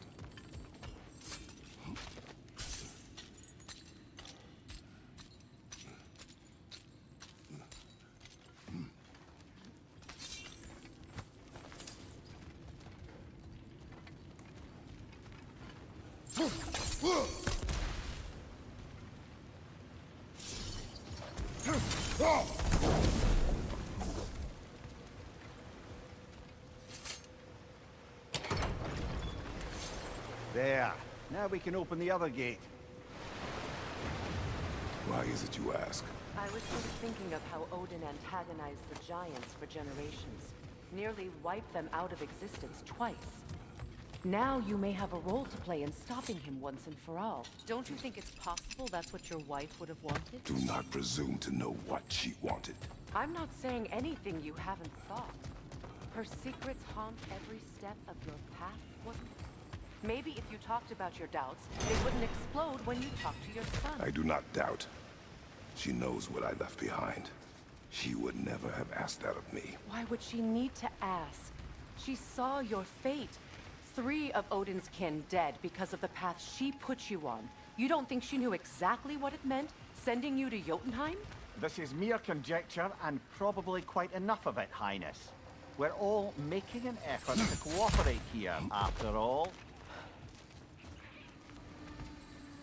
There. Now we can open the other gate. Why is it you ask? I was just thinking of how Odin antagonized the giants for generations. Nearly wiped them out of existence twice. Now you may have a role to play in stopping him once and for all. Don't you think it's possible that's what your wife would have wanted? Do not presume to know what she wanted. I'm not saying anything you haven't thought. Her secrets haunt every step of your path. What? Maybe if you talked about your doubts, they wouldn't explode when you talked to your son. I do not doubt. She knows what I left behind. She would never have asked that of me. Why would she need to ask? She saw your fate. 3 of Odin's kin dead because of the path she put you on. You don't think she knew exactly what it meant, sending you to Jotunheim? This is mere conjecture, and probably quite enough of it, Highness. We're all making an effort to cooperate here, after all.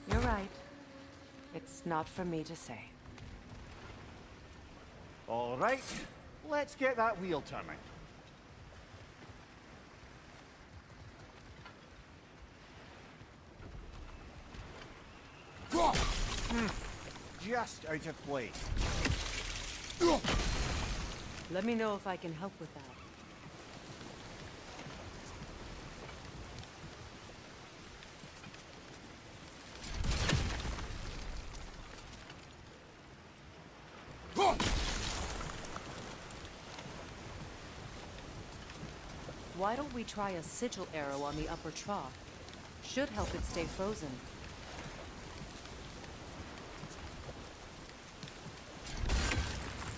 You're right. It's not for me to say. All right, let's get that wheel turning. Just out of place. Let me know if I can help with that. Why don't we try a sigil arrow on the upper trough? Should help it stay frozen.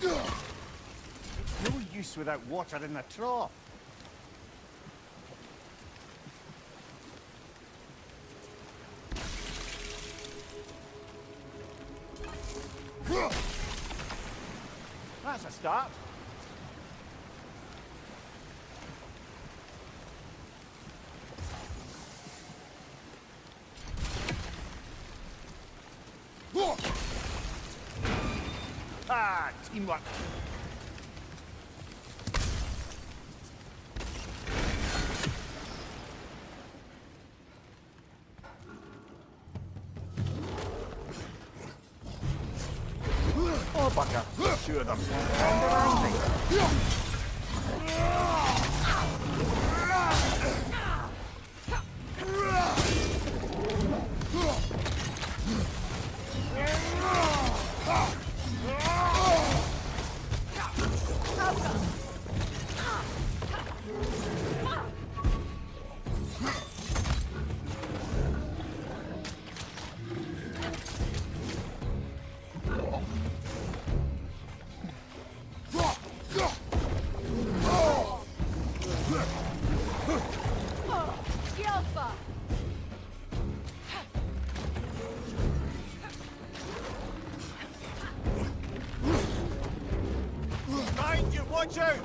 It's no use without water in the trough. That's a start. Ah, teamwork. Oh, bugger. 2 of them. And they're angry. Mind you, watch out!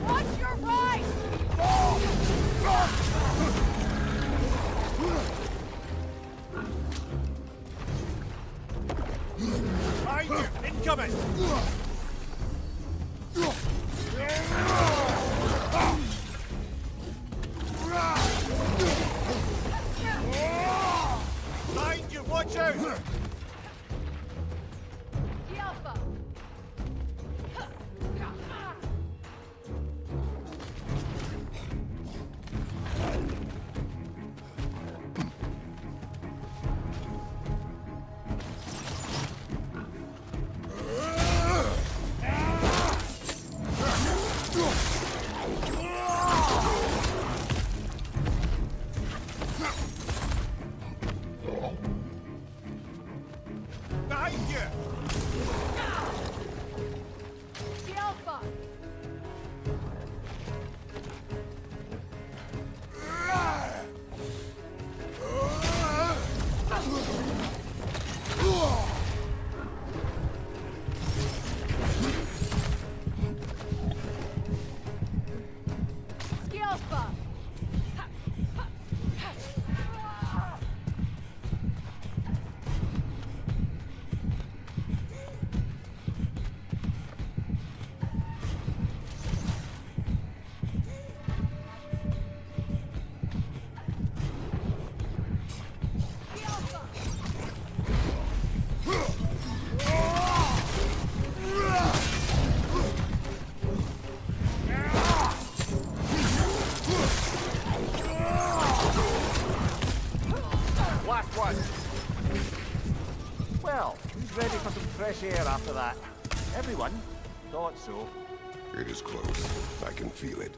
Watch your right! Behind you! Incoming! on! Well, who's ready for some fresh air after that? Everyone? Thought so. It is close. I can feel it.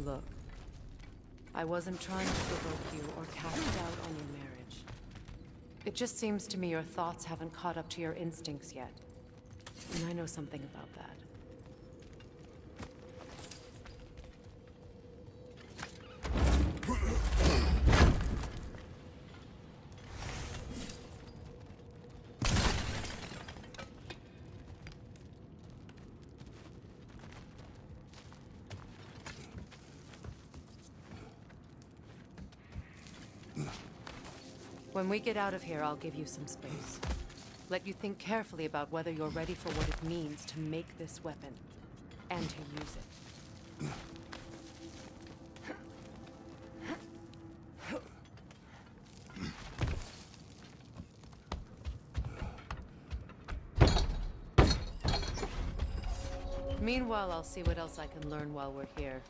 Look, I wasn't trying to provoke you or cast doubt on your marriage. It just seems to me your thoughts haven't caught up to your instincts yet. And I know something about that. When we get out of here, I'll give you some space. Let you think carefully about whether you're ready for what it means to make this weapon, and to use it. Meanwhile, I'll see what else I can learn while we're here.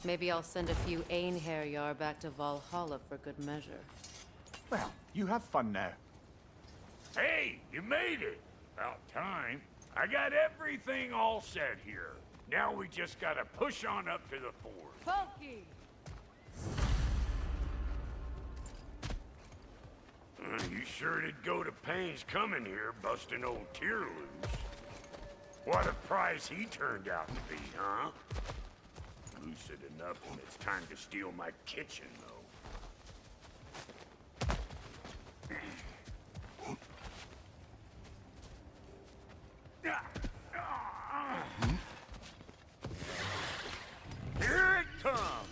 Maybe I'll send a few Einherjar back to Valhalla for good measure. Well, you have fun now. Hey, you made it! About time. I got everything all set here. Now we just gotta push on up to the fort. Funky! You sure did go to pains coming here, busting old Tyr loose. What a prize he turned out to be, huh? Lucid enough when it's time to steal my kitchen, though. Here it comes!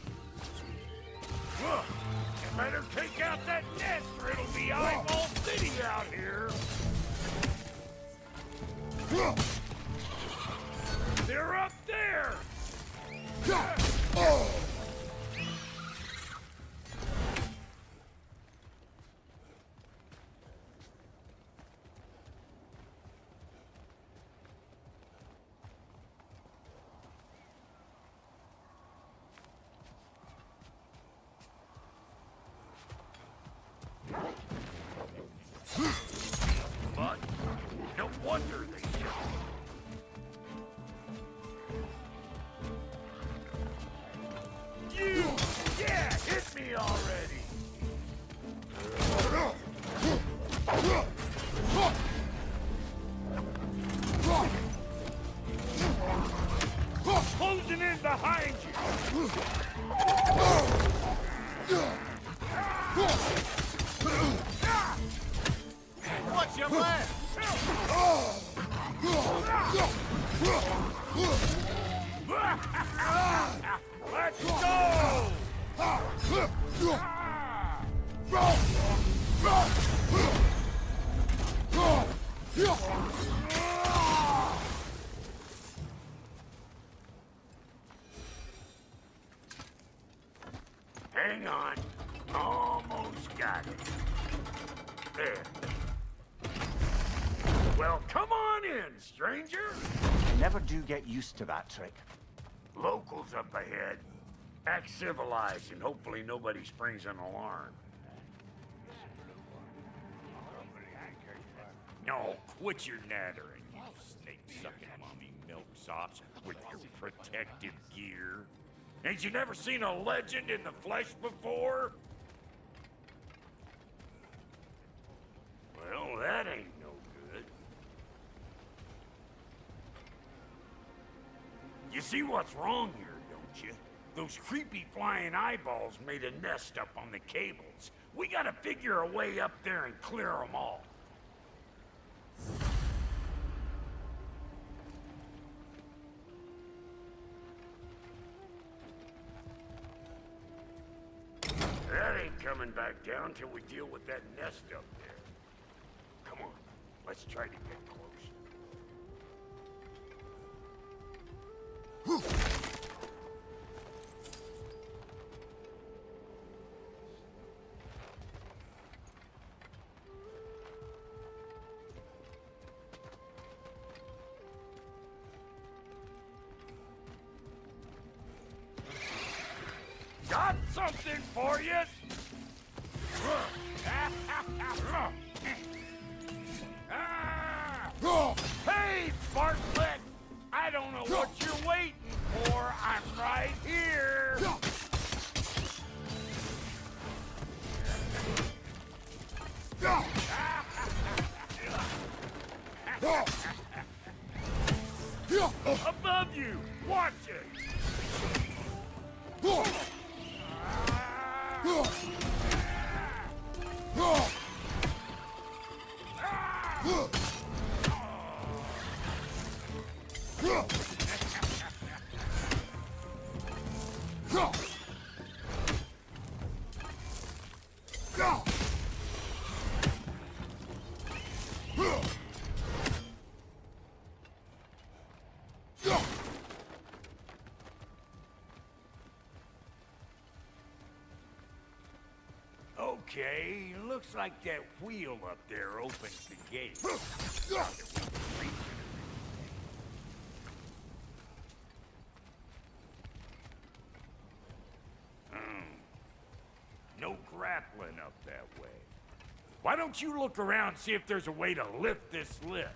Look, you better take out that nest or it'll be eyeball city out here! They're up there! But no wonder they shot. You! Yeah, hit me already! Closing in behind you! What's your plan? Let's go! Hang on. Almost got it. There. Well, come on in, stranger. You never do get used to that trick. Locals up ahead. Act civilized and hopefully nobody springs an alarm. No, quit your nattering, you snake-sucking mommy milksops with your protective gear. Ain't you never seen a legend in the flesh before? Well, that ain't no good. You see what's wrong here, don't you? Those creepy flying eyeballs made a nest up on the cables. We gotta figure a way up there and clear them all. That ain't coming back down till we deal with that nest up there. Come on, let's try to get closer. Got something for you! Hey, Bartlett! I don't know what you're waiting for. I'm right here. Above you! Watch it! Okay, looks like that wheel up there opens the gate. No grappling up that way. Why don't you look around and see if there's a way to lift this lift?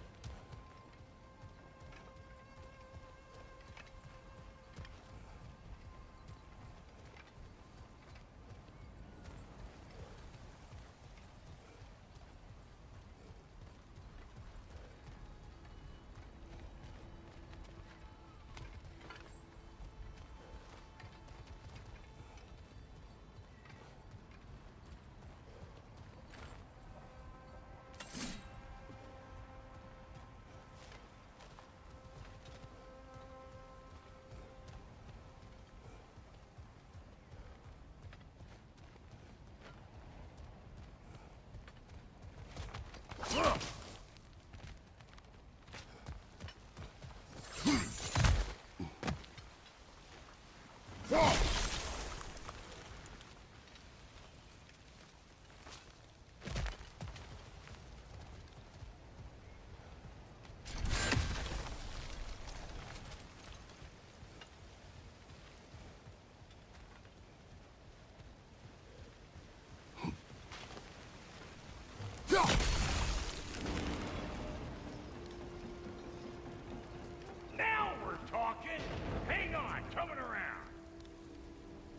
Now we're talking! Hang on, coming around!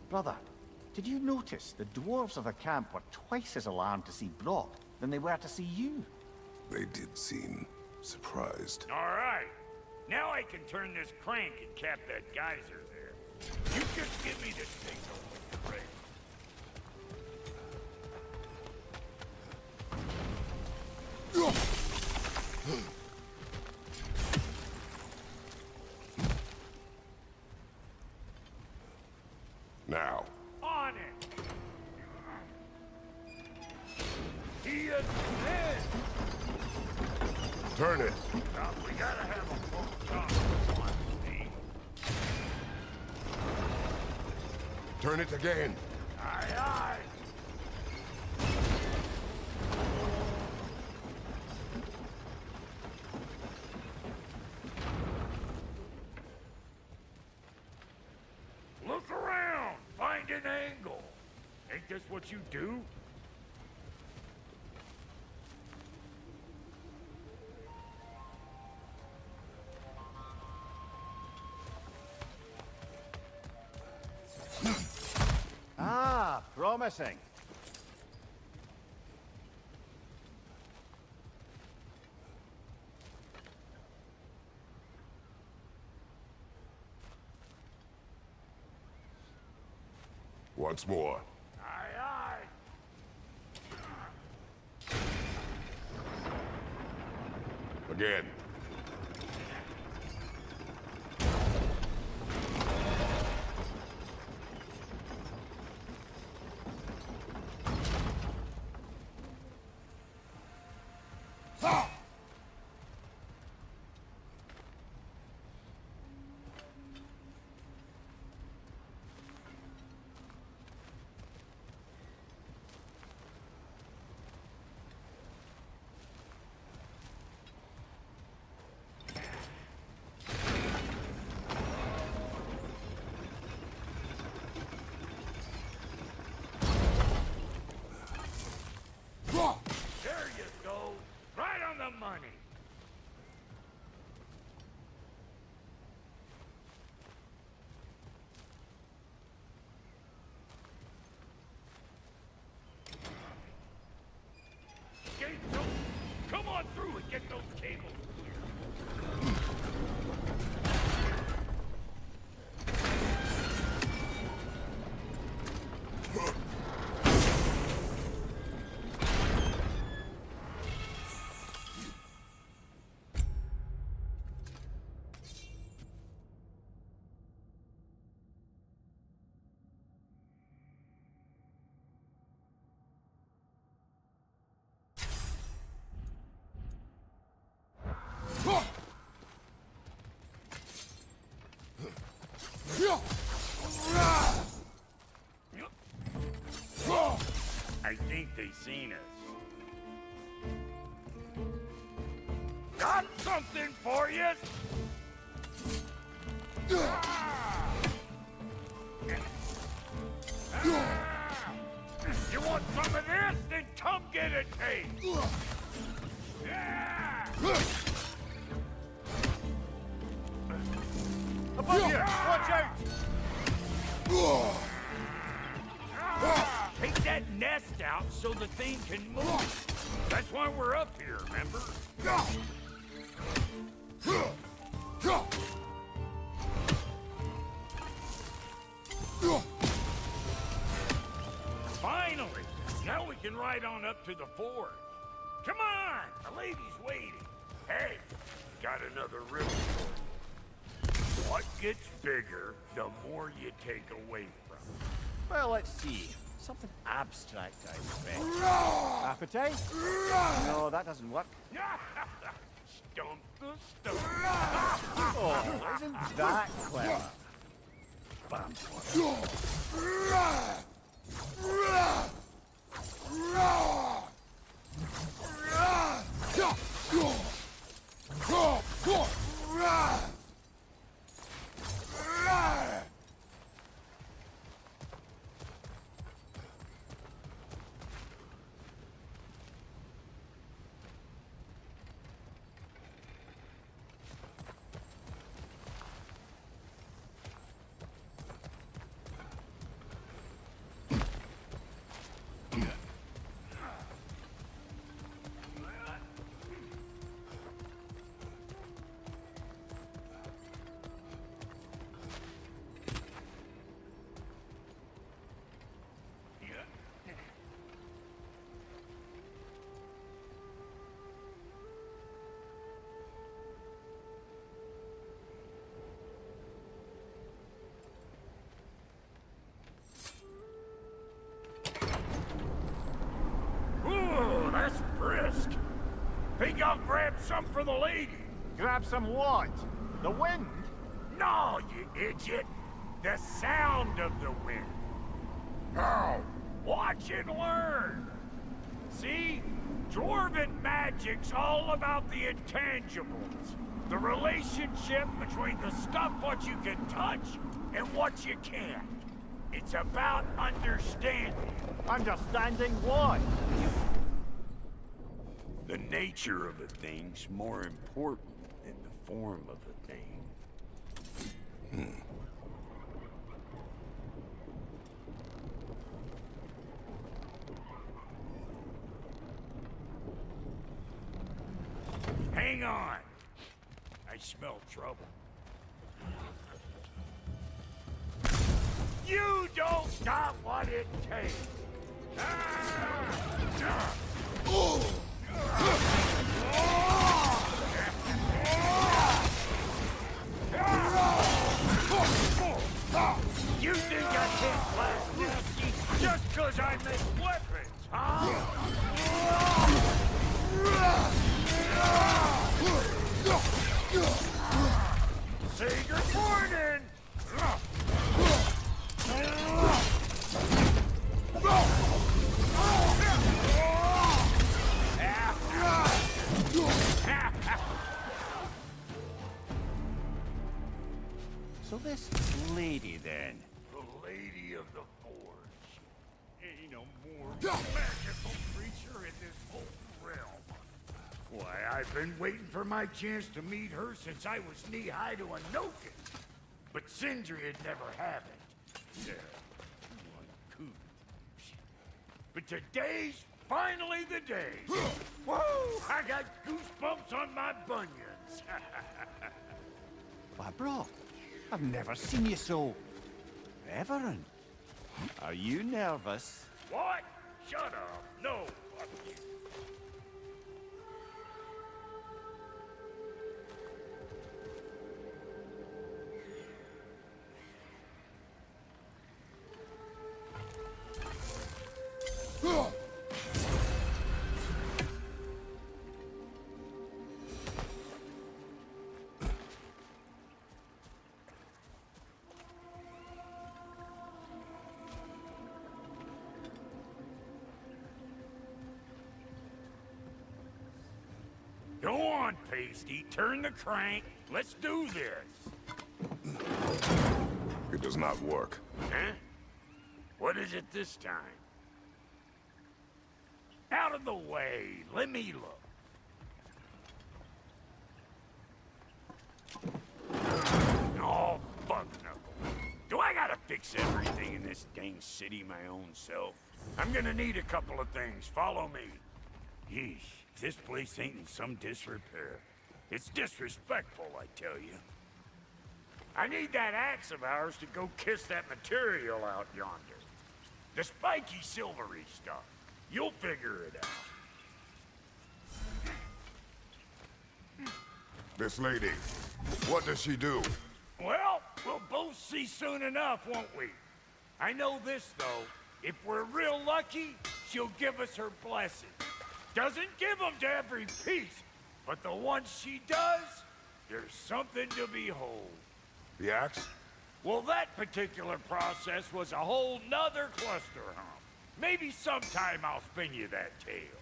Brother, did you notice the dwarves of the camp were twice as alarmed to see Brock than they were to see you? They did seem surprised. All right. Now I can turn this crank and cap that geyser there. You just give me the signal when you're ready. Now. On it! He is dead! Turn it. We gotta have a full talk on Steve. Turn it again. Aye, aye! Look around! Find an angle! Ain't this what you do? promising. Once more. Aye, aye. Again. There you go. Right on the money. Gates open. Come on through and get those cables clear. I think they seen us. Got something for you! You want some of this? Then come get a taste! Above you! Watch out! Take that nest out so the thing can move. That's why we're up here, remember? Finally! Now we can ride on up to the fort. Come on! The lady's waiting. Hey, got another riddle for you. What gets bigger, the more you take away from it. Well, let's see. Something abstract, I expect. Appetite? No, that doesn't work. Stump the stump. Oh, isn't that clever? Ooh, that's brisk. Think I'll grab some for the lady. Grab some what? The wind? No, you idiot. The sound of the wind. How? Watch and learn. See? Dwarven magic's all about the intangibles. The relationship between the stuff what you can touch and what you can't. It's about understanding. Understanding what? The nature of a thing's more important than the form of a thing. Hang on. I smell trouble. You don't got what it takes. You think I can't blast this just because I make weapons, huh? Say good morning! So this lady, then? The Lady of the Forge. Ain't no more magical creature in this whole realm. Why, I've been waiting for my chance to meet her since I was knee-high to a Noken. But Sindri had never happened. Uncouth. But today's finally the day. Whoa! I got goosebumps on my bunions. Why, bro, I've never seen you so reverent. Are you nervous? What? Shut up. No, fuck you. Go on, Pasty. Turn the crank. Let's do this. It does not work. Huh? What is it this time? Out of the way. Let me look. Oh, fuck no. Do I gotta fix everything in this dang city my own self? I'm gonna need a couple of things. Follow me. Yeesh. If this place ain't in some disrepair. It's disrespectful, I tell you. I need that axe of ours to go kiss that material out yonder. The spiky silvery stuff. You'll figure it out. This lady, what does she do? Well, we'll both see soon enough, won't we? I know this, though. If we're real lucky, she'll give us her blessing. Doesn't give them to every piece, but the ones she does, there's something to behold. The axe? Well, that particular process was a whole nother cluster hump. Maybe sometime I'll spin you that tale.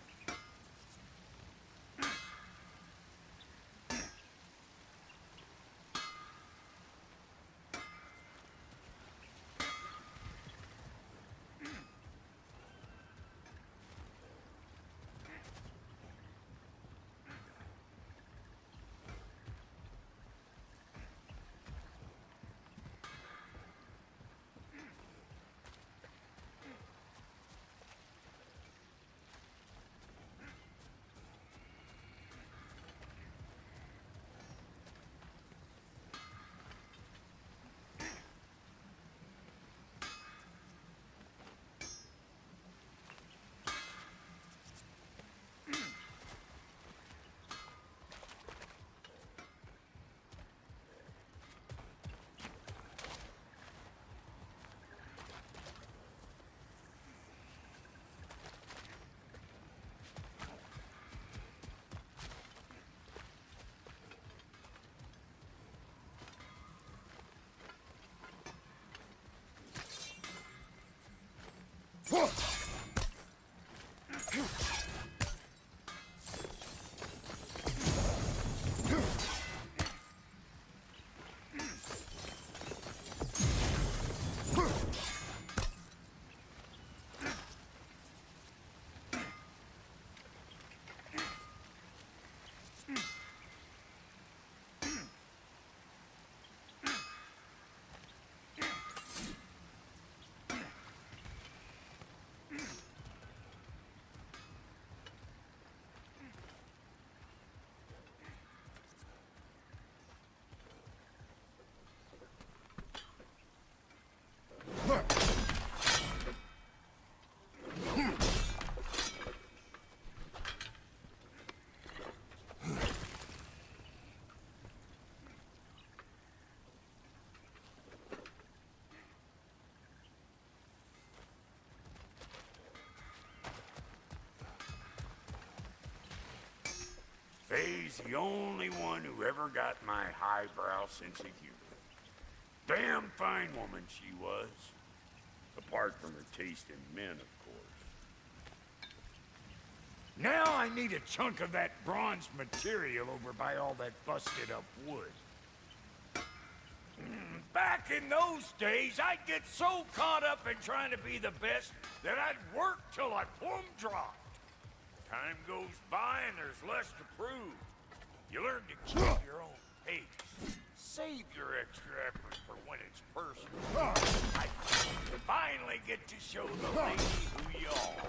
Faye's the only one who ever got my highbrow sense of humor. Damn fine woman she was. Apart from her taste in men, of course. Now I need a chunk of that bronze material over by all that busted up wood. Back in those days, I'd get so caught up in trying to be the best that I'd work till I plumb dropped. Time goes by and there's less to prove. You learn to keep your own pace. Save your extra effort for when it's personal. I finally get to show the lady who you are.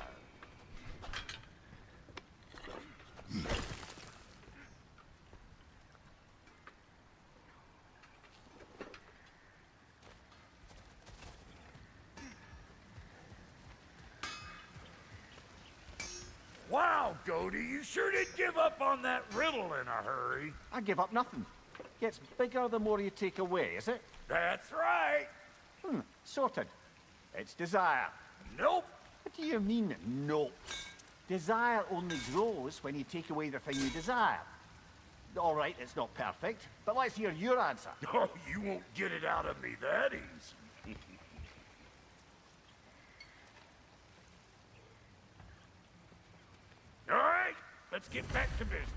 Wow, Goldie, you sure did give up on that riddle in a hurry. I give up nothing. Gets bigger the more you take away, is it? That's right. Sorted. It's desire. Nope. What do you mean, nope? Desire only grows when you take away the thing you desire. All right, it's not perfect, but let's hear your answer. Oh, you won't get it out of me that easy. All right, let's get back to business.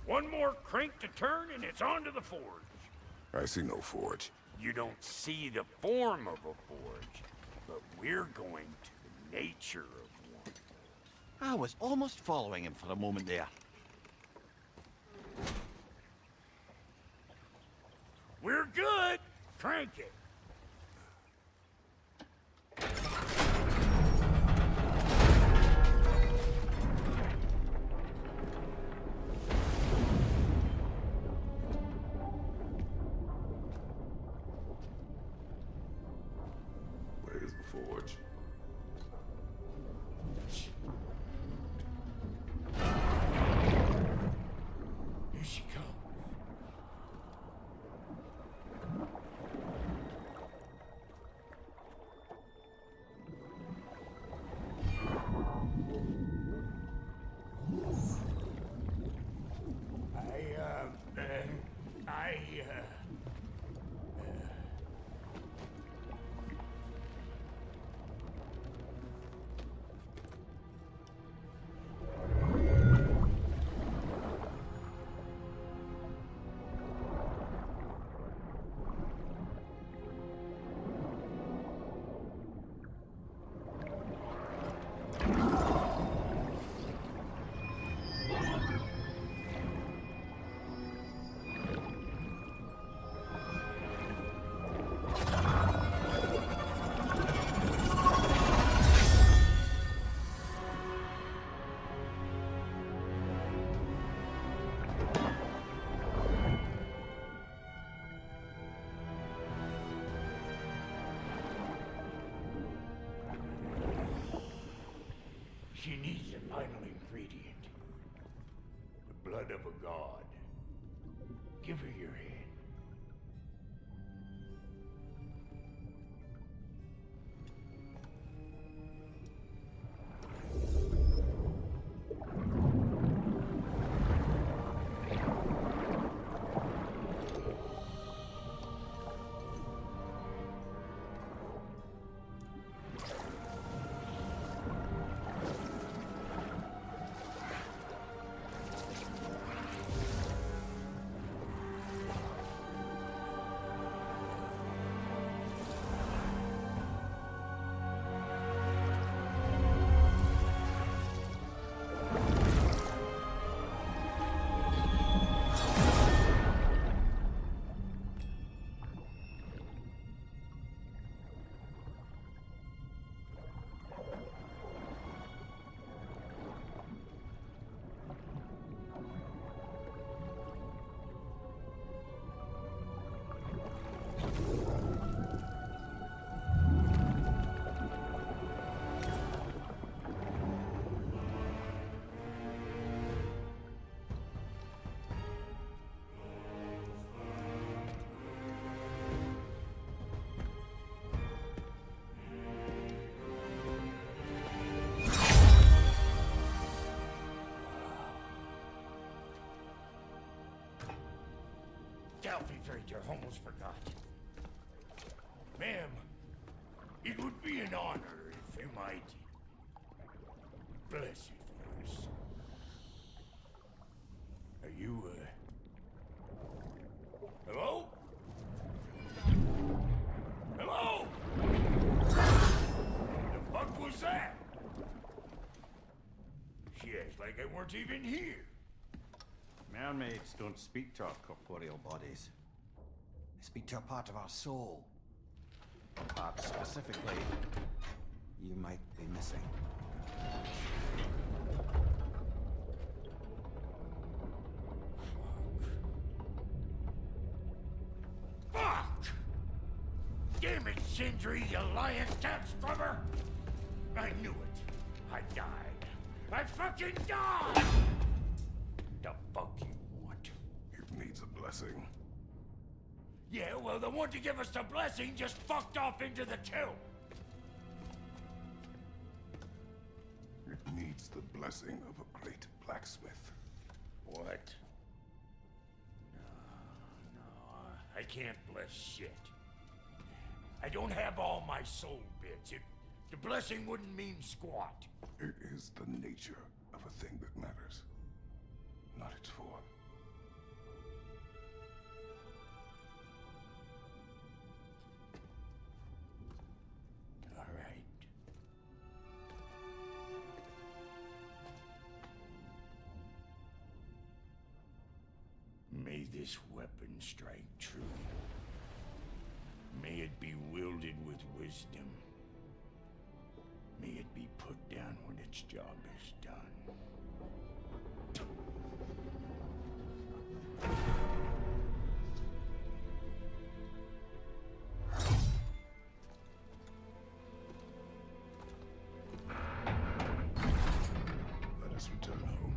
One more crank to turn and it's on to the forge. I see no forge. You don't see the form of a forge, but we're going to the nature of one. I was almost following him for a moment there. We're good. Crank it. Where's the forge? Here she comes. She needs the final ingredient. The blood of a god. Give her your hand. I almost forgot. Ma'am, it would be an honor if you might bless it for us. Are you, hello? Hello? The fuck was that? She acts like I weren't even here. Mermaids don't speak to our corporeal bodies. They speak to a part of our soul. A part specifically you might be missing. Fuck! Damn it, Sindri, you lying cat scrubber! I knew it. I died. I fucking died! The fuck you want? It needs a blessing. Yeah, well, the one to give us the blessing just fucked off into the tomb. It needs the blessing of a great blacksmith. What? No, I can't bless shit. I don't have all my soul bits. The blessing wouldn't mean squat. It is the nature of a thing that matters, not its form. All right. May this weapon strike true. May it be wielded with wisdom. May it be put down when its job is done. Let us return home.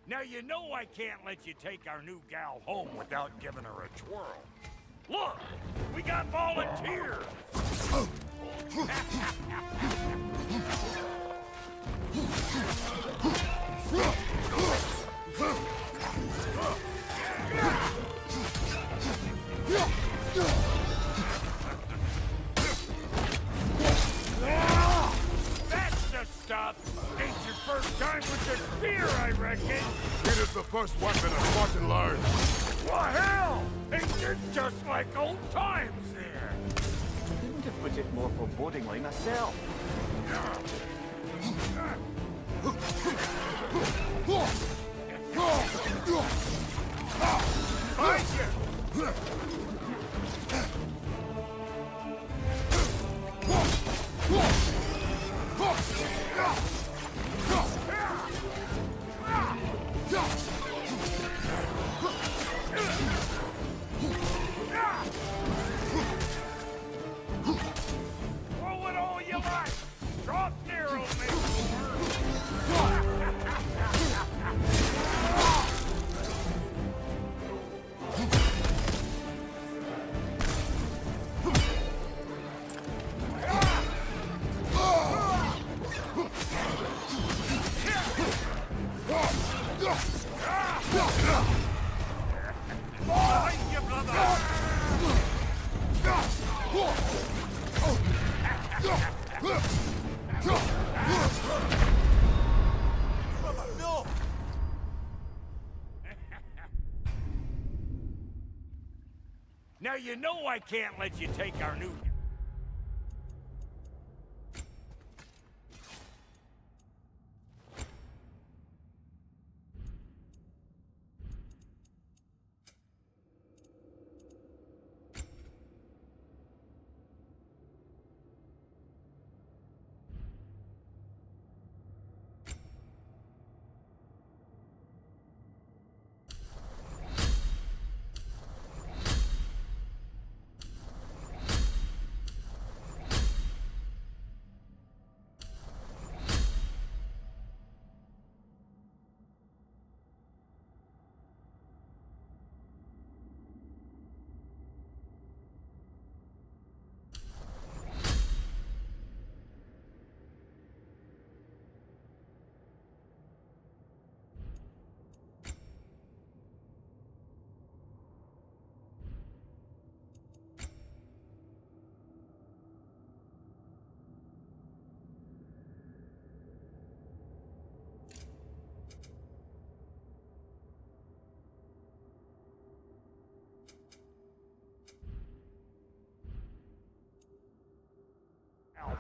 Now you know I can't let you take our new gal home without giving her a twirl. Look, we got volunteers! That's the stuff! Ain't your first time with the spear, I reckon! It is the first weapon a Spartan learned. Well, hell! Ain't this just like old times there? Couldn't have put it more forebodingly myself. Find you! Throw it all you like! Drop Nero, Now you know I can't let you take our new...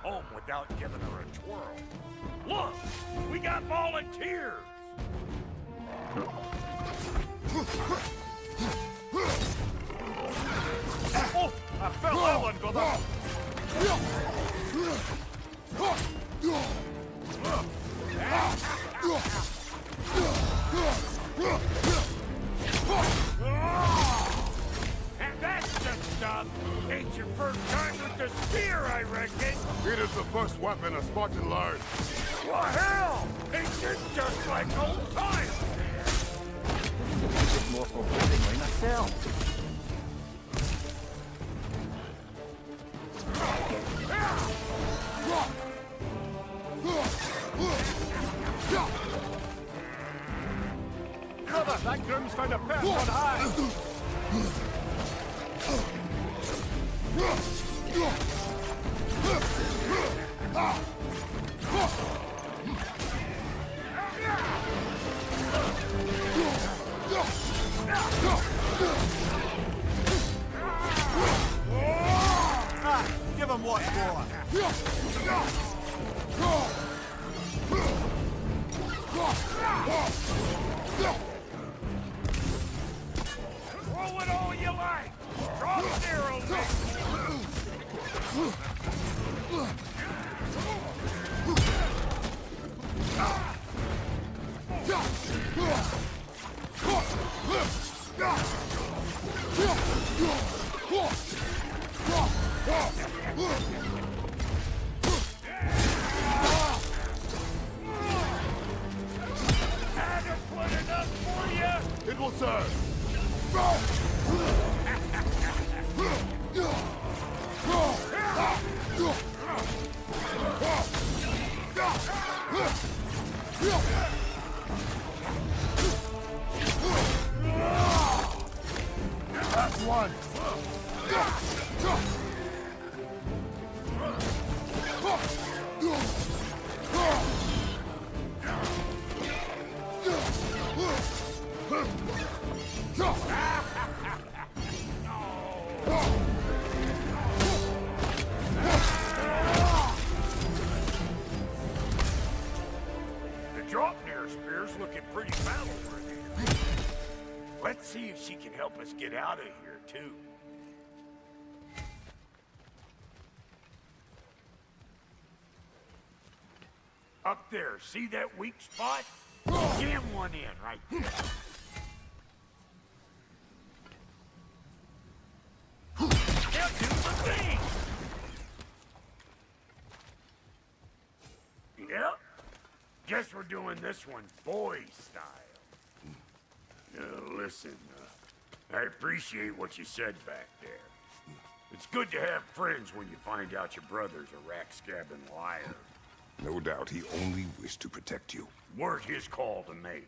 home without giving her a twirl. Look, we got volunteers. Oh, I felt that one, brother. And that's the stuff. Ain't your first time with the spear, I reckon. It is the first weapon a Spartan learned. Well, hell! Ain't this just like old times? It's more forbidding myself. Brother, that groom's found a pet on high. Give him what for. Throw it all you like. Drop zero, It will serve. That's one. The Draupnir spear's looking pretty battle-worthy. Let's see if she can help us get out of here, too. Up there, see that weak spot? Jam one in right there. Now do the thing! Yep. Guess we're doing this one boy style. Listen, I appreciate what you said back there. It's good to have friends when you find out your brother's a rack-scabbing liar. No doubt he only wished to protect you. Weren't his call to make.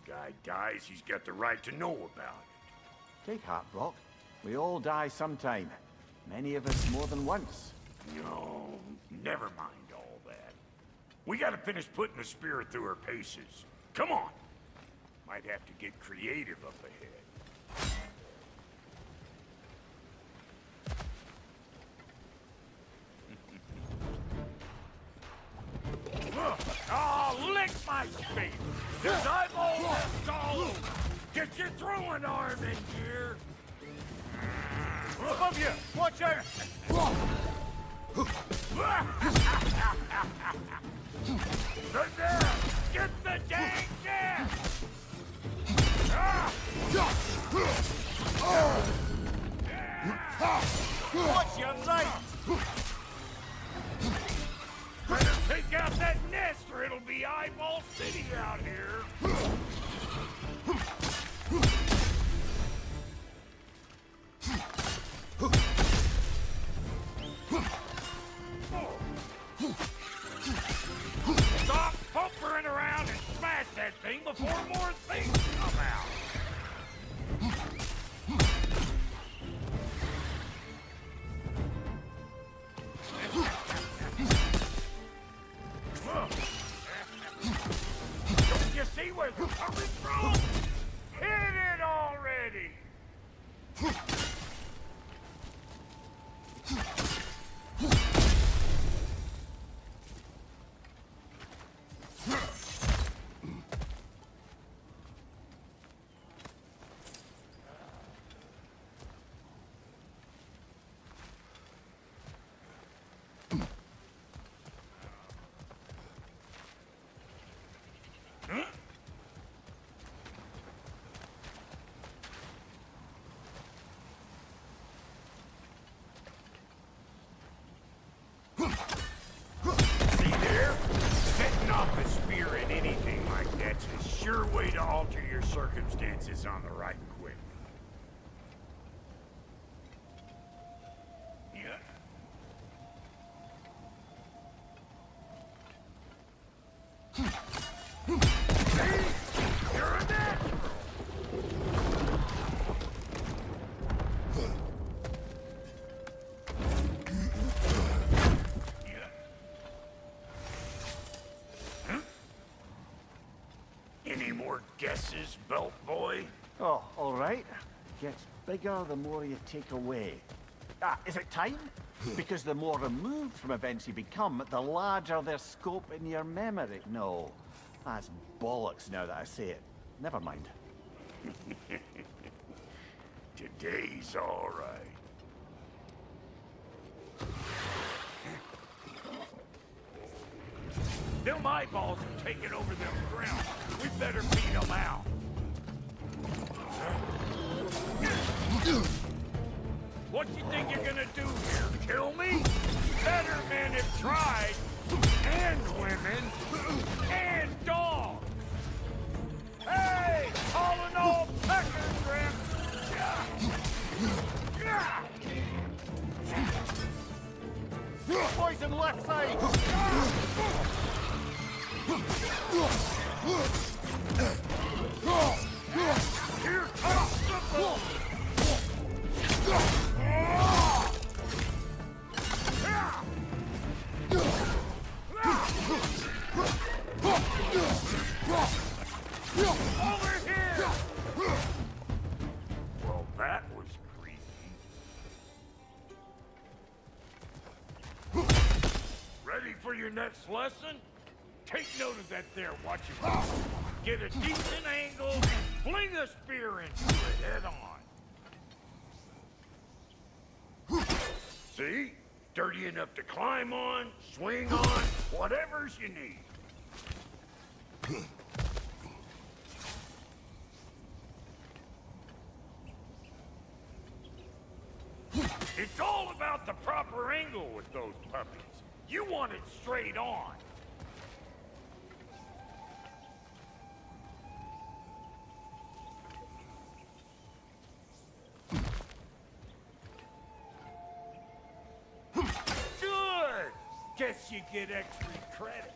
The guy dies, he's got the right to know about it. Take heart, Brock. We all die sometime. Many of us more than once. No, never mind all that. We gotta finish putting the spear through her paces. Come on! Might have to get creative up ahead. Oh, lick my face! There's eyeballs left all over! Get your throwing arm in here! Above you! Watch out! There! Get the dang cat! Watch your right! Better take out that nest or it'll be Eyeball City out here! Stop pumpering around and smash that thing before more things come out! Don't you see where they're coming from? Hit it already! chances on the right quick. Yeah. You're a natural! Any more guesses, belt boy? Oh, all right. Gets bigger the more you take away. Ah, is it time? Because the more removed from events you become, the larger their scope in your memory. No, that's bollocks now that I say it. Never mind. Today's all right. Them eyeballs are taking over them ground. We better beat them out. What you think you're gonna do here? Kill me? Better men have tried. And women. And dogs. Hey! All in all, peckers, Grim. Poison left side! Here comes the bull! Over here! Well, that was creepy. Ready for your next lesson? Take note of that there, watch it. Get a decent angle and fling a spear into it head on. See? Dirty enough to climb on, swing on, whatever's you need. It's all about the proper angle with those puppies. You want it straight on. Good! Guess you get extra credit.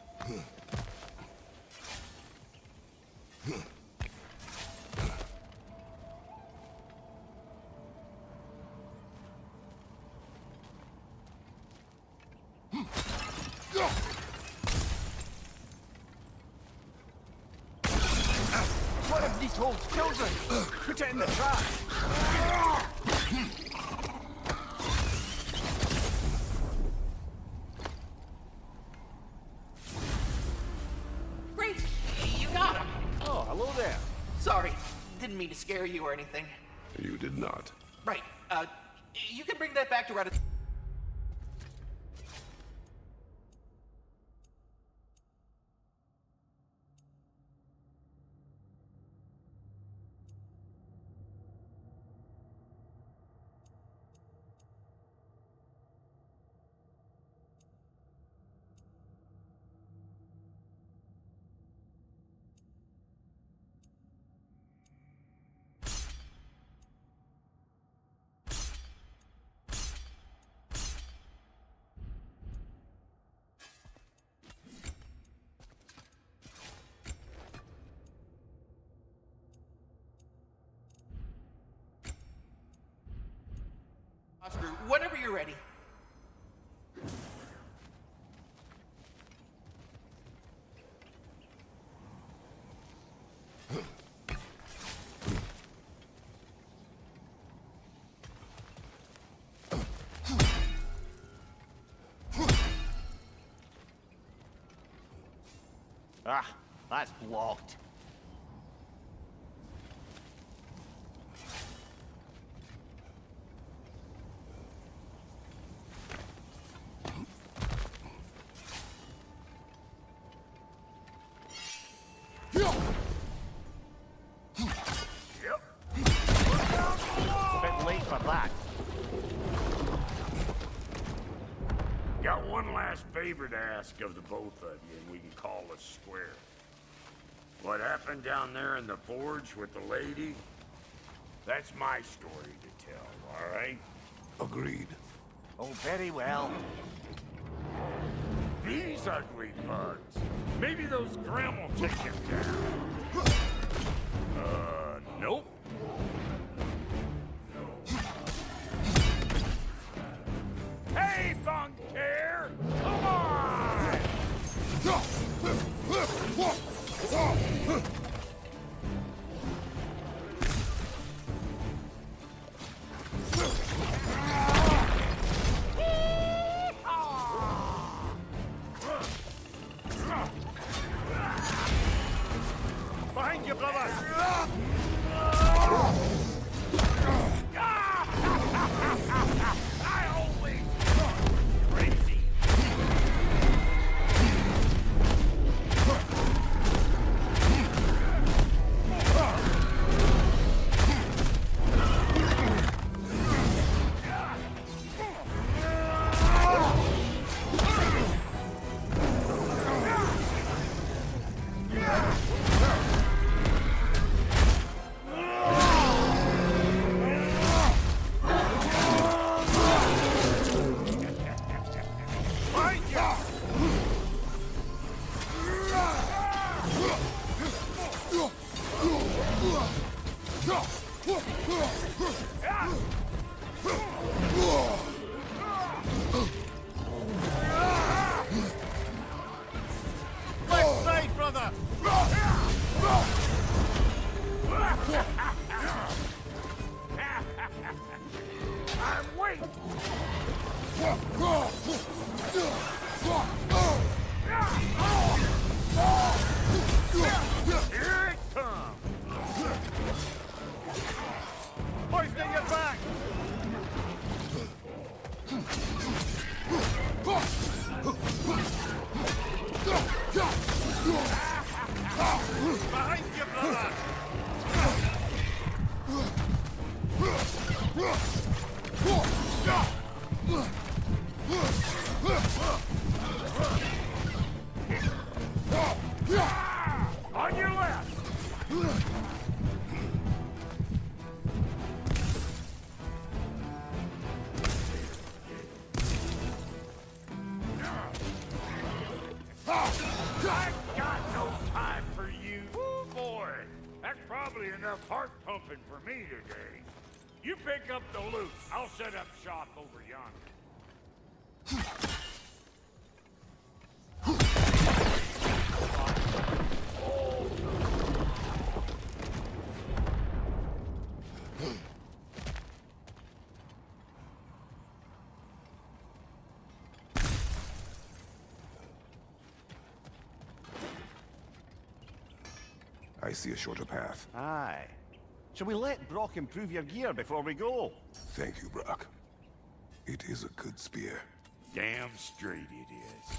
One of these old children! Put it in the trash! Great! You got him! Oh, hello there. Sorry, didn't mean to scare you or anything. You did not. Right, you can bring that back to Reddit. Oscar, whenever you're ready. Ah, that's blocked. Bit late for that. Got one last favor to ask of the both of you, and we can call us square. What happened down there in the forge with the lady? That's my story to tell, all right? Agreed. Oh, very well. These ugly bugs. Maybe those Grim will take him down. Nope. Hey, Bunker! Come on! Behind you, brother! I always crazy. Left side, brother! I'm waiting. Here it comes. Hoisting your back! Behind you, brother! On your left. I've got no time for you. Oh, boy. That's probably enough heart pumping for me today. You pick up the loot. I'll set up shop over yonder. I see a shorter path. Aye. Shall we let Brock improve your gear before we go? Thank you, Brock. It is a good spear. Damn straight it is.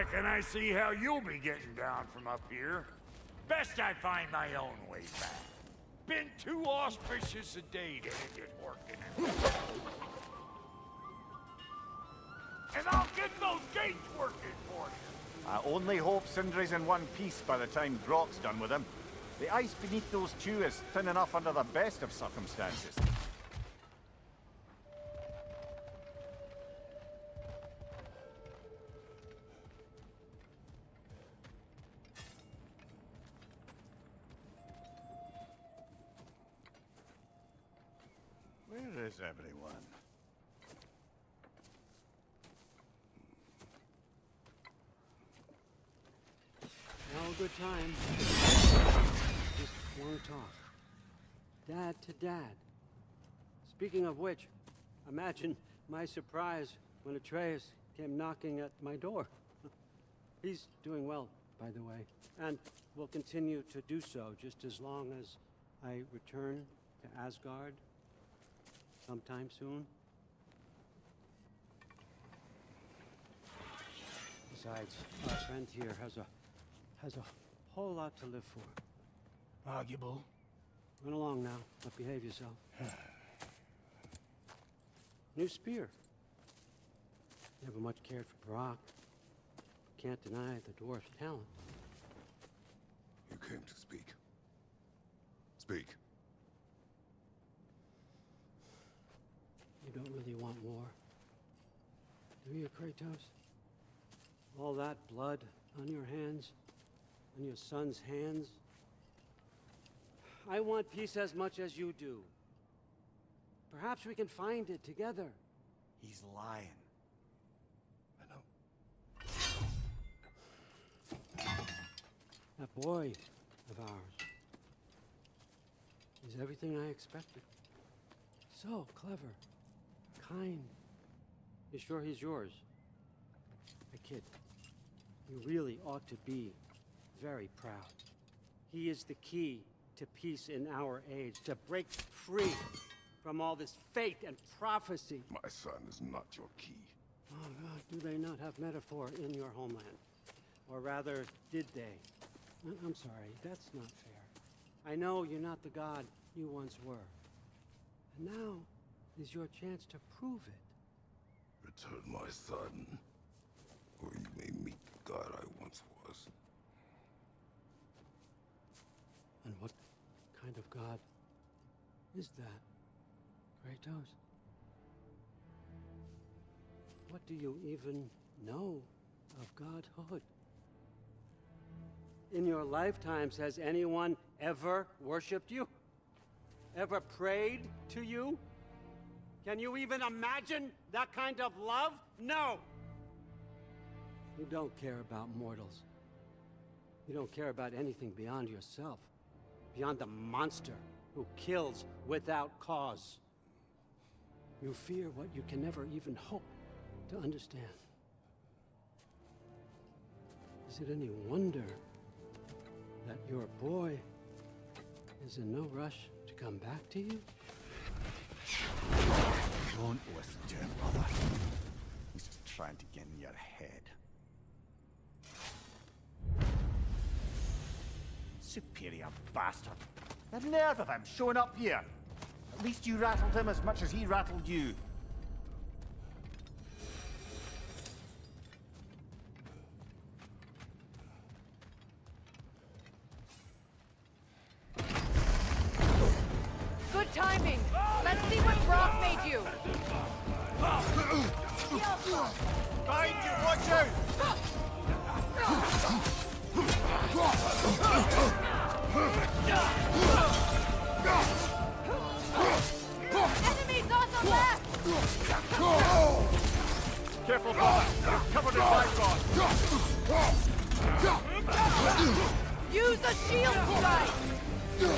Reckon I see how you'll be getting down from up here. Best I find my own way back. Been too auspicious a day to end it working. And I'll get those gates working for you. I only hope Sindri's in one piece by the time Grok's done with him. The ice beneath those two is thin enough under the best of circumstances. Where is everyone? Now a good time. Just want to talk. Dad to dad. Speaking of which, imagine my surprise when Atreus came knocking at my door. He's doing well, by the way, and will continue to do so just as long as I return to Asgard sometime soon. Besides, our friend here has a whole lot to live for. Arguable. Run along now, but behave yourself. New spear. Never much cared for Brock. Can't deny the dwarf's talent. You came to speak. Speak. You don't really want war, do you, Kratos? All that blood on your hands, on your son's hands. I want peace as much as you do. Perhaps we can find it together. He's lying. That boy of ours is everything I expected. So clever, kind. You sure he's yours? A kid. You really ought to be very proud. He is the key to peace in our age, to break free from all this fate and prophecy. My son is not your key. Oh God, do they not have metaphor in your homeland? Or rather, did they? I'm sorry, that's not fair. I know you're not the god you once were. And now is your chance to prove it. Return my son, or you may meet the god I once was. And what kind of god is that, Kratos? What do you even know of godhood? In your lifetimes, has anyone ever worshipped you? Ever prayed to you? Can you even imagine that kind of love? No! You don't care about mortals. You don't care about anything beyond yourself, beyond the monster who kills without cause. You fear what you can never even hope to understand. Is it any wonder that your boy is in no rush to come back to you? Don't listen to him, brother. He's just trying to get in your head. Superior bastard. The nerve of him showing up here. At least you rattled him as much as he rattled you. Good timing. Let's see what Brock made you. Behind you, watch out! Enemies on the left! Careful, brother. You're covered in bygone. Use a shield strike! The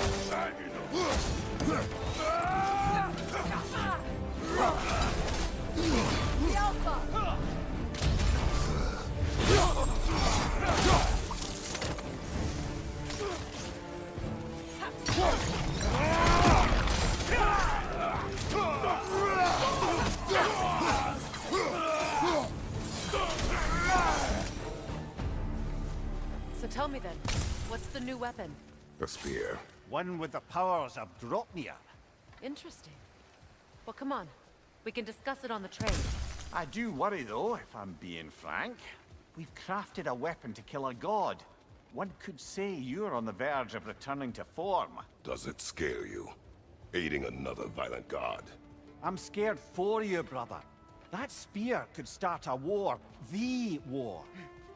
Alpha! me then. What's the new weapon? A spear. One with the powers of Dropnir. Interesting. Well, come on. We can discuss it on the train. I do worry, though, if I'm being frank. We've crafted a weapon to kill a god. One could say you're on the verge of returning to form. Does it scare you? Aiding another violent god? I'm scared for you, brother. That spear could start a war. The war.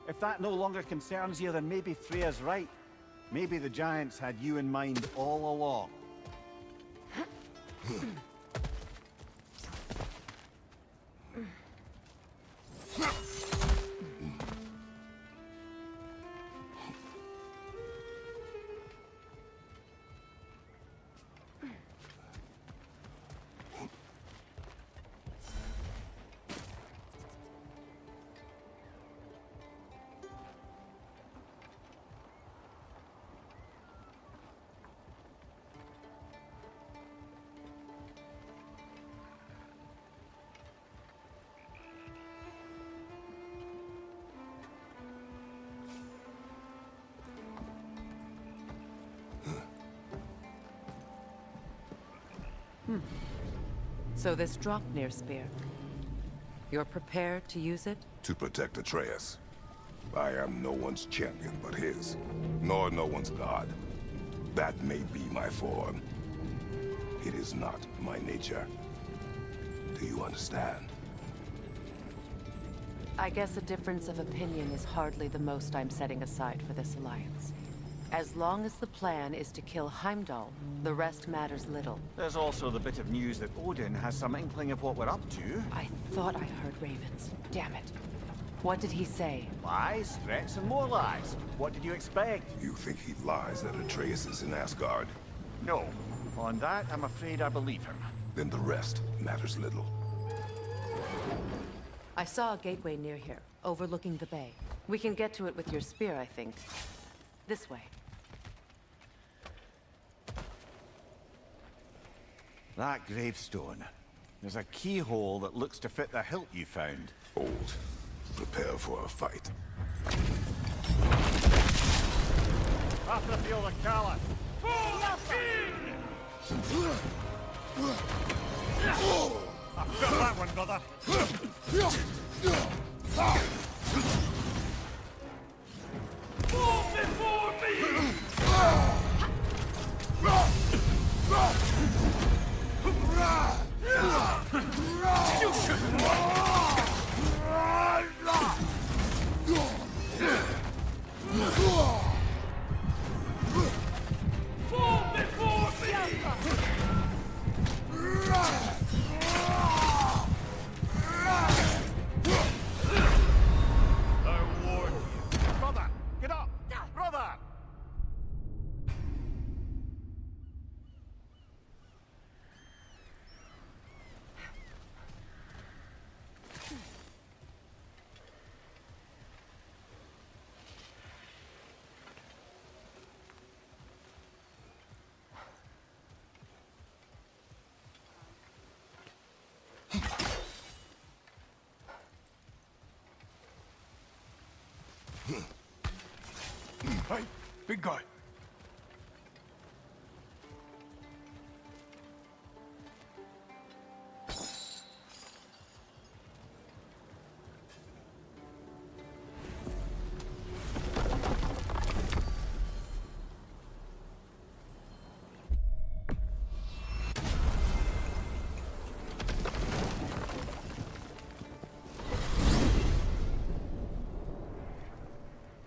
If that no longer concerns you, then maybe Freya's right. Maybe the Giants had you in mind all along. So this Dropnir spear. You're prepared to use it? To protect Atreus. I am no one's champion but his, nor no one's god. That may be my form. It is not my nature. Do you understand? I guess a difference of opinion is hardly the most I'm setting aside for this alliance. As long as the plan is to kill Heimdall, the rest matters little. There's also the bit of news that Odin has some inkling of what we're up to. I thought I heard ravens. Damn it. What did he say? Lies, threats, and more lies. What did you expect? You think he lies that Atreus is in Asgard? No. On that, I'm afraid I believe him. Then the rest matters little. I saw a gateway near here, overlooking the bay. We can get to it with your spear, I think. This way. That gravestone. There's a keyhole that looks to fit the hilt you found. Old. Prepare for a fight. After the field of Callus. I've got that one, brother. Fall before me! You shouldn't fall before me! I warn you. Brother, get up! Brother! Hey, big guy.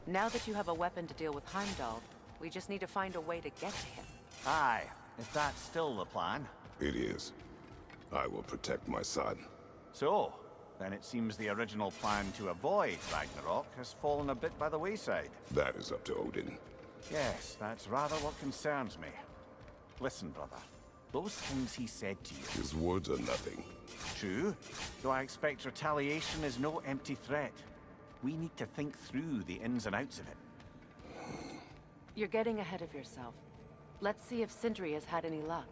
Now that you have a weapon to deal with Heimdall, we just need to find a way to get to him. Aye, if that's still the plan. It is. I will protect my son. So, then it seems the original plan to avoid Ragnarok has fallen a bit by the wayside. That is up to Odin. Yes, that's rather what concerns me. Listen, brother. Those things he said to you... His words are nothing. True, though I expect retaliation is no empty threat. We need to think through the ins and outs of it. You're getting ahead of yourself. Let's see if Sindri has had any luck.